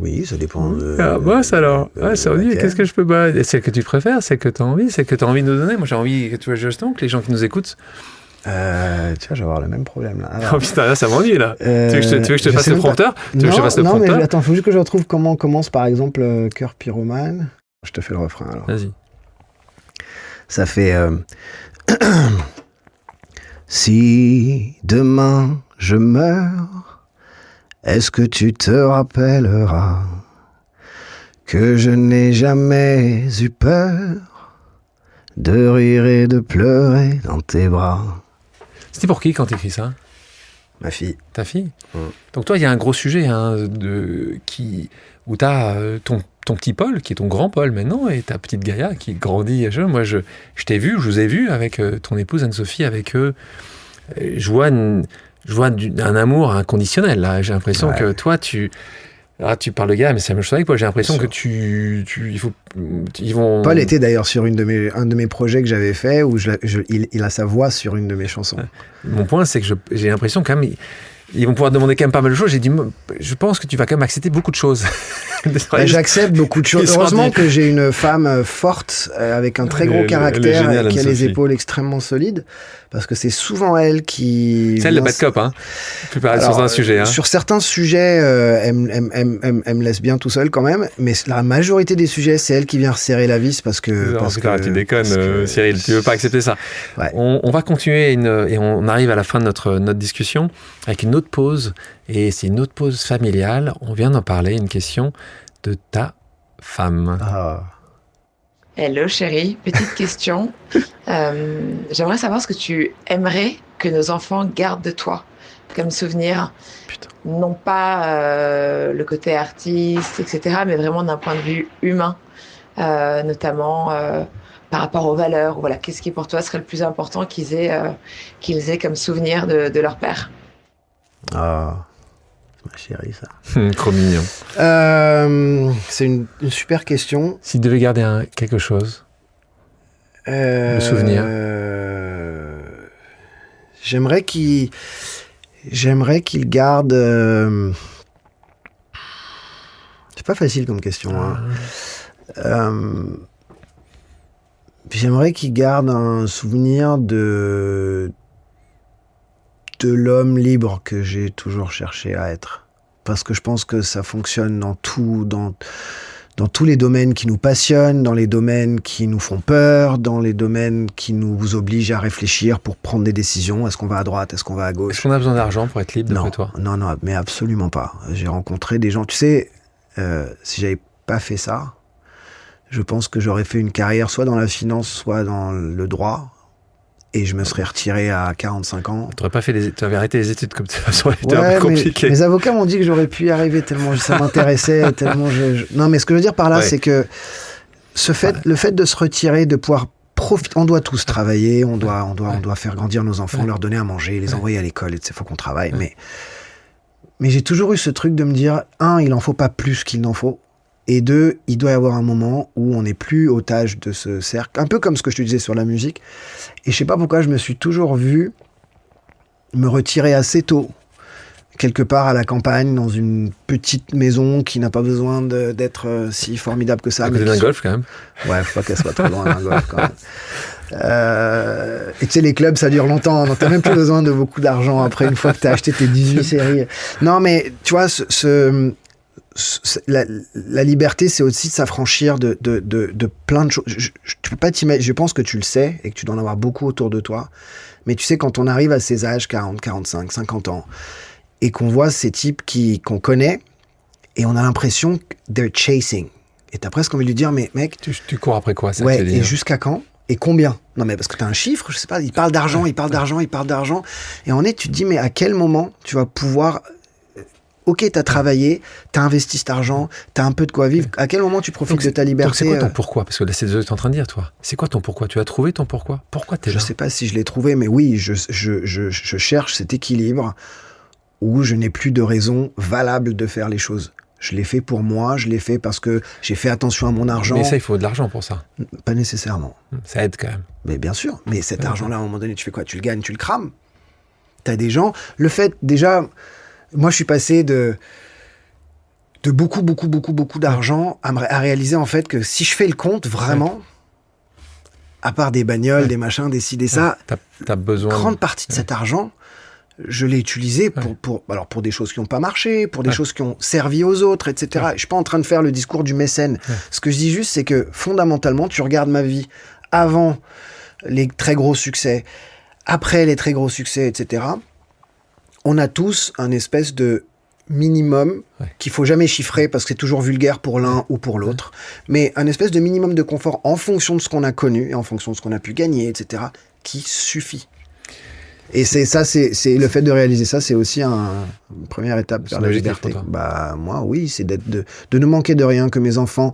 Oui, ça dépend de... Ah, bosse alors. Ça veut dire, qu'est-ce que je peux... celle que tu préfères, celle que tu as envie, celle que tu as envie de nous donner. Moi, j'ai envie que tu vois justement que les gens qui nous écoutent... Tiens, je vais avoir le même problème là. Alors, oh putain, là, ça m'ennuie là. Tu veux que je te fasse le prompteur? Non, mais attends, faut juste que je retrouve comment commence par exemple Cœur pyromane. Je te fais le refrain alors. Vas-y. Ça fait... Si demain je meurs, est-ce que tu te rappelleras que je n'ai jamais eu peur de rire et de pleurer dans tes bras? C'était pour qui quand t'écris ça? Ma fille. Ta fille? Donc toi, il y a un gros sujet où t'as ton petit Paul, qui est ton grand Paul maintenant, et ta petite Gaïa qui grandit. Moi, je t'ai vu, je vous ai vu avec ton épouse Anne-Sophie, avec eux. Je vois un amour inconditionnel, là. J'ai l'impression que toi, tu parles de gars, mais c'est la même chose avec Paul. J'ai l'impression que ils vont... Paul était d'ailleurs sur un de mes projets que j'avais fait, où il a sa voix sur une de mes chansons. Mon point, c'est que j'ai l'impression quand même... Ils vont pouvoir demander quand même pas mal de choses. J'ai dit, je pense que tu vas quand même accepter beaucoup de choses. J'accepte beaucoup de choses. Heureusement que j'ai une femme forte, avec un très gros caractère, qui a les épaules extrêmement solides, parce que c'est souvent elle qui... C'est elle le bad cop, hein. Plus pareil sur un sujet. Hein. Sur certains sujets, elle me laisse bien tout seul quand même, mais la majorité des sujets, c'est elle qui vient resserrer la vis parce que... Tu déconnes, Cyril, tu veux pas accepter ça. Ouais. On va continuer et on arrive à la fin de notre discussion avec une autre pause, et c'est une autre pause familiale. On vient d'en parler, une question de ta femme. Ah. Hello chérie, petite question. J'aimerais savoir ce que tu aimerais que nos enfants gardent de toi comme souvenir. Putain. Non pas le côté artiste, etc., mais vraiment d'un point de vue humain, notamment par rapport aux valeurs. Voilà, qu'est-ce qui pour toi serait le plus important qu'ils aient comme souvenir de leur père? Ah, ma chérie, ça. Trop mignon. C'est une super question. S'il devait garder quelque chose, le souvenir. J'aimerais qu'il garde... C'est pas facile comme question. J'aimerais qu'il garde un souvenir de l'homme libre que j'ai toujours cherché à être. Parce que je pense que ça fonctionne dans tous les domaines qui nous passionnent, dans les domaines qui nous font peur, dans les domaines qui nous obligent à réfléchir pour prendre des décisions. Est-ce qu'on va à droite? Est-ce qu'on va à gauche? Est-ce qu'on a besoin d'argent pour être libre, d'après toi? Non, mais absolument pas. J'ai rencontré des gens... Tu sais, si j'avais pas fait ça, je pense que j'aurais fait une carrière soit dans la finance, soit dans le droit. Et je me serais retiré à 45 ans. Tu avais arrêté les études comme ça, ça aurait été un peu compliqué. Mes avocats m'ont dit que j'aurais pu y arriver tellement ça m'intéressait, tellement Non, mais ce que je veux dire par là, c'est que le fait de se retirer, de pouvoir profiter... On doit tous travailler, on doit faire grandir nos enfants, leur donner à manger, les envoyer à l'école, il faut qu'on travaille. Mais j'ai toujours eu ce truc de me dire, il n'en faut pas plus qu'il n'en faut. Et 2, il doit y avoir un moment où on n'est plus otage de ce cercle. Un peu comme ce que je te disais sur la musique. Et je sais pas pourquoi je me suis toujours vu me retirer assez tôt, quelque part à la campagne, dans une petite maison qui n'a pas besoin d'être si formidable que ça. À côté d'un golf, quand même. Ouais, faut pas qu'elle soit trop loin d'un golf, quand même. Et tu sais, les clubs, ça dure longtemps. Donc, t'as même plus besoin de beaucoup d'argent après, une fois que t'as acheté tes 18 séries. Non, mais tu vois, la liberté, c'est aussi de s'affranchir de plein de choses. Tu peux pas t'imaginer, je pense que tu le sais et que tu dois en avoir beaucoup autour de toi. Mais tu sais, quand on arrive à ces âges, 40, 45, 50 ans, et qu'on voit ces types qu'on connaît, et on a l'impression que they're chasing. Et t'as presque envie de lui dire, mais mec... Tu cours après quoi, ça? Ouais, et jusqu'à quand? Et combien? Non, mais parce que t'as un chiffre, je sais pas, il parle d'argent. Et tu te dis, mais à quel moment tu vas pouvoir... Ok, t'as travaillé, t'as investi cet argent, t'as un peu de quoi vivre. À quel moment tu profites de ta liberté? Donc c'est quoi ton pourquoi? Parce que là, c'est ce que tu es en train de dire, toi. C'est quoi ton pourquoi? Tu as trouvé ton pourquoi? Pourquoi t'es là? Je sais pas si je l'ai trouvé, mais oui, je cherche cet équilibre où je n'ai plus de raison valable de faire les choses. Je l'ai fait pour moi, je l'ai fait parce que j'ai fait attention à mon argent. Mais ça, il faut de l'argent pour ça. Pas nécessairement. Ça aide quand même. Mais bien sûr. Mais cet argent-là, à un moment donné, tu fais quoi? Tu le gagnes, tu le crames. T'as des gens... Le fait, déjà... Moi, je suis passé de beaucoup d'argent à réaliser, en fait, que si je fais le compte, vraiment, à part des bagnoles, des machins, des ci, des ça, t'as besoin... grande partie de cet argent... Je l'ai utilisé pour des choses qui n'ont pas marché, pour des choses qui ont servi aux autres, etc. Je ne suis pas en train de faire le discours du mécène. Ce que je dis juste, c'est que fondamentalement, tu regardes ma vie avant les très gros succès, après les très gros succès, etc. On a tous un espèce de minimum qu'il ne faut jamais chiffrer parce que c'est toujours vulgaire pour l'un ou pour l'autre, mais un espèce de minimum de confort en fonction de ce qu'on a connu et en fonction de ce qu'on a pu gagner, etc., qui suffit. Et c'est le fait de réaliser ça, c'est aussi une première étape vers la liberté. Bah, moi, oui, c'est de ne manquer de rien, que mes enfants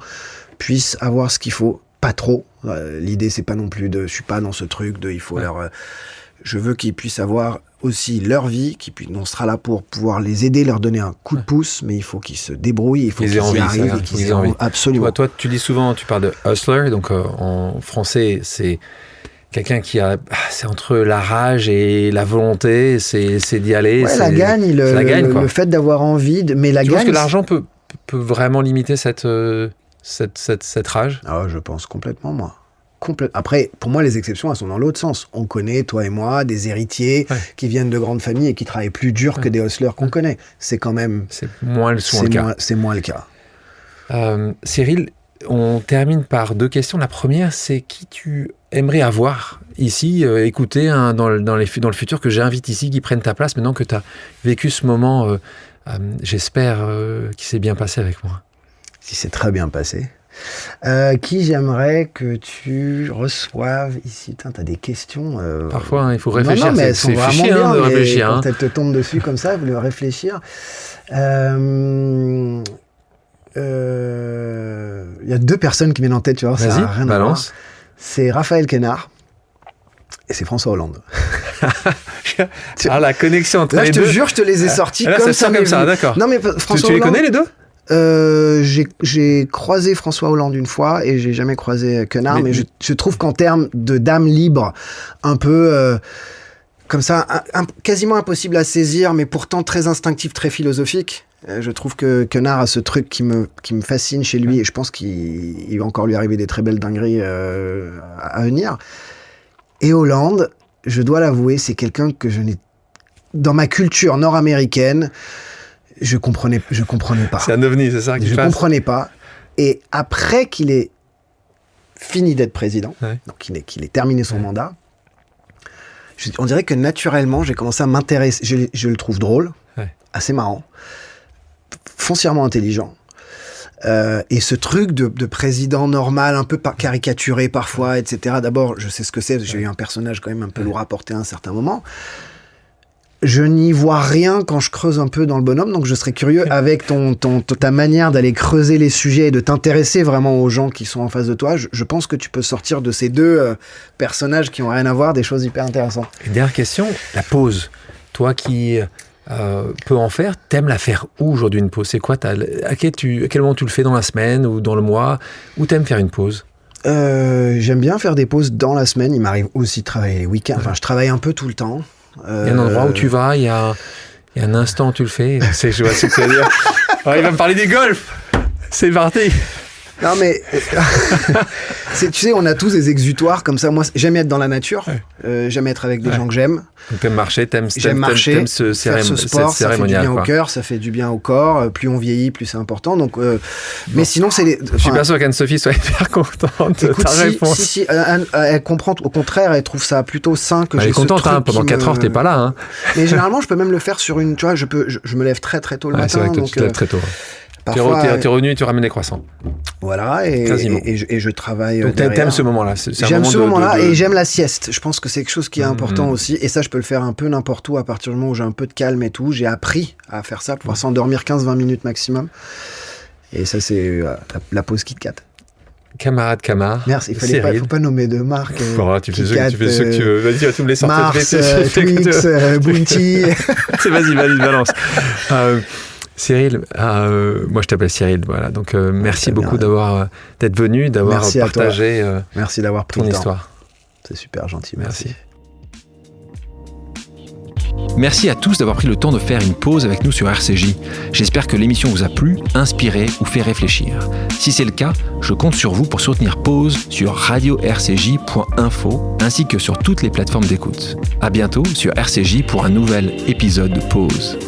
puissent avoir ce qu'il faut, pas trop. L'idée, c'est pas non plus je suis pas dans ce truc il faut leur... je veux qu'ils puissent avoir aussi leur vie, on sera là pour pouvoir les aider, leur donner un coup de pouce, mais il faut qu'ils se débrouillent, il faut qu'ils y arrivent et qu'ils aient envie. Absolument. Toi, tu dis souvent, tu parles de hustler, donc en français, c'est... Quelqu'un qui c'est entre la rage et la volonté, c'est d'y aller. Ouais, la gagne, le fait d'avoir envie, mais la gagne. Tu penses que l'argent peut vraiment limiter cette rage? Ah, je pense complètement, moi. Après, pour moi, les exceptions, elles sont dans l'autre sens. On connaît, toi et moi, des héritiers qui viennent de grandes familles et qui travaillent plus dur que des hustlers qu'on connaît. C'est quand même... C'est moins le cas. C'est moins le cas. Cyril, on termine par 2 questions. La première, c'est qui tu aimerais avoir ici, écouter dans le futur, que j'invite ici, qui prenne ta place maintenant que tu as vécu ce moment, j'espère, qui s'est bien passé avec moi. Si c'est très bien passé. Qui j'aimerais que tu reçoives ici? T'as des questions. Parfois, il faut réfléchir. Non, mais elles sont vraiment bien, de réfléchir. Quand elles te tombent dessus comme ça, il faut réfléchir. Il y a 2 personnes qui viennent en tête, tu vois, ça n'a rien à voir. C'est Raphaël Quénard et c'est François Hollande. La connexion entre les deux. Là, je te jure, je te les ai sortis comme ça, d'accord. Non, mais François tu les connais, les deux? J'ai croisé François Hollande une fois et j'ai jamais croisé Quénard, mais je trouve qu'en termes de d'âme libre, un peu... comme ça, quasiment impossible à saisir, mais pourtant très instinctif, très philosophique. Je trouve que Quénard a ce truc qui me fascine chez lui, et je pense qu'il va encore lui arriver des très belles dingueries à venir. Et Hollande, je dois l'avouer, c'est quelqu'un que dans ma culture nord-américaine, je comprenais pas. C'est un ovni, c'est ça? Je comprenais pas. Et après qu'il ait fini d'être président, donc qu'il ait terminé son mandat, on dirait que naturellement, j'ai commencé à m'intéresser. Je le trouve drôle, assez marrant, foncièrement intelligent. Et ce truc de président normal, un peu caricaturé parfois, etc. D'abord, je sais ce que c'est, j'ai eu un personnage quand même un peu lourd à porter à un certain moment. Je n'y vois rien quand je creuse un peu dans le bonhomme, donc je serais curieux avec ta manière d'aller creuser les sujets et de t'intéresser vraiment aux gens qui sont en face de toi. Je pense que tu peux sortir de ces 2 personnages qui n'ont rien à voir des choses hyper intéressantes. Et dernière question, la pause. Toi qui peux en faire, t'aimes la faire où aujourd'hui, une pause? C'est quoi à quel moment tu le fais, dans la semaine ou dans le mois? Où t'aimes faire une pause? J'aime bien faire des pauses dans la semaine. Il m'arrive aussi de travailler les week-ends. Enfin, je travaille un peu tout le temps. Il y a un endroit où tu vas, il y a un instant où tu le fais. Je vois ce que tu veux dire. Il va me parler du golf. C'est parti. Non, mais tu sais, on a tous des exutoires comme ça. Moi, j'aime être dans la nature. J'aime être avec des gens que j'aime. Donc, t'aimes marcher, t'aimes faire ce sport, ça fait du bien au cœur, ça fait du bien au corps. Plus on vieillit, plus c'est important. Donc, mais sinon, c'est... Je suis pas sûr qu'Anne-Sophie soit hyper contente de ta réponse. Si, elle comprend. Au contraire, elle trouve ça plôt sain que elle est contente, pendant 4 heures, t'es pas là. Mais généralement, je peux même le faire sur une... Tu vois, je me lève très très tôt le matin. C'est vrai que tu te lèves très tôt. Parfois, t'es revenu et tu ramènes les croissants. Voilà, et je travaille. Donc t'aimes ce moment-là. J'aime ce moment-là et j'aime la sieste. Je pense que c'est quelque chose qui est important aussi. Et ça, je peux le faire un peu n'importe où à partir du moment où j'ai un peu de calme et tout. J'ai appris à faire ça, pouvoir s'endormir 15-20 minutes maximum. Et ça, c'est la pause Kit Kat. Camarade Camar. Merci, il faut pas nommer de marque. Tu fais ce que tu veux. Vas-y, tu vas tout me les sortir. Mars, Twix, Bounty. Vas-y, balance. Cyril, moi je t'appelle Cyril, voilà. Donc merci beaucoup d'être venu, d'avoir partagé merci d'avoir pris ton le temps. histoire. C'est super gentil, merci. Merci à tous d'avoir pris le temps de faire une pause avec nous sur RCJ. J'espère que l'émission vous a plu, inspiré ou fait réfléchir. Si c'est le cas, je compte sur vous pour soutenir Pause sur radio-rcj.info ainsi que sur toutes les plateformes d'écoute. À bientôt sur RCJ pour un nouvel épisode de Pause.